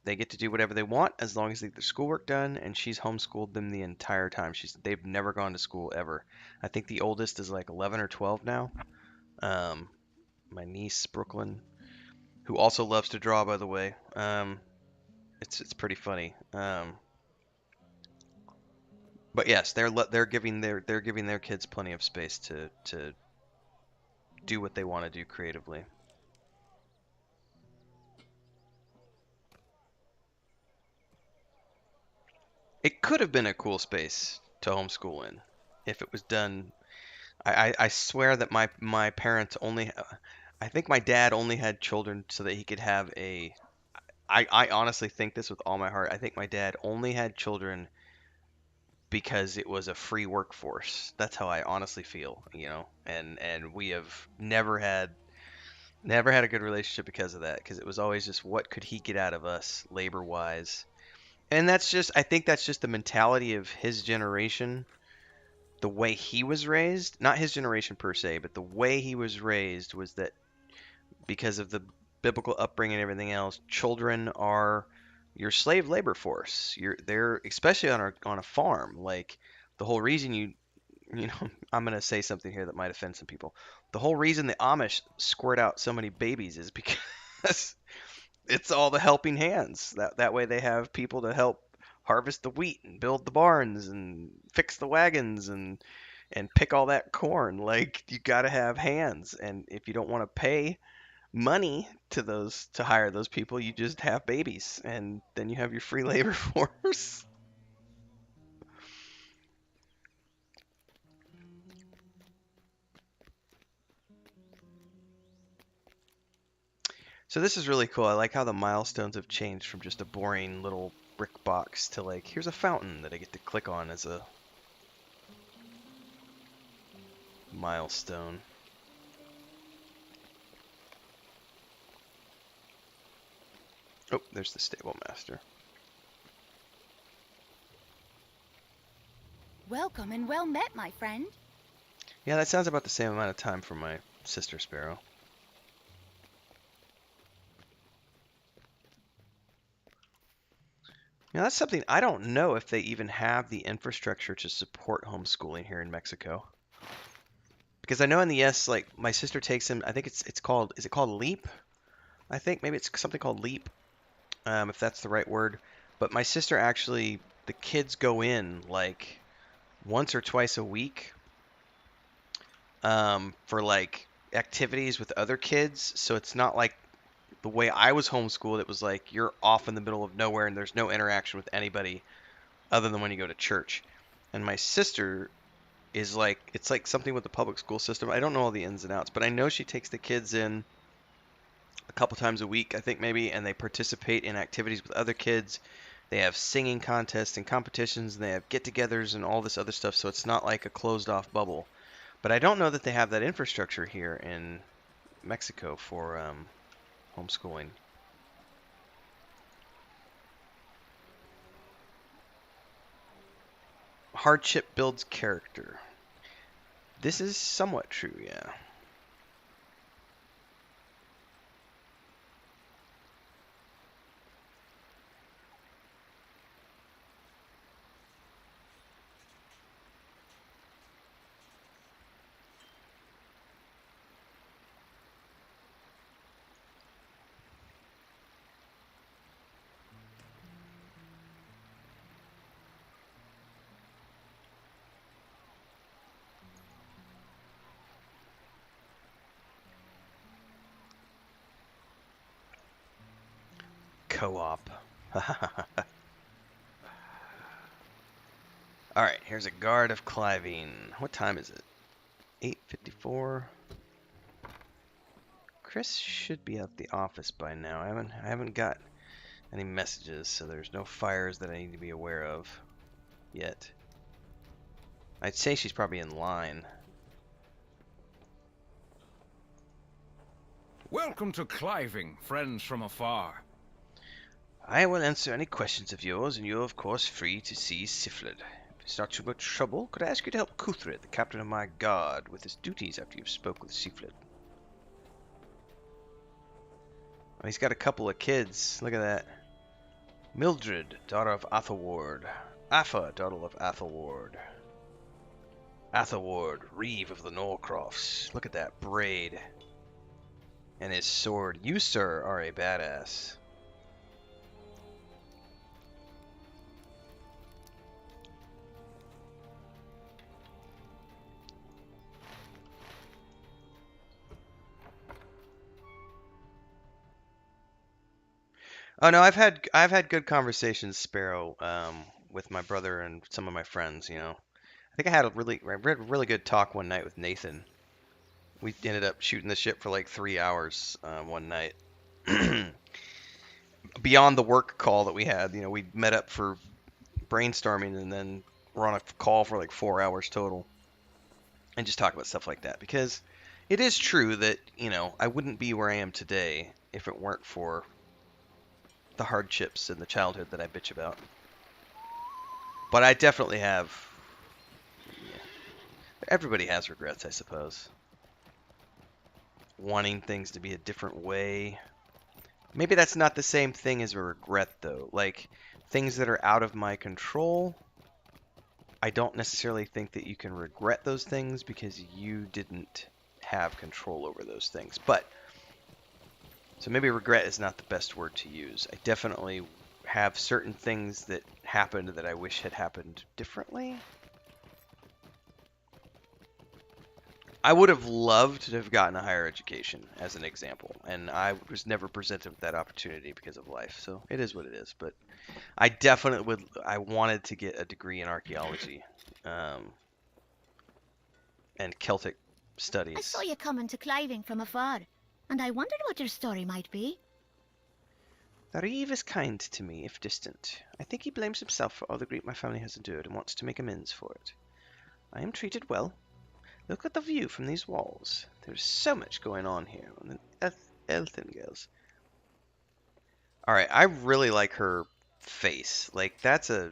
they get to do whatever they want as long as they get their schoolwork done. And she's homeschooled them the entire time. They've never gone to school ever. I think the oldest is like 11 or 12 now. Um, my niece Brooklyn, who also loves to draw, by the way. It's pretty funny. But yes, they're giving their kids plenty of space to do what they want to do creatively. It could have been a cool space to homeschool in if it was done. I swear that my parents only. I think my dad only had children so that he could have a. I honestly think this with all my heart. I think my dad only had children because it was a free workforce. That's how I honestly feel, And we have never had Never had a good relationship because of that, because it was always just what could he get out of us labor-wise. And that's just, I think that's just the mentality of his generation, the way he was raised. Not his generation per se, but the way he was raised was that because of the biblical upbringing and everything else, children are your slave labor force. They're especially on a farm. Like the whole reason you know, I'm gonna say something here that might offend some people. The whole reason the Amish squirt out so many babies is because it's all the helping hands. That way they have people to help harvest the wheat and build the barns and fix the wagons and pick all that corn. Like you got to have hands, and if you don't want to pay money to hire those people, you just have babies, and then you have your free labor force. So this is really cool. I like how the milestones have changed from just a boring little brick box to like, here's a fountain that I get to click on as a milestone. Oh, there's the stable master. Welcome and well met, my friend. Yeah, that sounds about the same amount of time for my sister Sparrow. Now that's something I don't know if they even have the infrastructure to support homeschooling here in Mexico. Because I know in the S, like my sister takes him. I think it's called. Is it called Leap? I think maybe it's something called Leap, if that's the right word. But my sister actually, the kids go in like once or twice a week for like activities with other kids. So it's not like the way I was homeschooled. It was like you're off in the middle of nowhere and there's no interaction with anybody other than when you go to church. And my sister is like, it's like something with the public school system. I don't know all the ins and outs, but I know she takes the kids in a couple times a week, I think maybe, and they participate in activities with other kids. They have singing contests and competitions, and they have get-togethers and all this other stuff, so it's not like a closed-off bubble. But I don't know that they have that infrastructure here in Mexico for homeschooling. Hardship builds character. This is somewhat true, yeah. Co-op. Alright, here's a guard of Clivine. What time is it? 8:54. Chris should be at the office by now. I haven't got any messages, so there's no fires that I need to be aware of yet. I'd say she's probably in line. Welcome to Cliving, friends from afar. I will answer any questions of yours, and you're of course free to see Siflid. If it's not too much trouble, could I ask you to help Kuthred, the captain of my guard, with his duties after you've spoke with Siflid? Oh, he's got a couple of kids. Look at that. Mildred, daughter of Athelward. Afa, daughter of Athelward. Athelward, Reeve of the Norcrofts. Look at that braid. And his sword. You, sir, are a badass. Oh no, I've had good conversations, Sparrow, with my brother and some of my friends. You know, I think I read a really good talk one night with Nathan. We ended up shooting the shit for like 3 hours one night. Beyond the work call that we had, you know, we met up for brainstorming and then we're on a call for like 4 hours total and just talk about stuff like that because It is true that, you know, I wouldn't be where I am today if it weren't for the hardships in the childhood that I bitch about. But I definitely have... Yeah, everybody has regrets, I suppose. Wanting things to be a different way. Maybe that's not the same thing as a regret, though. Like, things that are out of my control, I don't necessarily think that you can regret those things because you didn't have control over those things. But, so maybe regret is not the best word to use. I definitely have certain things that happened that I wish had happened differently. I would have loved to have gotten a higher education, as an example, and I was never presented with that opportunity because of life, so it is what it is. But I definitely would. I wanted to get a degree in archaeology, and Celtic I studies. saw you coming to Cliving from afar, and I wondered what your story might be. The Reeve is kind to me, if distant. I think he blames himself for all the grief my family has endured and wants to make amends for it. I am treated well. Look at the view from these walls. There's so much going on here. And the Elthen girls. Alright, I really like her face. Like, that's a...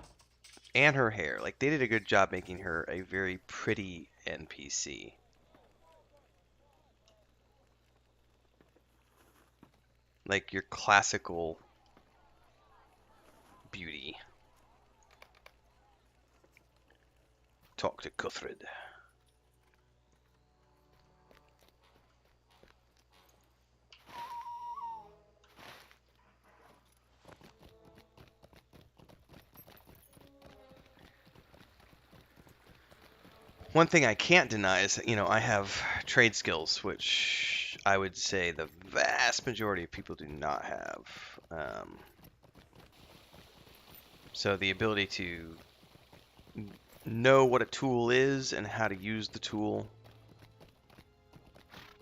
And her hair. Like, they did a good job making her a very pretty NPC. Like, your classical beauty. Talk to Cuthred. One thing I can't deny is, you know, I have trade skills, which I would say the vast majority of people do not have. So the ability to know what a tool is and how to use the tool.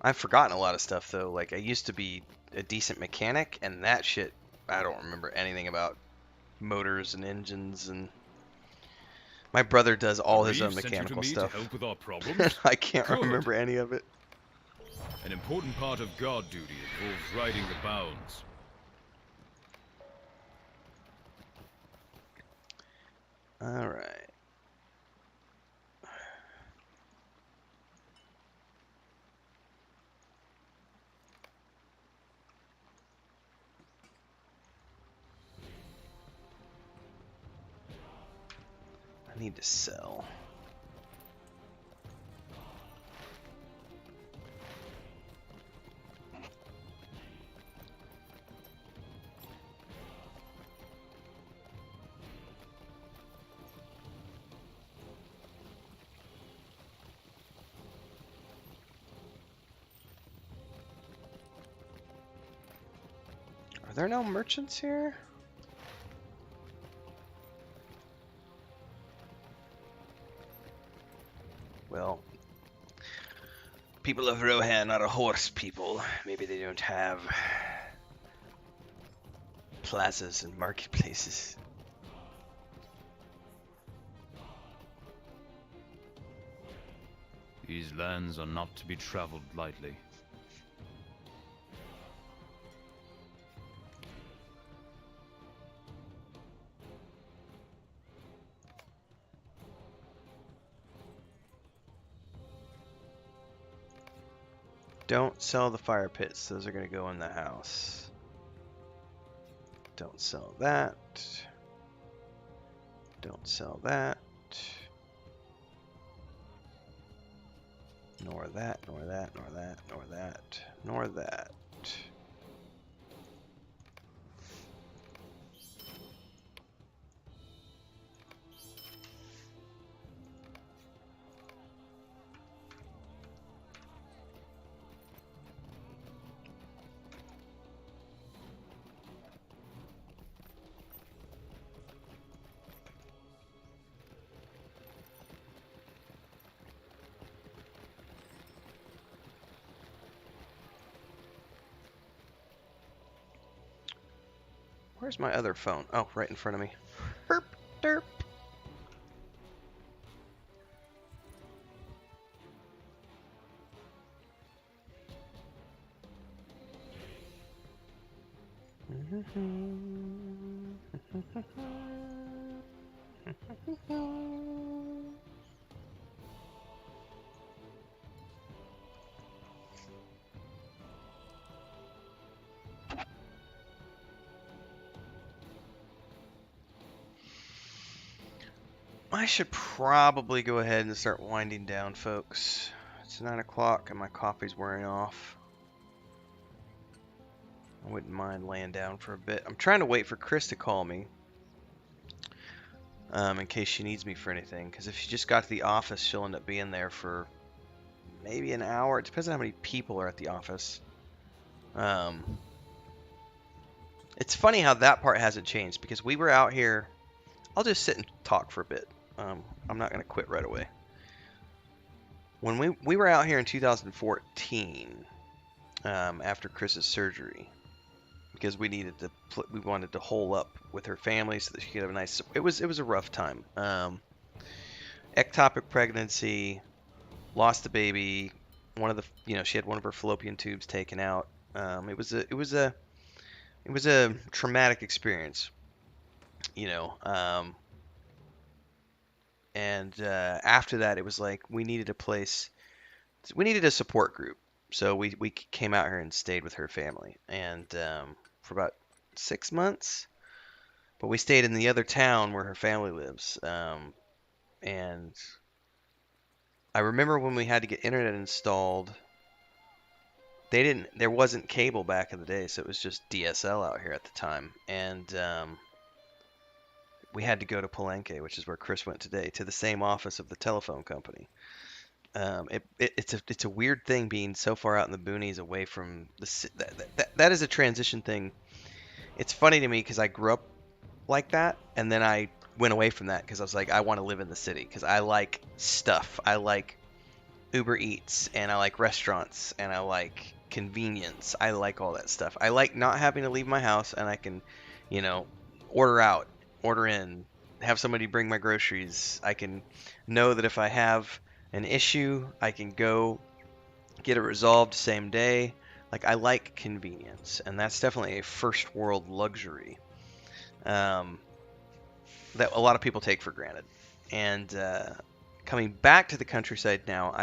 I've forgotten a lot of stuff, though. Like, I used to be a decent mechanic, and that shit, I don't remember anything about motors and engines, and my brother does all his own mechanical stuff. To help with our problems? I can't Good. remember any of it. An important part of guard duty involves riding the bounds. Alright. I need to sell. Are there no merchants here? Well, people of Rohan are a horse people. Maybe they don't have plazas and marketplaces. These lands are not to be traveled lightly. Don't sell the fire pits. Those are going to go in the house. Don't sell that. Don't sell that. Nor that, nor that, nor that, nor that, nor that. Where's my other phone? Oh, right in front of me. Herp, derp. I should probably go ahead and start winding down, folks. It's 9 o'clock and my coffee's wearing off. I wouldn't mind laying down for a bit. I'm trying to wait for Chris to call me. In case she needs me for anything. Because if she just got to the office, she'll end up being there for maybe an hour. It depends on how many people are at the office. It's funny how that part hasn't changed. Because we were out here... I'll just sit and talk for a bit. I'm not going to quit right away. When we were out here in 2014, after Chris's surgery, because we wanted to hole up with her family so that she could have a nice. It was a rough time. Ectopic pregnancy, lost the baby. She had one of her fallopian tubes taken out. It was a traumatic experience. And after that, it was like we needed a support group. So we came out here and stayed with her family, and for about 6 months. But we stayed in the other town where her family lives, and I remember when we had to get internet installed. There wasn't cable back in the day, so it was just DSL out here at the time, and we had to go to Palenque, which is where Chris went today, to the same office of the telephone company. It's a weird thing being so far out in the boonies away from that is a transition thing. It's funny to me because I grew up like that, and then I went away from that because I was like, I want to live in the city because I like stuff. I like Uber Eats, and I like restaurants, and I like convenience. I like all that stuff. I like not having to leave my house, and I can, order out, order in, have somebody bring my groceries. I can know that if I have an issue, I can go get it resolved same day. Like, I like convenience, and that's definitely a first world luxury that a lot of people take for granted. And coming back to the countryside now,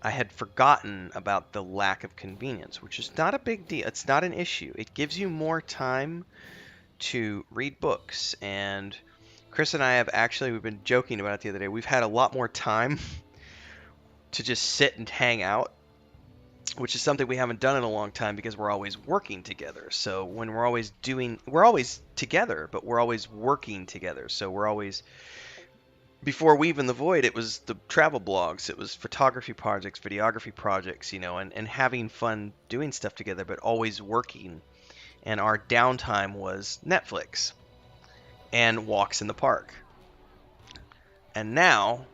I had forgotten about the lack of convenience, which is not a big deal. It's not an issue. It gives you more time to read books, and Chris and I we've been joking about it the other day. We've had a lot more time to just sit and hang out, which is something we haven't done in a long time because we're always working together. So when we're always together, but we're always working together. So we're always, before Weaving the Void, it was the travel blogs, it was photography projects, videography projects, and having fun doing stuff together, but always working. And our downtime was Netflix and walks in the park. And now,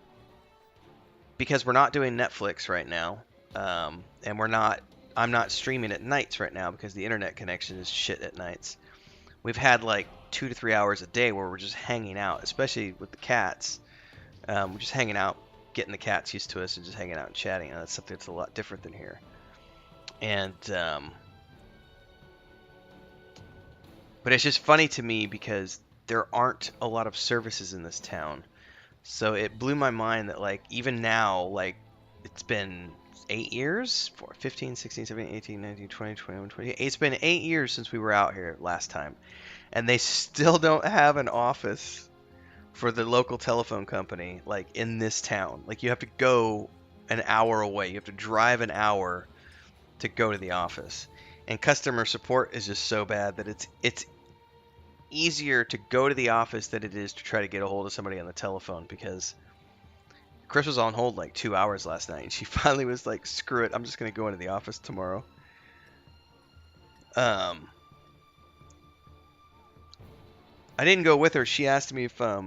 because we're not doing Netflix right now, and I'm not streaming at nights right now because the internet connection is shit at nights. We've had like 2 to 3 hours a day where we're just hanging out, especially with the cats. We're just hanging out, getting the cats used to us, and just hanging out and chatting. And that's something that's a lot different than here. And but it's just funny to me because there aren't a lot of services in this town. So it blew my mind that, like, even now, like, it's been 8 years? 15, 16, 17, 18, 19, 20, 21, 28. It's been 8 years since we were out here last time. And they still don't have an office for the local telephone company, like, in this town. Like, you have to go an hour away. You have to drive an hour to go to the office. And customer support is just so bad that it's easier to go to the office than it is to try to get a hold of somebody on the telephone, because Chris was on hold like 2 hours last night, and she finally was like, screw it, I'm just going to go into the office tomorrow. I didn't go with her. She asked me if I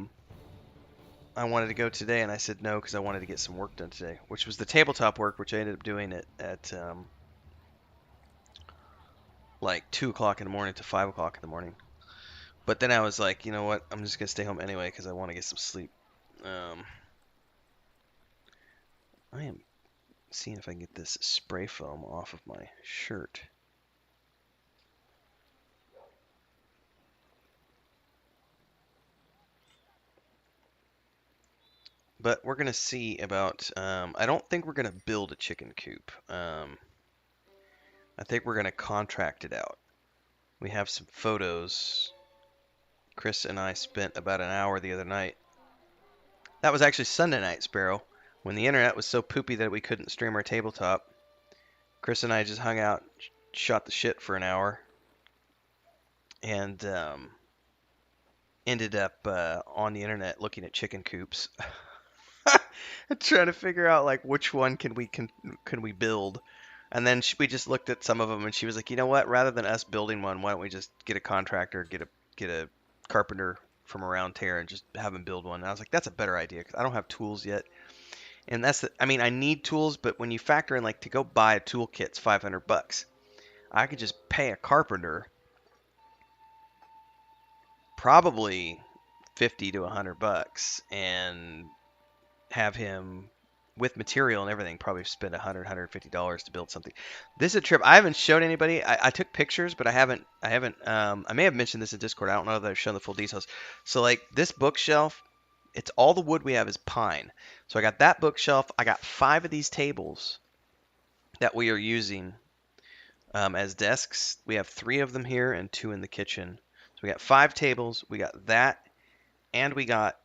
wanted to go today, and I said no because I wanted to get some work done today, which was the tabletop work, which I ended up doing at like 2 o'clock in the morning to 5 o'clock in the morning. But then I was like, you know what? I'm just going to stay home anyway because I want to get some sleep. I am seeing if I can get this spray foam off of my shirt. But we're gonna see about. I don't think we're gonna build a chicken coop. I think we're gonna contract it out. We have some photos. Chris and I spent about an hour the other night. That was actually Sunday night, Sparrow, when the internet was so poopy that we couldn't stream our tabletop. Chris and I just hung out, shot the shit for an hour, and ended up on the internet looking at chicken coops, trying to figure out like which one can we build. And then we just looked at some of them, and she was like, you know what? Rather than us building one, why don't we just get a contractor, get a carpenter from around here, and just have him build one? And I was like, that's a better idea because I don't have tools yet. And I mean, I need tools, but when you factor in like to go buy a toolkit's $500, I could just pay a carpenter probably 50 to $100 and have him with material and everything probably spend $150 to build something. This is a trip I haven't showed anybody. I took pictures, but I may have mentioned this in Discord. I don't know that I've shown the full details. So like this bookshelf, it's all the wood we have is pine. So I got that bookshelf. I got 5 of these tables that we are using as desks. We have 3 of them here and 2 in the kitchen. So we got 5 tables. We got that, and we got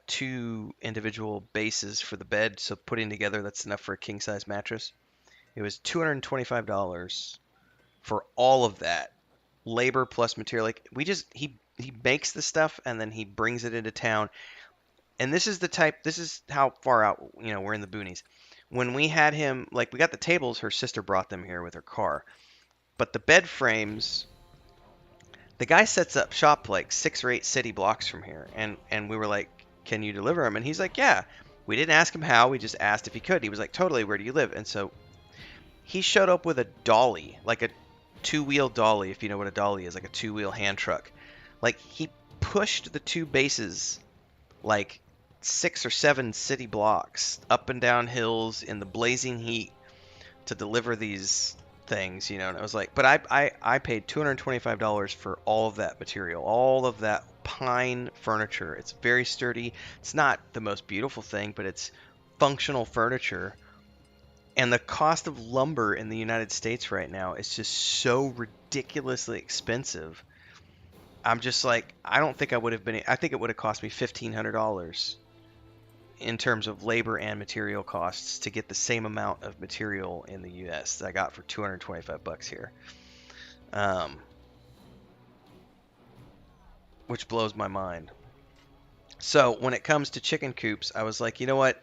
2 individual bases for the bed. So putting together, that's enough for a king size mattress. It was $225 for all of that, labor plus material. Like he makes the stuff and then he brings it into town. And this is how far out, we're in the boonies. When we had him, like we got the tables, her sister brought them here with her car. But the bed frames, the guy sets up shop like 6 or 8 city blocks from here, and we were like, can you deliver them? And he's like, yeah. We didn't ask him how, we just asked if he could. He was like, totally, where do you live? And so he showed up with a dolly, like a 2-wheel dolly, if you know what a dolly is, like a 2-wheel hand truck. Like he pushed the 2 bases like 6 or 7 city blocks up and down hills in the blazing heat to deliver these things, and I was like, but I paid $225 for all of that material, all of that pine furniture. It's very sturdy. It's not the most beautiful thing, but it's functional furniture. And the cost of lumber in the United States right now is just so ridiculously expensive. I'm just like, I don't think I think it would have cost me $1,500 in terms of labor and material costs to get the same amount of material in the US that I got for $225 here. Which blows my mind. So when it comes to chicken coops, I was like, you know what?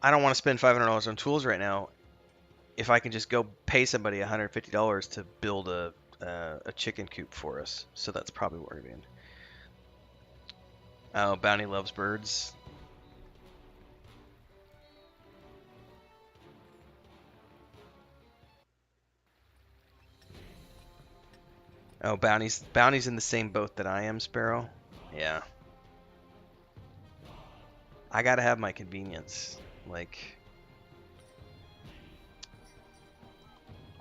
I don't want to spend $500 on tools right now. If I can just go pay somebody $150 to build a chicken coop for us. So that's probably what we're doing. Oh, Bounty loves birds. Oh, Bounty's in the same boat that I am, Sparrow. Yeah. I gotta have my convenience. Like,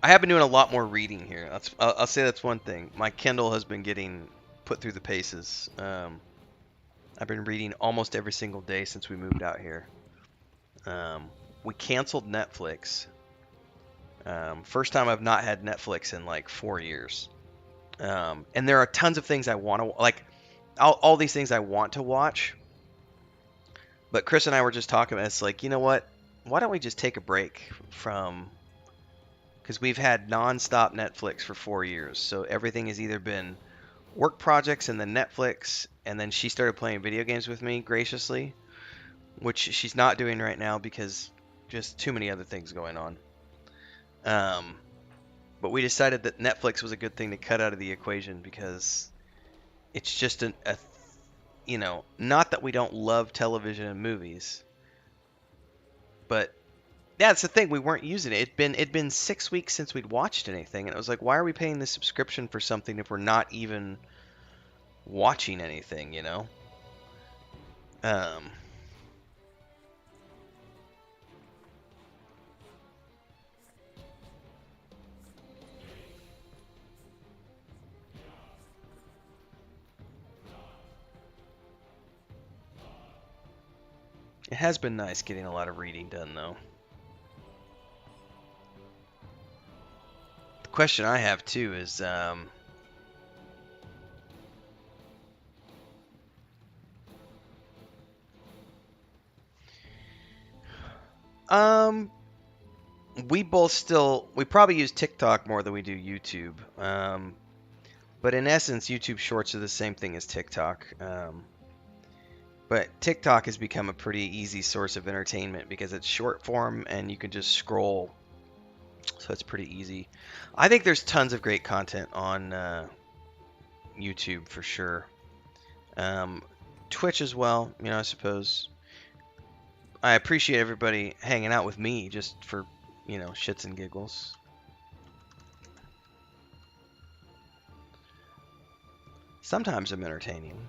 I have been doing a lot more reading here. I'll say that's one thing. My Kindle has been getting put through the paces. I've been reading almost every single day since we moved out here. We canceled Netflix. First time I've not had Netflix in like 4 years. And there are tons of things I want to like. All these things I want to watch. But Chris and I were just talking. It's like, you know what? Why don't we just take a break from? Because we've had non-stop Netflix for 4 years, so everything has either been work projects and then Netflix, and then she started playing video games with me graciously, which she's not doing right now because just too many other things going on. But we decided that Netflix was a good thing to cut out of the equation because it's just not that we don't love television and movies, but yeah, it's the thing. We weren't using it. It'd been 6 weeks since we'd watched anything, and it was like, why are we paying this subscription for something if we're not even watching anything? It has been nice getting a lot of reading done, though. The question I have, too, is... we both we probably use TikTok more than we do YouTube. But in essence, YouTube Shorts are the same thing as TikTok. But TikTok has become a pretty easy source of entertainment because it's short form and you can just scroll. So it's pretty easy. I think there's tons of great content on YouTube for sure. Twitch as well, I suppose. I appreciate everybody hanging out with me just for, shits and giggles. Sometimes I'm entertaining.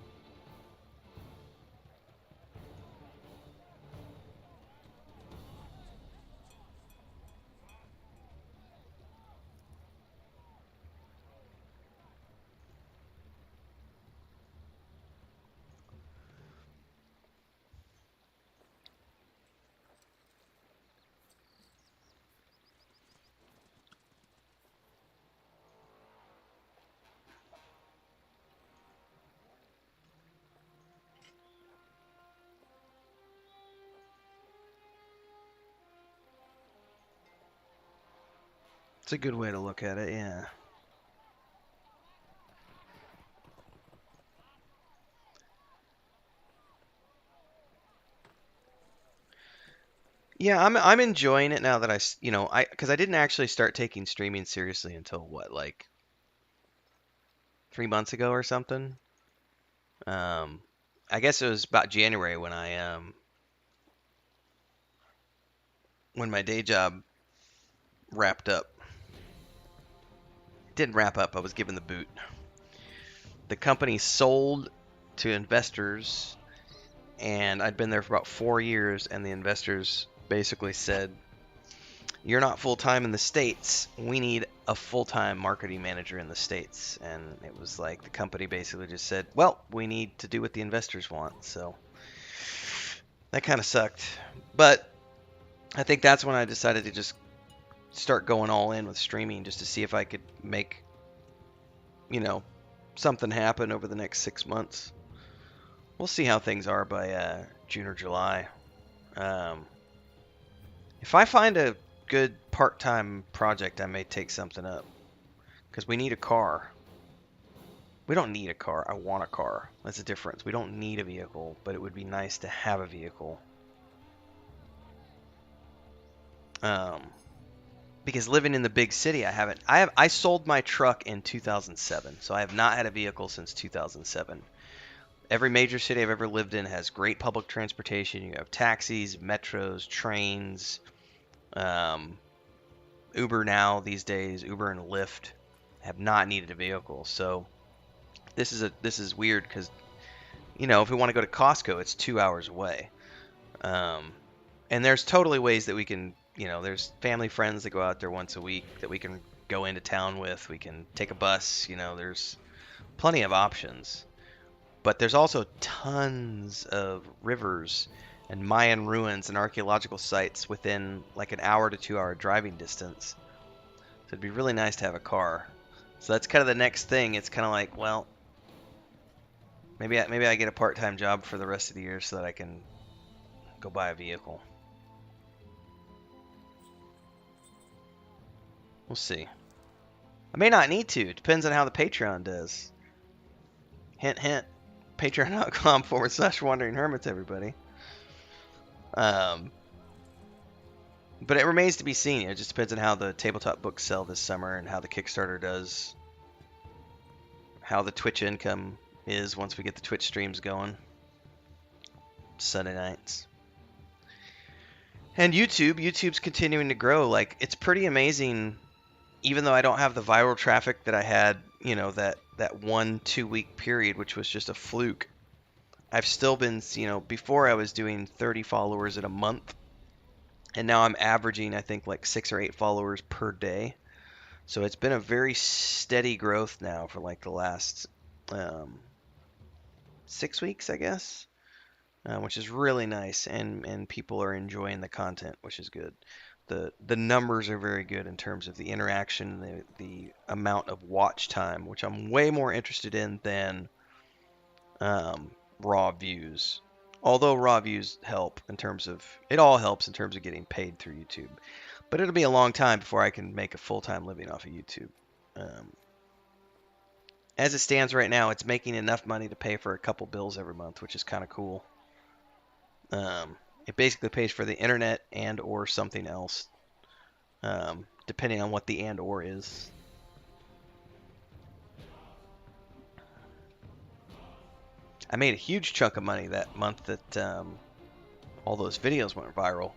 It's a good way to look at it, yeah. Yeah, I'm enjoying it now that because I didn't actually start taking streaming seriously until what, like 3 months ago or something. I guess it was about January when when my day job wrapped up. It didn't wrap up, I was given the boot. The company sold to investors, and I'd been there for about 4 years, and the investors basically said, "You're not full-time in the States. We need a full-time marketing manager in the States." And it was like the company basically just said, "Well, we need to do what the investors want." So that kind of sucked. But I think that's when I decided to just start going all in with streaming just to see if I could make, something happen over the next 6 months. We'll see how things are by June or July. If I find a good part-time project, I may take something up. Because we need a car. We don't need a car. I want a car. That's the difference. We don't need a vehicle, but it would be nice to have a vehicle. Because living in the big city, I sold my truck in 2007, so I have not had a vehicle since 2007. Every major city I've ever lived in has great public transportation. You have taxis, metros, trains, Uber now these days, Uber and Lyft. Have not needed a vehicle, so this is weird because if we want to go to Costco, it's 2 hours away, and there's totally ways that we can. There's family friends that go out there once a week that we can go into town with. We can take a bus. There's plenty of options. But there's also tons of rivers and Mayan ruins and archaeological sites within like an hour to 2 hour driving distance. So it'd be really nice to have a car. So that's kind of the next thing. It's kind of like, well, maybe I get a part-time job for the rest of the year so that I can go buy a vehicle. We'll see. I may not need to. It depends on how the Patreon does. Hint, hint. Patreon.com/Wandering Hermits, everybody. But it remains to be seen. It just depends on how the tabletop books sell this summer and how the Kickstarter does. How the Twitch income is once we get the Twitch streams going. Sunday nights. And YouTube's continuing to grow. Like, it's pretty amazing. Even though I don't have the viral traffic that I had, that 1-2 week period, which was just a fluke. I've still been, before I was doing 30 followers in a month, and now I'm averaging, I think, like 6 or 8 followers per day. So it's been a very steady growth now for like the last 6 weeks, I guess. which is really nice, and people are enjoying the content, which is good. The numbers are very good in terms of the interaction, the amount of watch time, which I'm way more interested in than raw views. Although raw views help in terms of it all helps in terms of getting paid through YouTube, but it'll be a long time before I can make a full-time living off of YouTube. Um, as it stands right now, it's making enough money to pay for a couple bills every month, which is kind of cool. It basically pays for the internet and or something else, depending on what the and or is. I made a huge chunk of money that month that all those videos went viral.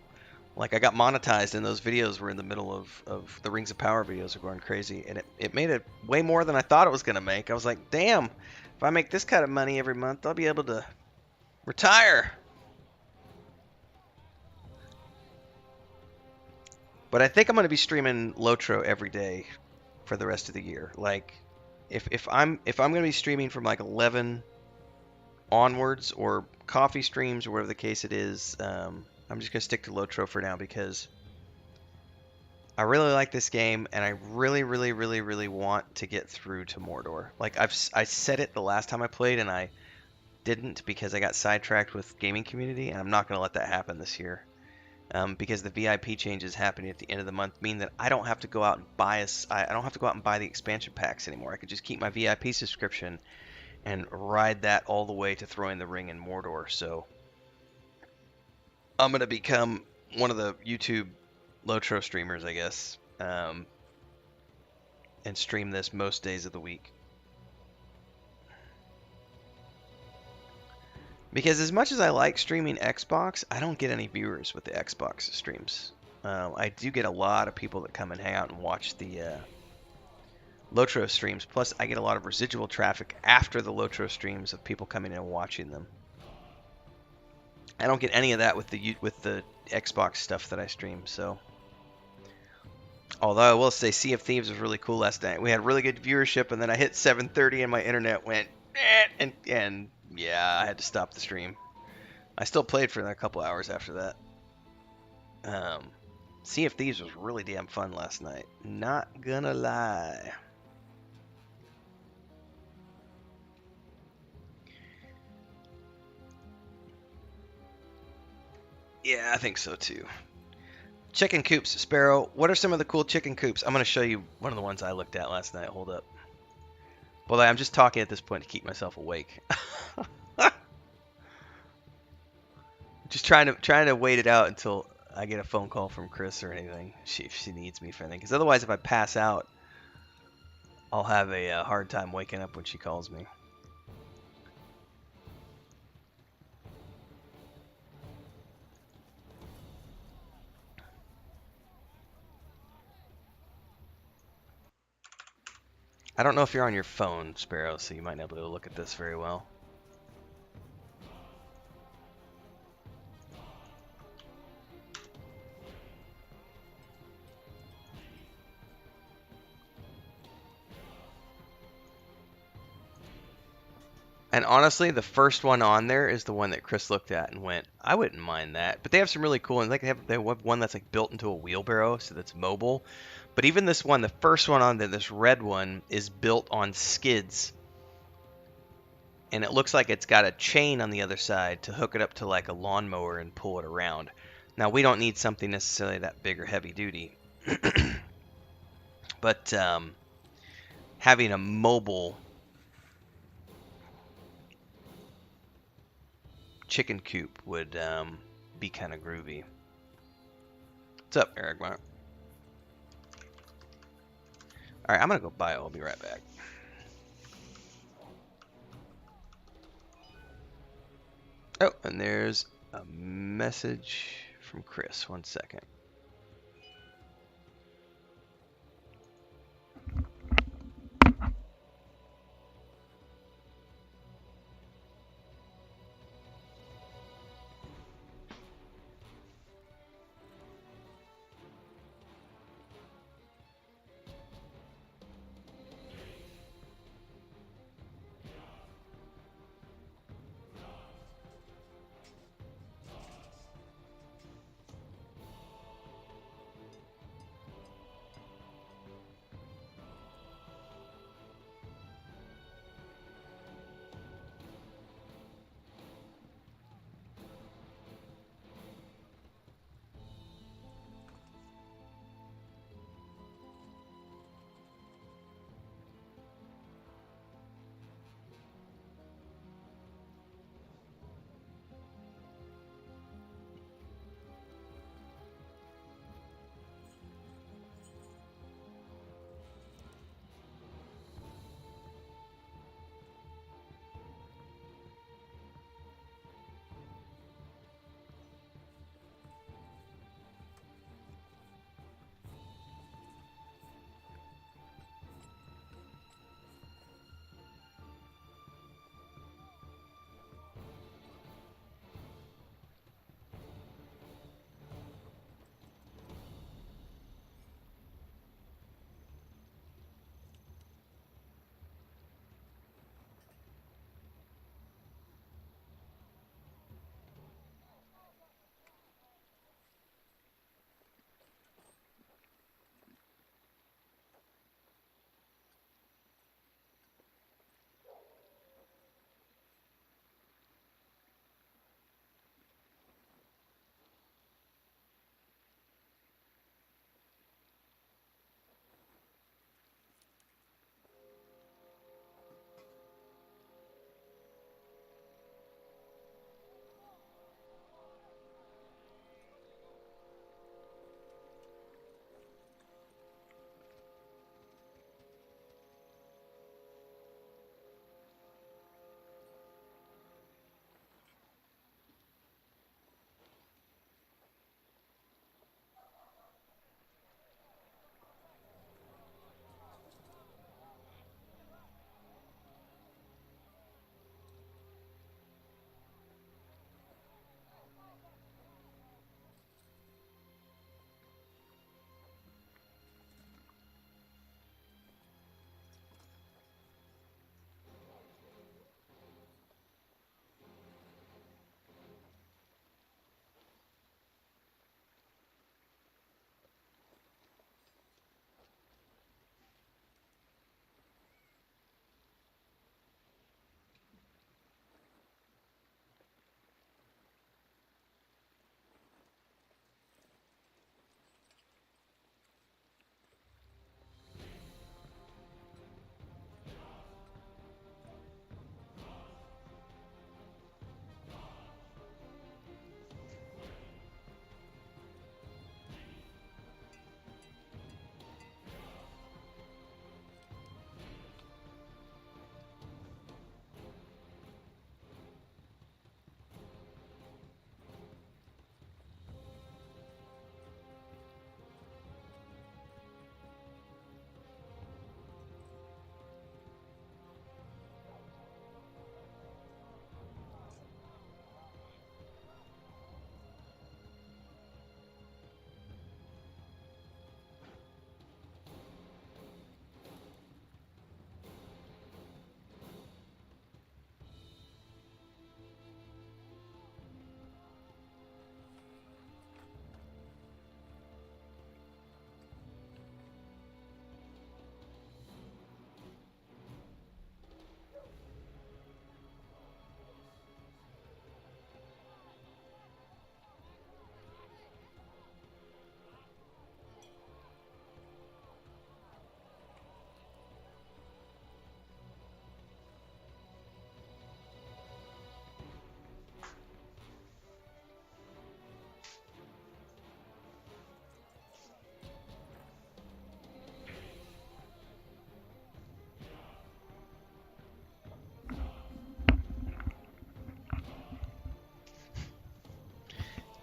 Like I got monetized and those videos were in the middle of the Rings of Power videos are going crazy. And it made it way more than I thought it was going to make. I was like, damn, if I make this kind of money every month, I'll be able to retire. But I think I'm going to be streaming LOTRO every day for the rest of the year. Like if I'm going to be streaming from like 11 onwards or coffee streams or whatever the case it is, I'm just going to stick to LOTRO for now because I really like this game and I really, really, really, really want to get through to Mordor. Like I said it the last time I played and I didn't because I got sidetracked with gaming community, and I'm not going to let that happen this year. Because the VIP changes happening at the end of the month mean that I don't have to go out and buy I don't have to go out and buy the expansion packs anymore. I could just keep my VIP subscription and ride that all the way to throwing the ring in Mordor. So I'm gonna become one of the YouTube LOTRO streamers, I guess, and stream this most days of the week. Because as much as I like streaming Xbox, I don't get any viewers with the Xbox streams. I do get a lot of people that come and hang out and watch the LOTRO streams. Plus, I get a lot of residual traffic after the LOTRO streams of people coming in and watching them. I don't get any of that with the Xbox stuff that I stream. So, although I will say, Sea of Thieves was really cool last night. We had really good viewership, and then I hit 7:30 and my internet went, and yeah, I had to stop the stream. I still played for a couple hours after that. Sea of Thieves was really damn fun last night. Not gonna lie. Yeah, I think so too. Chicken coops, Sparrow. What are some of the cool chicken coops? I'm gonna show you one of the ones I looked at last night. Hold up. Well, I'm just talking at this point to keep myself awake. Just trying to wait it out until I get a phone call from Chris or anything. If she needs me for anything. Because otherwise, if I pass out, I'll have a hard time waking up when she calls me. I don't know if you're on your phone, Sparrow, so you might not be able to look at this very well. And honestly, the first one on there is the one that Chris looked at and went, I wouldn't mind that. But they have some really cool ones. Like they have one that's like built into a wheelbarrow, so that's mobile. But even this one, the first one on there, this red one, is built on skids. And it looks like it's got a chain on the other side to hook it up to like a lawnmower and pull it around. Now, we don't need something necessarily that big or heavy duty. But having a mobile chicken coop would be kind of groovy. What's up, Eric? Alright, I'm gonna go bio. I'll be right back. Oh, and there's a message from Chris. 1 second.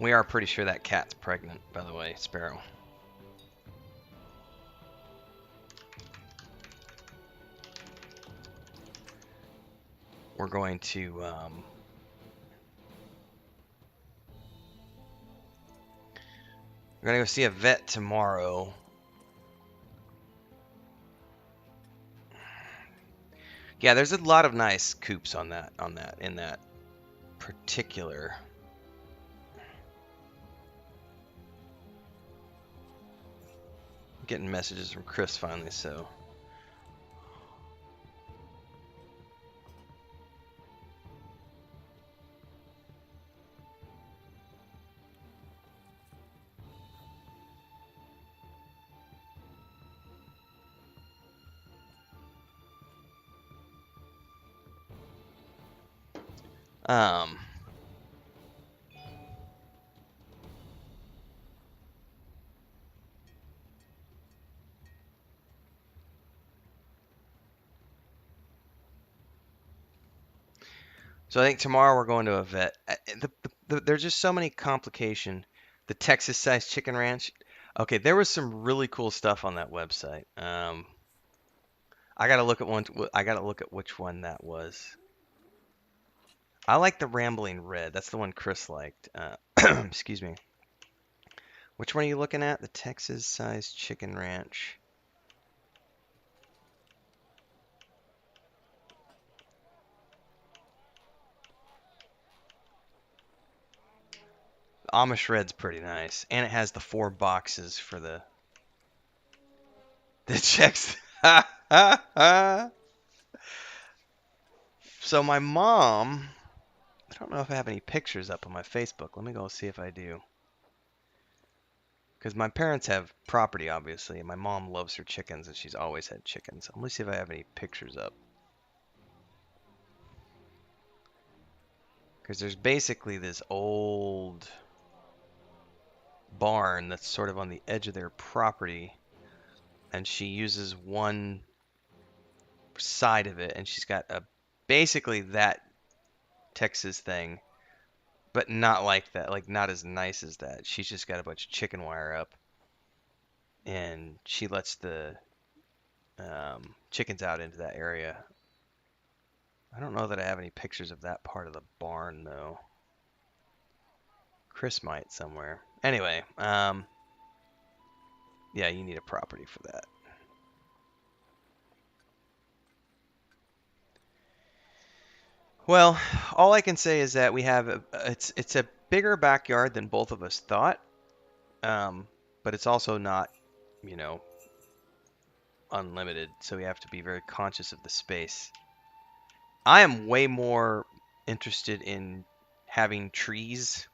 We are pretty sure that cat's pregnant, by the way, Sparrow. We're going to we're gonna go see a vet tomorrow. Yeah, there's a lot of nice coops in that particular. I'm getting messages from Chris finally, so. Um, so I think tomorrow we're going to a vet. There's just so many complication. The Texas-sized chicken ranch. Okay, there was some really cool stuff on that website. I gotta look at one. I gotta look at which one that was. I like the Rambling Red. That's the one Chris liked. Excuse me. Which one are you looking at? The Texas-sized chicken ranch. The Amish Red's pretty nice, and it has the 4 boxes for the checks. So my mom, I don't know if I have any pictures up on my Facebook. Let me go see if I do. Because my parents have property, obviously, and my mom loves her chickens, and she's always had chickens. Let me see if I have any pictures up. Because there's basically this old barn that's sort of on the edge of their property, and she uses one side of it, and she's got basically that Texas thing, but not like that, like not as nice as that. She's just got a bunch of chicken wire up, and she lets the chickens out into that area. I don't know that I have any pictures of that part of the barn, though. Chris might somewhere. Anyway, yeah, you need a property for that. Well, all I can say is that we have it's a bigger backyard than both of us thought, but it's also not, you know, unlimited, so we have to be very conscious of the space. I am way more interested in having trees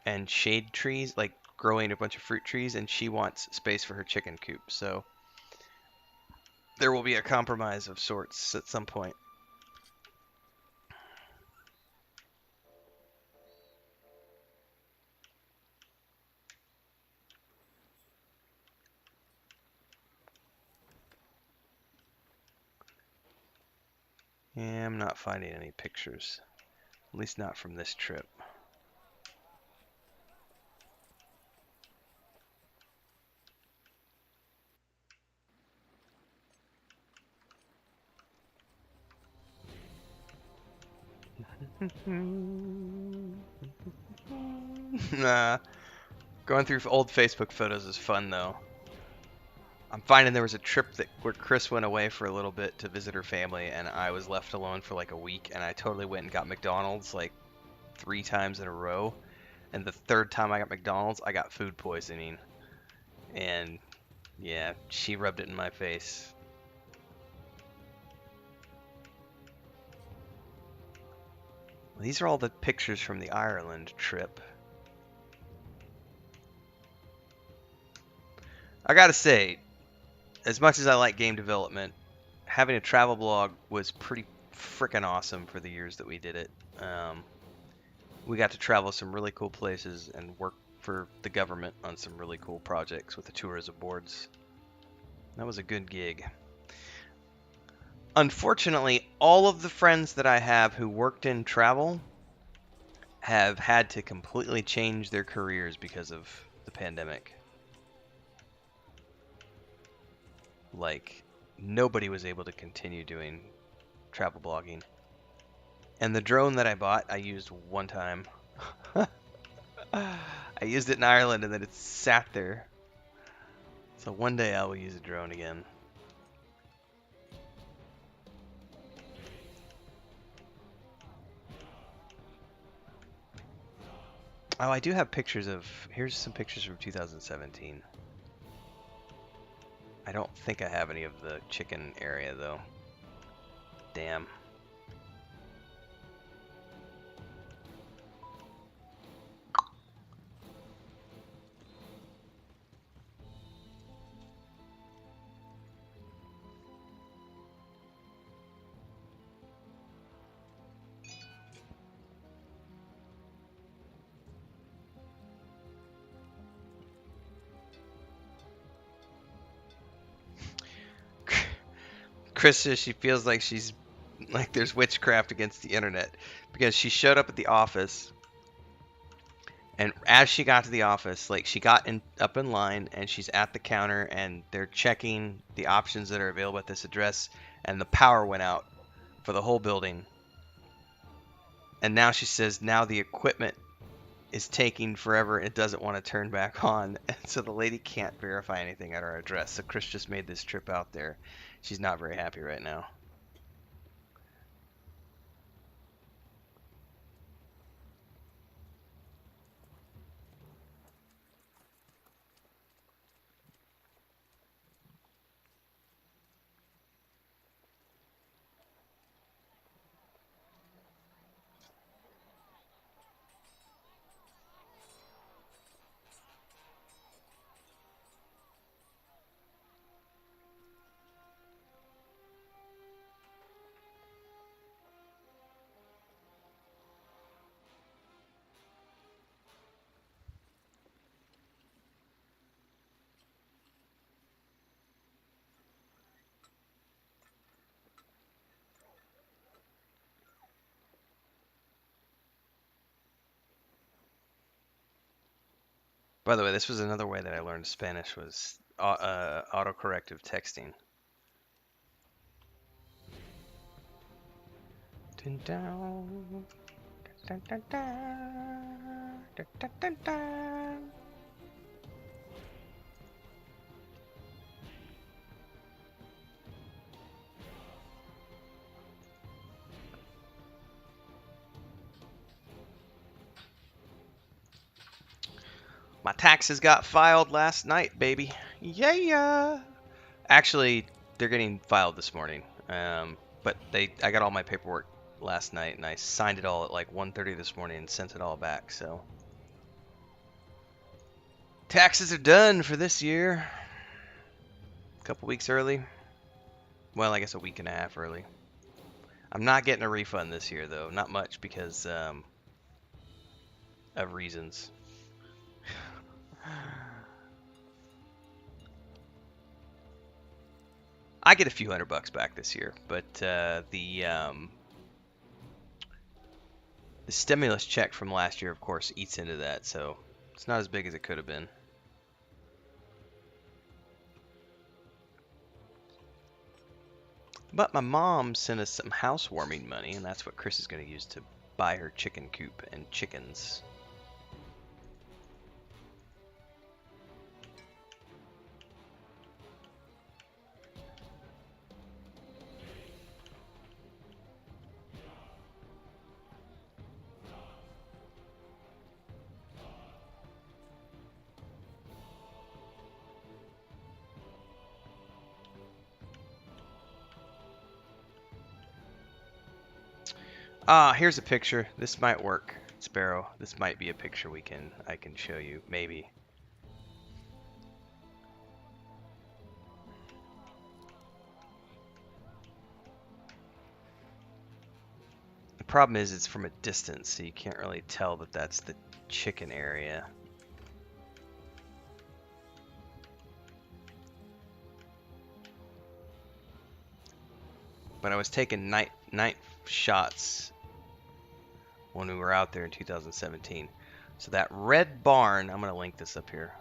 and shade trees, like growing a bunch of fruit trees, and she wants space for her chicken coop. So there will be a compromise of sorts at some point. Yeah, I'm not finding any pictures. At least not from this trip. Nah. Going through old Facebook photos is fun, though. I'm finding there was a trip where Chris went away for a little bit to visit her family, and I was left alone for like a week, and I totally went and got McDonald's like 3 times in a row. And the 3rd time I got McDonald's, I got food poisoning. And yeah, she rubbed it in my face. These are all the pictures from the Ireland trip. I gotta say, as much as I like game development, having a travel blog was pretty freaking awesome for the years that we did it. We got to travel some really cool places and work for the government on some really cool projects with the tourism boards. That was a good gig. Unfortunately, all of the friends that I have who worked in travel have had to completely change their careers because of the pandemic. Like, nobody was able to continue doing travel blogging. And the drone that I bought, I used one time. I used it in Ireland and then it sat there. So one day I will use a drone again. Oh, I do have pictures of... Here's some pictures from 2017. I don't think I have any of the chicken area, though. Damn. Chris says she feels like she's... like there's witchcraft against the internet. Because she showed up at the office... And as she got to the office, like she got up in line and she's at the counter and they're checking the options that are available at this address, and the power went out for the whole building. And now she says now the equipment is taking forever. It doesn't want to turn back on. And so the lady can't verify anything at our address. So Chris just made this trip out there. She's not very happy right now. By the way, this was another way that I learned Spanish was autocorrective texting. Dun, dun, dun, dun, dun, dun, dun, dun, dun. My taxes got filed last night, baby. Yeah. Actually, they're getting filed this morning. But I got all my paperwork last night and I signed it all at like 1:30 this morning and sent it all back. So taxes are done for this year. A couple weeks early. Well, I guess a week and a half early. I'm not getting a refund this year though. Not much because of reasons. I get a few $100 back this year, but the stimulus check from last year, of course, eats into that, so it's not as big as it could have been. But my mom sent us some housewarming money, and that's what Chris is going to use to buy her chicken coop and chickens. Here's a picture. This might work, Sparrow. This might be a picture I can show you, maybe. The problem is it's from a distance, so you can't really tell that that's the chicken area. But I was taking night shots when we were out there in 2017. So that red barn, I'm going to link this up here.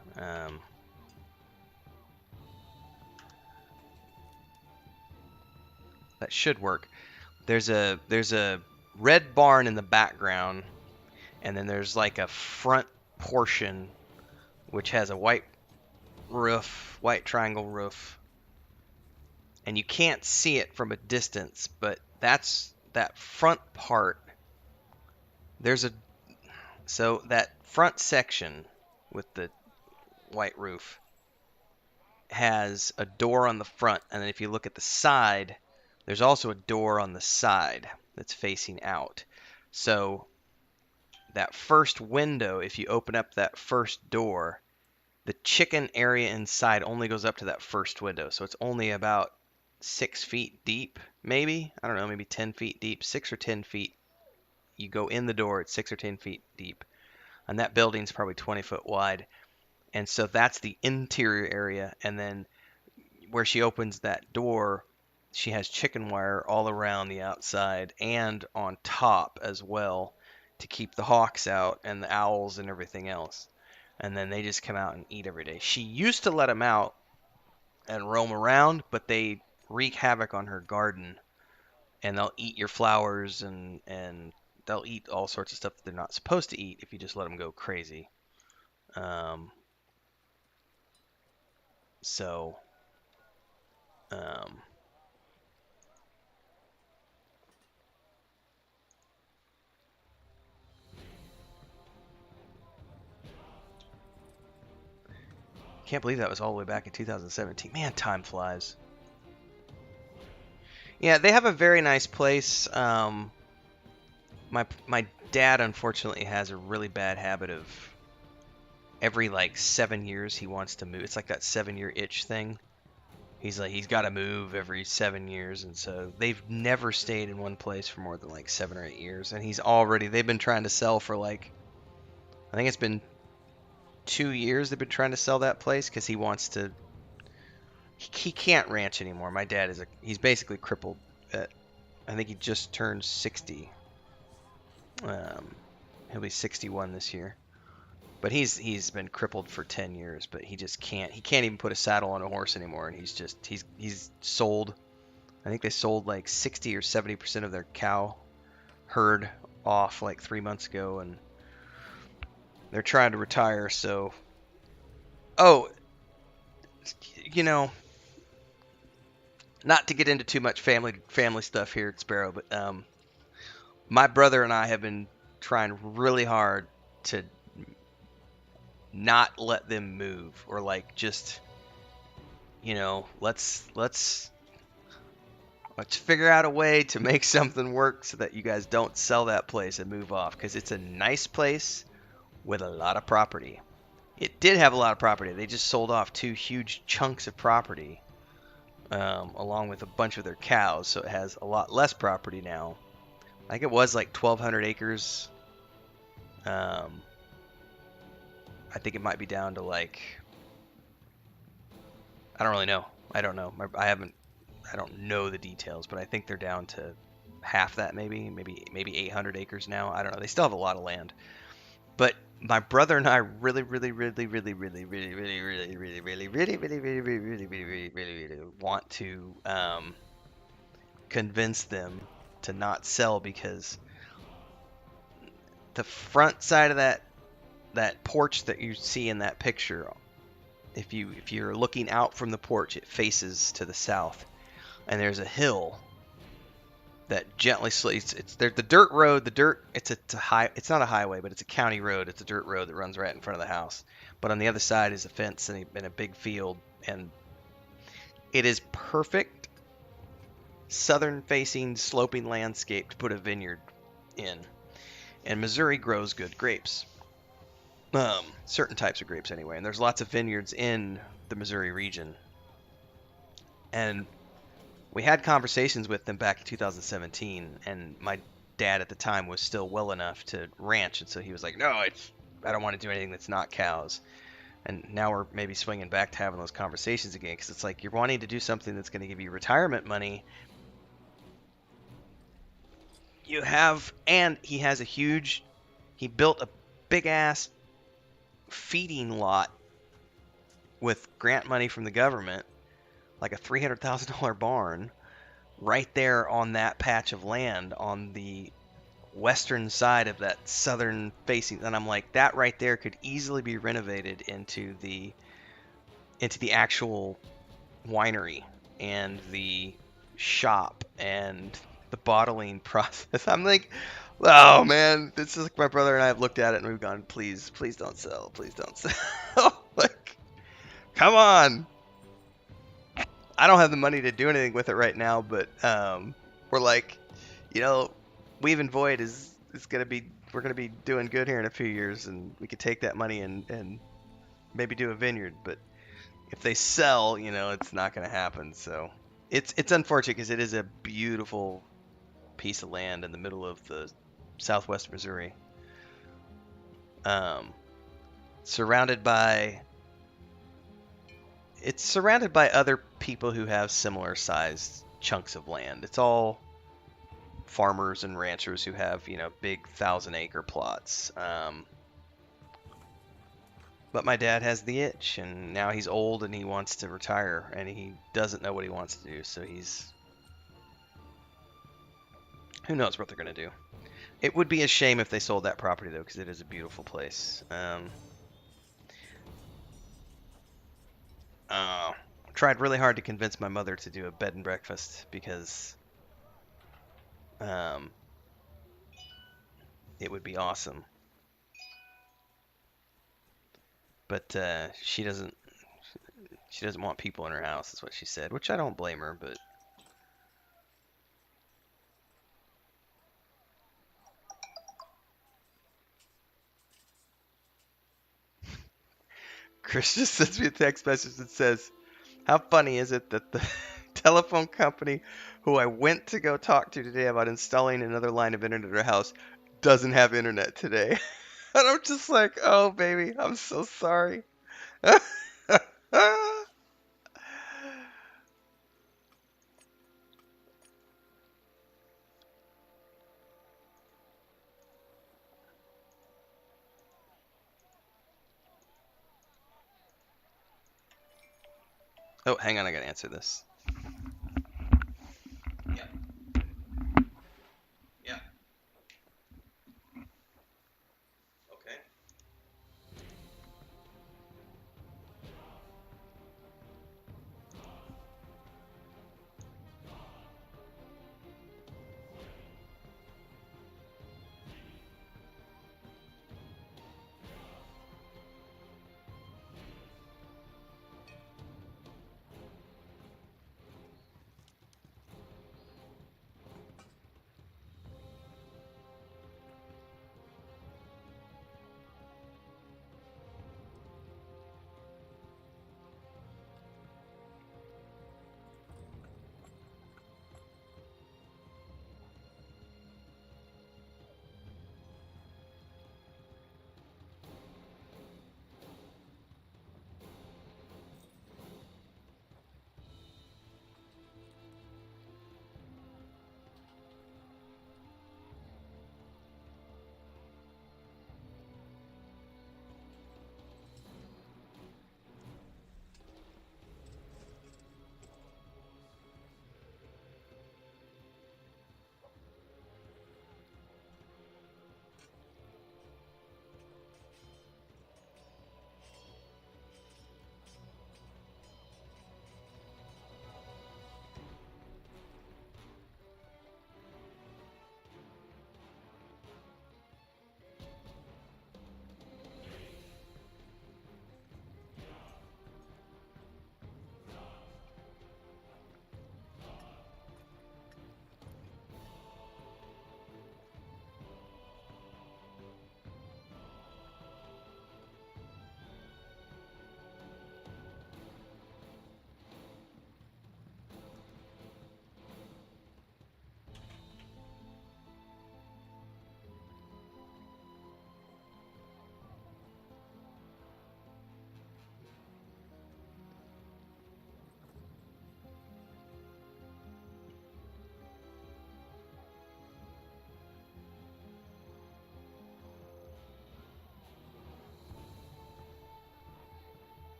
That should work. There's a red barn in the background, and then there's like a front portion which has a white roof, white triangle roof. And you can't see it from a distance, but that's that front part. So that front section with the white roof has a door on the front, and then if you look at the side, there's also a door on the side that's facing out. So that first window, if you open up that first door, the chicken area inside only goes up to that first window. So it's only about 6 feet deep, maybe. I don't know, maybe 10 feet deep, 6 or 10 feet. You go in the door, it's 6 or 10 feet deep. And that building's probably 20 foot wide. And so that's the interior area. And then where she opens that door, she has chicken wire all around the outside and on top as well to keep the hawks out and the owls and everything else. And then they just come out and eat every day. She used to let them out and roam around, but they wreak havoc on her garden, and they'll eat your flowers, and they'll eat all sorts of stuff that they're not supposed to eat if you just let them go crazy. So can't believe that was all the way back in 2017. Man, time flies. Yeah, they have a very nice place. My dad unfortunately has a really bad habit of every like 7 years he wants to move. It's like that 7-year itch thing. He's like he's got to move every 7 years, and so they've never stayed in one place for more than like 7 or 8 years. And they've been trying to sell for like, I think it's been 2 years they've been trying to sell that place because he wants to. He can't ranch anymore. My dad he's basically crippled. I think he just turned 60. He'll be 61 this year. But he's been crippled for 10 years, but he just can't. He can't even put a saddle on a horse anymore, and he's sold. I think they sold like 60 or 70% of their cow herd off like 3 months ago, and they're trying to retire. So, not to get into too much family stuff here at Sparrow, but my brother and I have been trying really hard to not let them move, or like just let's figure out a way to make something work so that you guys don't sell that place and move off, because it's a nice place with a lot of property. It did have a lot of property. They just sold off 2 huge chunks of property along with a bunch of their cows, so it has a lot less property now. I think it was like 1,200 acres. I think it might be down to like, I don't really know. I don't know. I don't know the details, but I think they're down to half that, maybe 800 acres now. I don't know. They still have a lot of land. But my brother and I really want to convince them to not sell, because the front side of that porch that you see in that picture, if you're looking out from the porch, it faces to the south, and there's a hill that gently slopes. It's the dirt road. It's not a highway, but it's a county road. It's a dirt road that runs right in front of the house. But on the other side is a fence and a big field, and it is perfect southern facing sloping landscape to put a vineyard in. And Missouri grows good grapes. Certain types of grapes anyway, and there's lots of vineyards in the Missouri region. And we had conversations with them back in 2017, and my dad at the time was still well enough to ranch, and so he was like, no, I don't want to do anything that's not cows. And now we're maybe swinging back to having those conversations again, because it's like you're wanting to do something that's going to give you retirement money. you have, and he has he built a big ass feeding lot with grant money from the government, like a $300,000 barn, right there on that patch of land on the western side of that southern facing. And I'm like, that right there could easily be renovated into the actual winery and the shop and the bottling process. I'm like, oh man, this is like my brother and I have looked at it and we've gone, please, please don't sell, please don't sell. Like, come on. I don't have the money to do anything with it right now, but we're like, you know, Weave and Void is gonna be, we're gonna be doing good here in a few years, and we could take that money and maybe do a vineyard. But if they sell, you know, it's not gonna happen. So it's unfortunate because it is a beautiful piece of land in the middle of the southwest Missouri, um, surrounded by it's surrounded by other people who have similar sized chunks of land. It's all farmers and ranchers who have, you know, big 1,000-acre plots. But my dad has the itch, and now he's old and he wants to retire, and he doesn't know what he wants to do. So who knows what they're gonna do. It would be a shame if they sold that property though, because it is a beautiful place. Tried really hard to convince my mother to do a bed and breakfast because it would be awesome. But she doesn't want people in her house, is what she said, which I don't blame her, but Chris just sends me a text message that says, how funny is it that the telephone company who I went to go talk to today about installing another line of internet at our house doesn't have internet today? And I'm just like, oh, baby, I'm so sorry. Oh, hang on, I gotta answer this. Yeah. Yeah. Okay.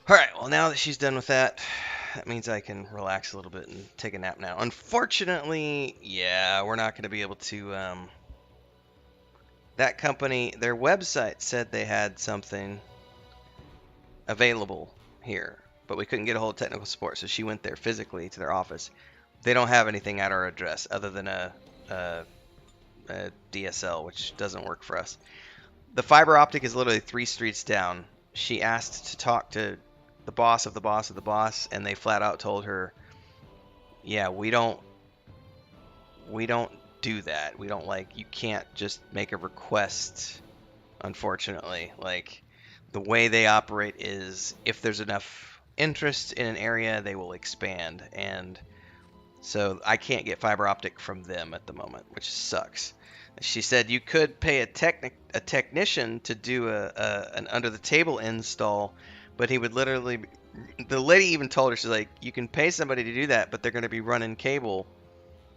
All right, well, now that she's done with that, that means I can relax a little bit and take a nap now. Unfortunately, yeah, we're not going to be able to. That company, their website said they had something available here, but we couldn't get a hold of technical support, so she went there physically to their office. They don't have anything at our address other than a DSL, which doesn't work for us. The fiber optic is literally 3 streets down. She asked to talk to the boss of the boss of the boss, and they flat out told her, "Yeah, we don't do that. We don't you can't just make a request, unfortunately. Like the way they operate is if there's enough interest in an area, they will expand, and so I can't get fiber optic from them at the moment, which sucks." She said you could pay a technician to do an under the table install, but he would literally. The lady even told her, she's like, you can pay somebody to do that, but they're going to be running cable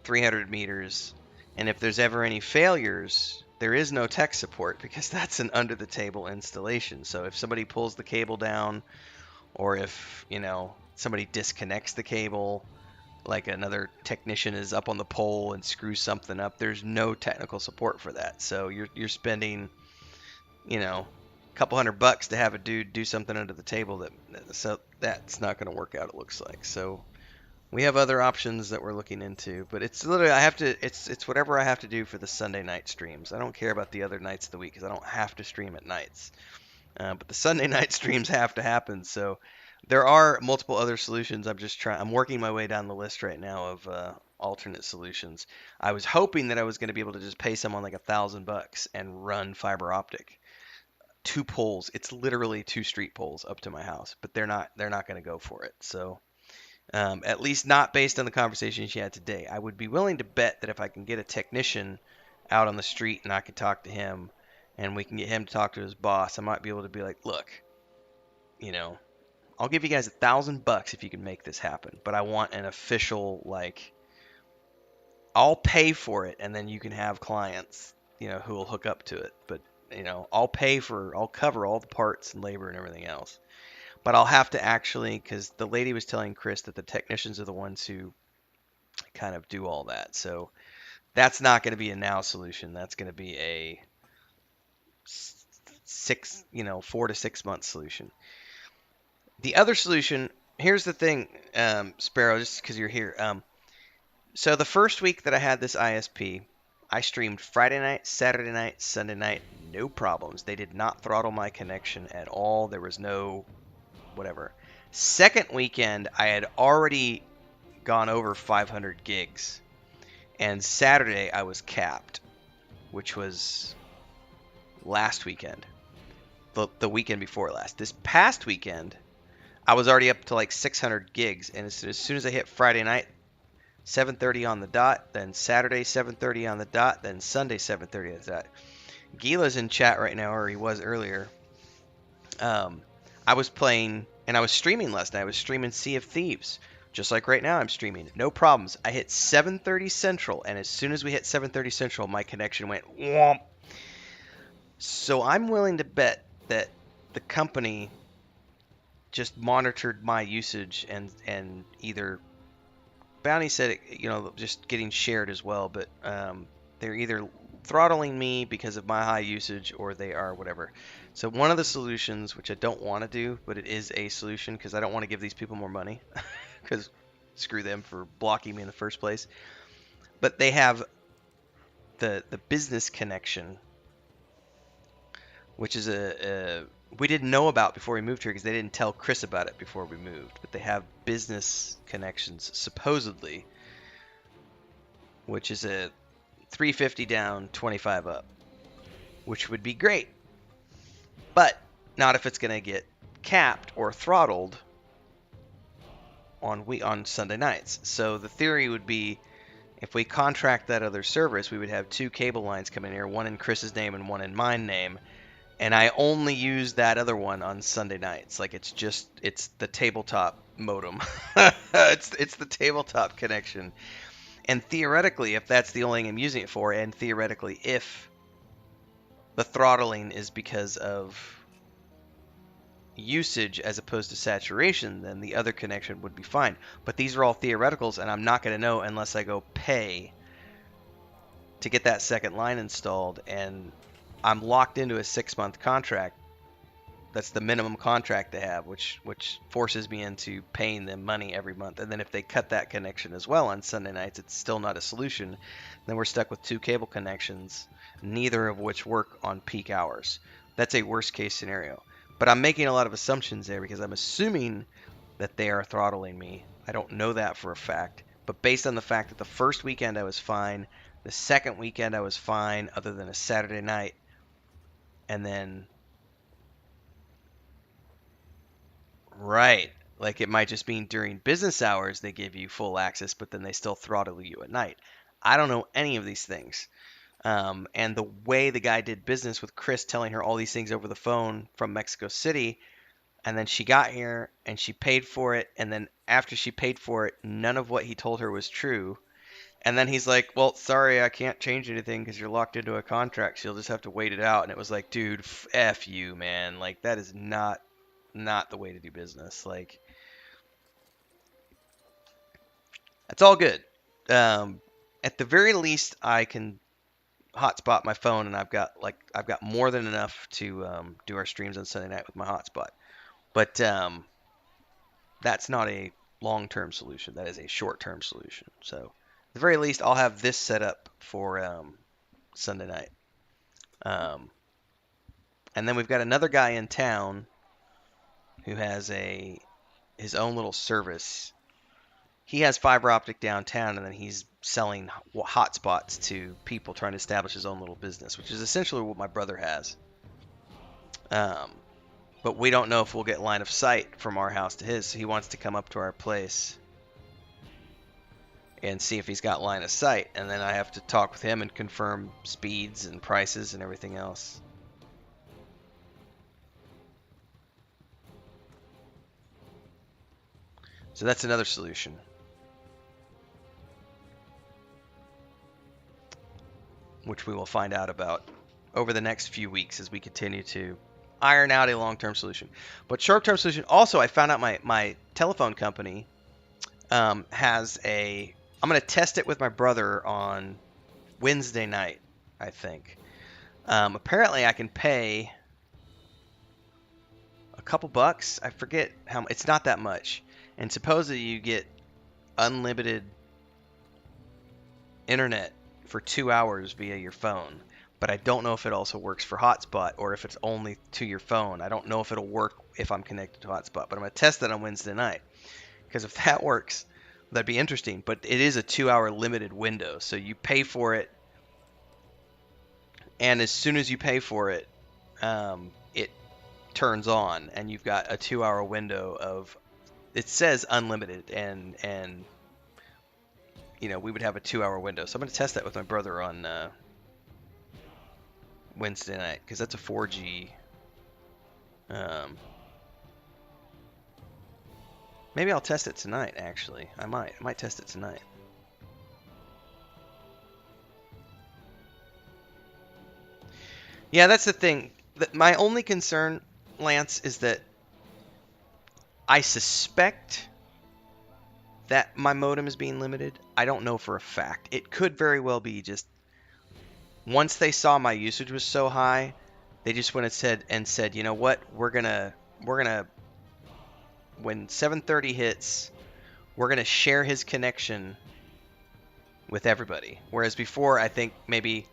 300 meters, and if there's ever any failures, there is no tech support because that's an under the table installation. So if somebody pulls the cable down, or if somebody disconnects the cable, like another technician is up on the pole and screws something up, there's no technical support for that. So you're spending, a couple $100 to have a dude do something under the table so that's not going to work out, it looks like. So we have other options that we're looking into, but it's literally it's whatever I have to do for the Sunday night streams. I don't care about the other nights of the week because I don't have to stream at nights. But the Sunday night streams have to happen, so there are multiple other solutions. I'm working my way down the list right now of alternate solutions. I was hoping that I was going to be able to just pay someone like $1,000 and run fiber optic. 2 poles. It's literally 2 street poles up to my house, but they're not going to go for it. So at least not based on the conversation she had today. I would be willing to bet that if I can get a technician out on the street and I can talk to him, and we can get him to talk to his boss, I might be able to be like, look, I'll give you guys $1,000 if you can make this happen, but I want an official, I'll pay for it, and then you can have clients, who will hook up to it. But, I'll cover all the parts and labor and everything else. But I'll have to actually, because the lady was telling Chris that the technicians are the ones who kind of do all that. So that's not going to be a now solution. That's going to be a 4 to 6 month solution. The other solution, here's the thing, Sparrow, just because you're here. So the first week that I had this ISP, I streamed Friday night, Saturday night, Sunday night, no problems. They did not throttle my connection at all. There was no whatever. Second weekend, I had already gone over 500 gigs. And Saturday, I was capped, which was last weekend. The weekend before last. This past weekend, I was already up to like 600 gigs. And as soon as I hit Friday night, 7:30 on the dot, then Saturday 7:30 on the dot, then Sunday 7:30 on the dot. Gila's in chat right now, or he was earlier. I was playing, and I was streaming last night. I was streaming Sea of Thieves, just like right now I'm streaming. No problems. I hit 7:30 Central, and as soon as we hit 7:30 Central, my connection went whomp. So I'm willing to bet that the company just monitored my usage and either Bounty said it, just getting shared as well, but they're either throttling me because of my high usage or they are whatever. So one of the solutions, which I don't want to do, but it is a solution because I don't want to give these people more money because screw them for blocking me in the first place. But they have the business connection, which is we didn't know about before we moved here because they didn't tell Chris about it before we moved. But they have business connections, supposedly, which is a 350 down, 25 up, which would be great. But not if it's going to get capped or throttled on Sunday nights. So the theory would be if we contract that other service, we would have 2 cable lines coming here, one in Chris's name and one in my name. And I only use that other one on Sunday nights. Like it's the tabletop modem. it's the tabletop connection. And theoretically, if that's the only thing I'm using it for, and theoretically, if the throttling is because of, usage as opposed to saturation, then the other connection would be fine. But these are all theoreticals, and I'm not going to know unless I go pay to get that second line installed, and I'm locked into a 6-month contract. That's the minimum contract they have, which forces me into paying them money every month. And then if they cut that connection as well on Sunday nights, it's still not a solution. Then we're stuck with 2 cable connections, neither of which work on peak hours. That's a worst case scenario. But I'm making a lot of assumptions there because I'm assuming that they are throttling me. I don't know that for a fact. But based on the fact that the first weekend I was fine, the second weekend I was fine other than a Saturday night, and then right. Like it might just mean during business hours they give you full access, but then they still throttle you at night. I don't know any of these things. And the way the guy did business with Chris telling her all these things over the phone from Mexico City, and then she got here and she paid for it, and then after she paid for it, none of what he told her was true. And then he's like, well, sorry, I can't change anything because you're locked into a contract, so you'll just have to wait it out. And it was like, dude, F you, man. Like, that is not the way to do business. Like, that's all good. At the very least, I can hotspot my phone, and I've got more than enough to do our streams on Sunday night with my hotspot. But that's not a long-term solution. That is a short-term solution. So at the very least, I'll have this set up for Sunday night. And then we've got another guy in town who has his own little service. He has fiber optic downtown, and then he's selling hotspots to people trying to establish his own little business, which is essentially what my brother has. But we don't know if we'll get line of sight from our house to his, so he wants to come up to our place and see if he's got line of sight, and then I have to talk with him and confirm speeds and prices and everything else. So that's another solution. Which we will find out about over the next few weeks as we continue to iron out a long-term solution. But short-term solution, also I found out my telephone company has a, I'm going to test it with my brother on Wednesday night, I think. Apparently I can pay a couple bucks. I forget how much. It's not that much. And supposedly you get unlimited internet for 2 hours via your phone, but I don't know if it also works for hotspot or if it's only to your phone. I don't know if it'll work if I'm connected to hotspot, but I'm going to test that on Wednesday night, because if that works, that'd be interesting. But it is a 2-hour limited window, so you pay for it, and as soon as you pay for it, it turns on, and you've got a 2-hour window of, it says unlimited, and you know, we would have a 2-hour window. So I'm going to test that with my brother on Wednesday night, because that's a 4G. Maybe I'll test it tonight, actually. I might test it tonight. Yeah, that's the thing. My only concern, Lance, is that I suspect that my modem is being limited. I don't know for a fact. It could very well be just once they saw my usage was so high, they just went and said, you know what, we're gonna when 7:30 hits, we're gonna share his connection with everybody. Whereas before, I think maybe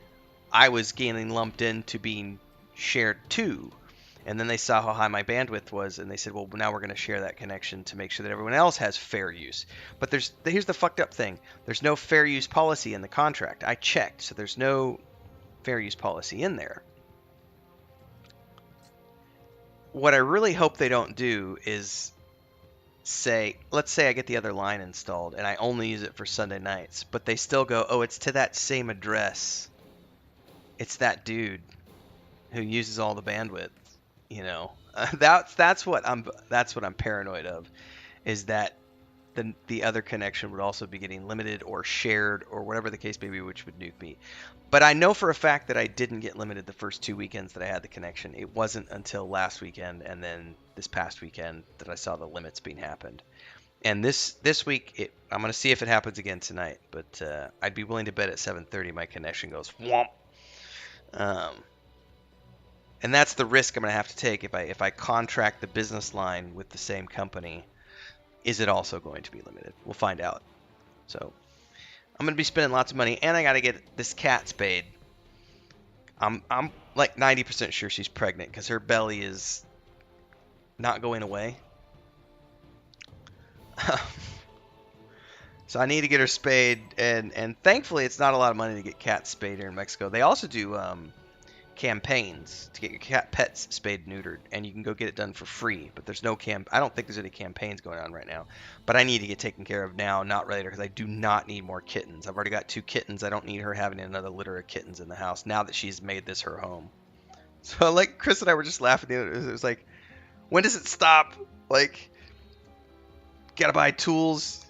I was getting lumped into being shared too. And then they saw how high my bandwidth was, and they said, well, now we're going to share that connection to make sure that everyone else has fair use. But here's the fucked up thing. There's no fair use policy in the contract. I checked, so there's no fair use policy in there. What I really hope they don't do is say, let's say I get the other line installed, and I only use it for Sunday nights, but they still go, oh, it's to that same address. It's that dude who uses all the bandwidth. You know, that's what I'm paranoid of, is that then the other connection would also be getting limited or shared or whatever the case may be, which would nuke me. But I know for a fact that I didn't get limited the first 2 weekends that I had the connection. It wasn't until last weekend and then this past weekend that I saw the limits being happened. And this week, I'm going to see if it happens again tonight. But I'd be willing to bet at 7:30 my connection goes whomp. And that's the risk I'm going to have to take if I contract the business line with the same company. Is it also going to be limited? We'll find out. So I'm going to be spending lots of money, and I got to get this cat spayed. I'm like 90% sure she's pregnant because her belly is not going away. So I need to get her spayed, and thankfully it's not a lot of money to get cats spayed here in Mexico. They also do campaigns to get your cat pets spayed and neutered, and you can go get it done for free. But there's no I don't think there's any campaigns going on right now. But I need to get taken care of now, not later, because I do not need more kittens. I've already got 2 kittens. I don't need her having another litter of kittens in the house now that she's made this her home. So like Chris and I were just laughing. It was like, when does it stop? Like, gotta buy tools.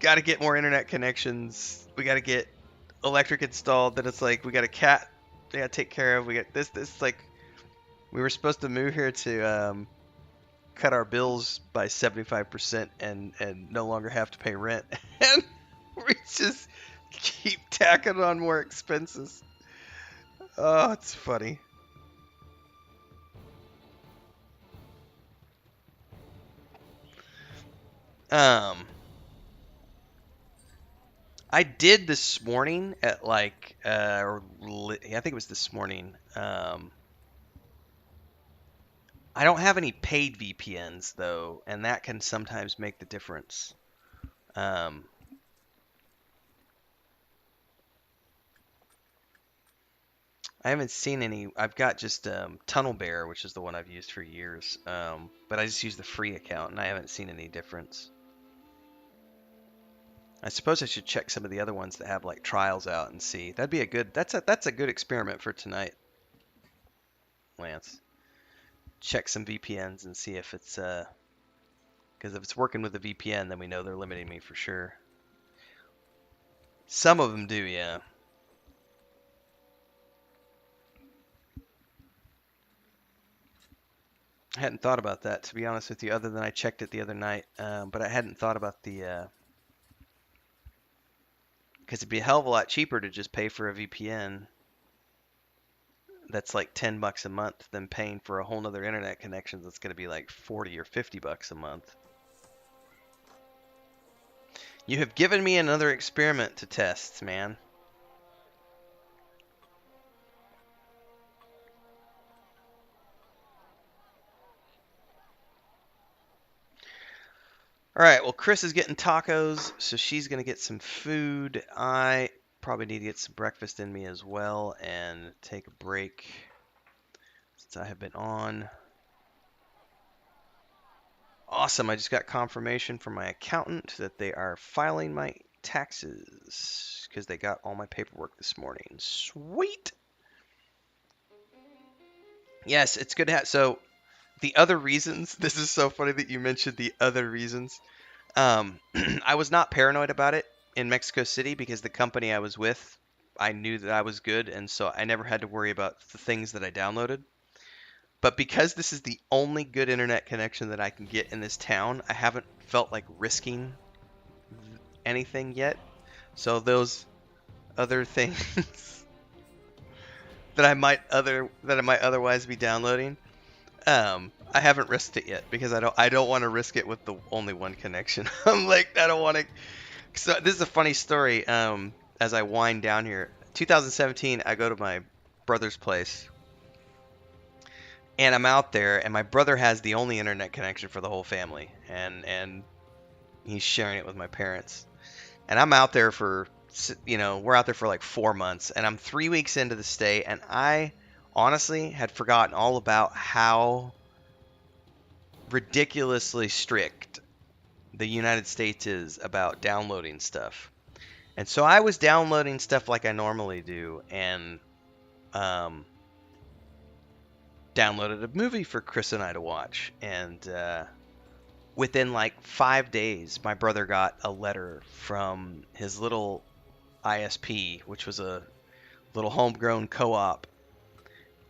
Got to get more internet connections. We got to get electric installed. Then it's like we got a cat. We got to take care of. We got this. Like we were supposed to move here to cut our bills by 75% and no longer have to pay rent. And we just keep tacking on more expenses. Oh, it's funny. I did this morning at like, I think it was this morning. I don't have any paid VPNs though, and that can sometimes make the difference. I haven't seen any. I've got just Tunnel Bear, which is the one I've used for years. But I just use the free account, and I haven't seen any difference. I suppose I should check some of the other ones that have like trials out and see. That'd be a good. That's a good experiment for tonight, Lance. Check some VPNs and see if it's because if it's working with a VPN, then we know they're limiting me for sure. Some of them do, yeah. I hadn't thought about that, to be honest with you, other than I checked it the other night. But I hadn't thought about the because it'd be a hell of a lot cheaper to just pay for a VPN that's like $10 a month than paying for a whole nother internet connection that's going to be like $40 or $50 a month. You have given me another experiment to test, man. Alright, well, Chris is getting tacos, so she's going to get some food. I probably need to get some breakfast in me as well and take a break since I have been on. Awesome, I just got confirmation from my accountant that they are filing my taxes because they got all my paperwork this morning. Sweet! Yes, it's good to have... So, the other reasons... This is so funny that you mentioned the other reasons. I was not paranoid about it in Mexico City because the company I was with, I knew that I was good, and so I never had to worry about the things that I downloaded. But because this is the only good internet connection that I can get in this town, I haven't felt like risking anything yet. So those other things that I might otherwise be downloading, I haven't risked it yet because I don't want to risk it with the only one connection. I'm like, I don't want to. So this is a funny story. As I wind down here, 2017, I go to my brother's place, and I'm out there, and my brother has the only internet connection for the whole family, and he's sharing it with my parents. And I'm out there for, we're out there for like 4 months, and I'm 3 weeks into the stay, and I honestly had forgotten all about how ridiculously strict the United States is about downloading stuff. And so I was downloading stuff like I normally do, and downloaded a movie for Chris and I to watch. And within like 5 days, my brother got a letter from his little ISP, which was a little homegrown co-op,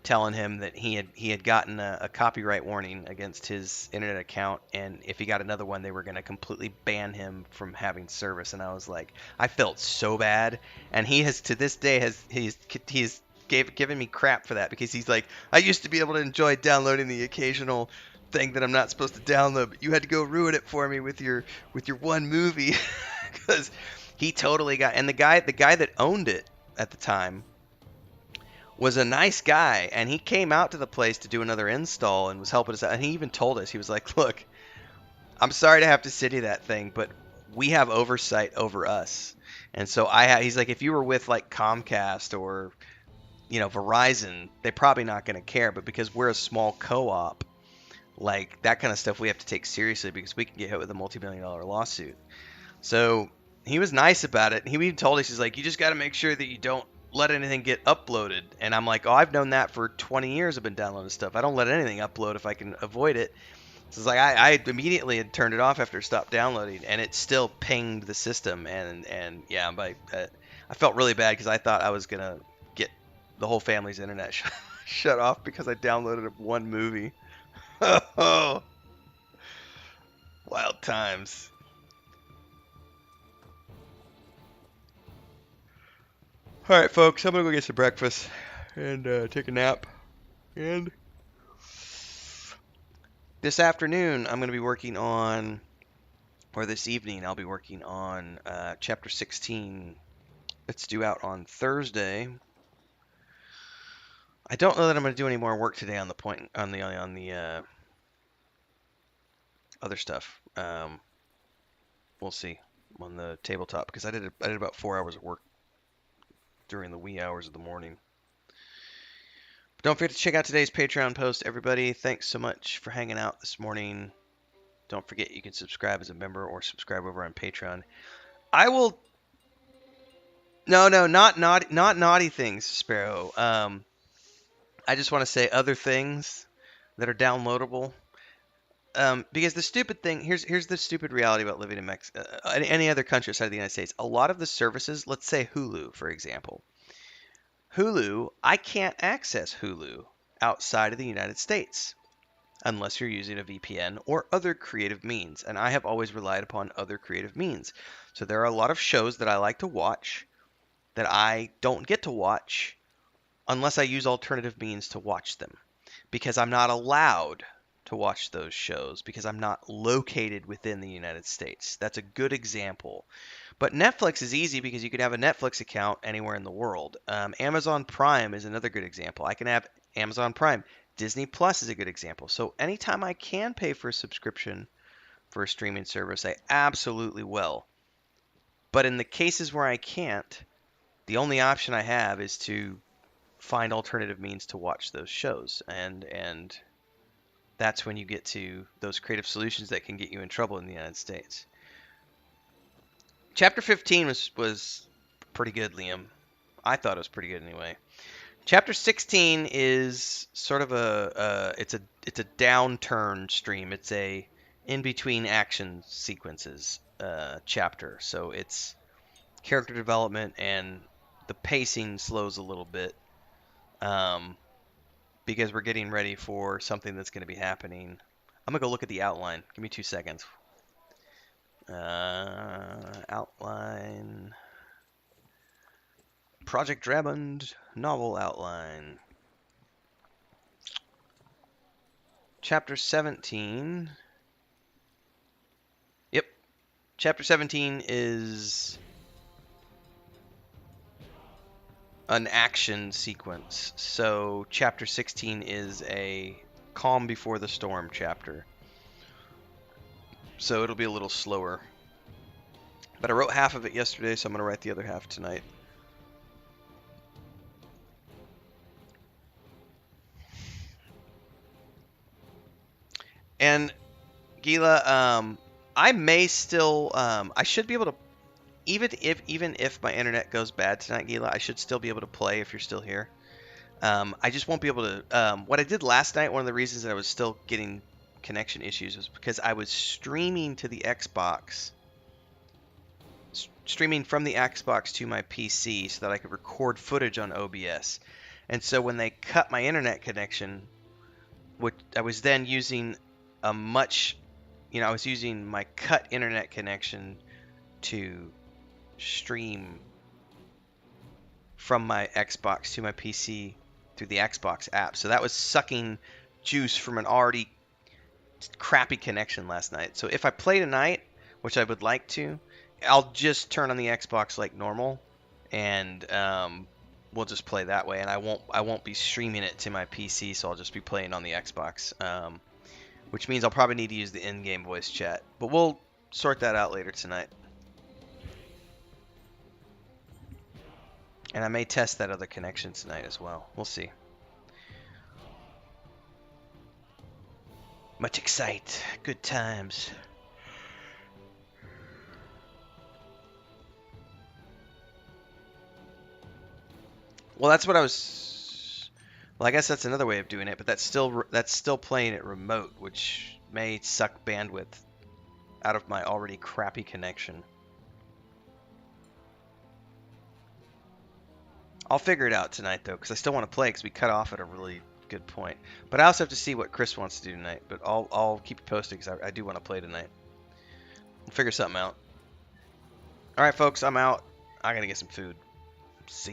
telling him that he had gotten a copyright warning against his internet account, and if he got another one, they were going to completely ban him from having service. And I was like, I felt so bad, and he has to this day he's given me crap for that, because he's like, I used to be able to enjoy downloading the occasional thing that I'm not supposed to download, but you had to go ruin it for me with your one movie. Because he totally got, and the guy that owned it at the time was a nice guy, and he came out to the place to do another install and was helping us out. And he even told us, he was like, look, I'm sorry to have to city that thing, but we have oversight over us. And so he's like, if you were with like Comcast or, Verizon, they're probably not going to care. But because we're a small co-op, like that kind of stuff we have to take seriously, because we can get hit with a multi-million-dollar lawsuit. So he was nice about it. He even told us, he's like, you just got to make sure that you don't let anything get uploaded. And I'm like, oh, I've known that for 20 years. I've been downloading stuff. I don't let anything upload if I can avoid it. So it's like I immediately had turned it off after it stopped downloading, and it still pinged the system. And yeah, I felt really bad, because I thought I was gonna get the whole family's internet shut off because I downloaded one movie. Oh, wild times. All right, folks, I'm going to go get some breakfast and take a nap. And this afternoon, I'm going to be working on, or this evening, I'll be working on Chapter 16. It's due out on Thursday. I don't know that I'm going to do any more work today on the other stuff. We'll see on the tabletop, because I did about 4 hours of work during the wee hours of the morning. But don't forget to check out today's Patreon post, everybody. Thanks so much for hanging out this morning. Don't forget you can subscribe as a member or subscribe over on Patreon. I will... No, not naughty things, Sparrow. I just want to say other things that are downloadable. Because the stupid thing, here's the stupid reality about living in any other country outside of the United States. A lot of the services, let's say Hulu, for example. Hulu, I can't access Hulu outside of the United States unless you're using a VPN or other creative means. And I have always relied upon other creative means. So there are a lot of shows that I like to watch that I don't get to watch unless I use alternative means to watch them, because I'm not allowed to watch those shows because I'm not located within the United States. That's a good example. But Netflix is easy because you can have a Netflix account anywhere in the world. Amazon Prime is another good example. I can have Amazon Prime. Disney Plus is a good example. So anytime I can pay for a subscription for a streaming service, I absolutely will. But in the cases where I can't, the only option I have is to find alternative means to watch those shows. And that's when you get to those creative solutions that can get you in trouble in the United States. Chapter 15 was pretty good, Liam. I thought it was pretty good anyway. Chapter 16 is sort of it's a downturn stream. It's a in between action sequences chapter. So it's character development, and the pacing slows a little bit. Because we're getting ready for something that's going to be happening. I'm going to go look at the outline. Give me 2 seconds. Outline. Project Drummond novel outline. Chapter 17. Yep. Chapter 17 is an action sequence. So chapter 16 is a calm before the storm chapter. So it'll be a little slower. But I wrote half of it yesterday, so I'm going to write the other half tonight. And Gila, I may still, I should be able to, even if my internet goes bad tonight, Gila, I should still be able to play if you're still here. I just won't be able to. What I did last night, one of the reasons that I was still getting connection issues was because I was streaming to the Xbox, streaming from the Xbox to my PC so that I could record footage on OBS. And so when they cut my internet connection, which I was then using I was using my cut internet connection to stream from my Xbox to my PC through the Xbox app. So that was sucking juice from an already crappy connection last night. So if I play tonight, which I would like to, I'll just turn on the Xbox like normal, and we'll just play that way. And I won't be streaming it to my PC, so I'll just be playing on the Xbox, which means I'll probably need to use the in-game voice chat. But we'll sort that out later tonight. And I may test that other connection tonight as well. We'll see. Much excite. Good times. Well, that's what I was... Well, I guess that's another way of doing it, but that's still playing it remote, which may suck bandwidth out of my already crappy connection. I'll figure it out tonight, though, because I still want to play, because we cut off at a really good point. But I also have to see what Chris wants to do tonight. But I'll keep you posted, because I do want to play tonight. We'll figure something out. All right, folks, I'm out. I got to get some food. See ya.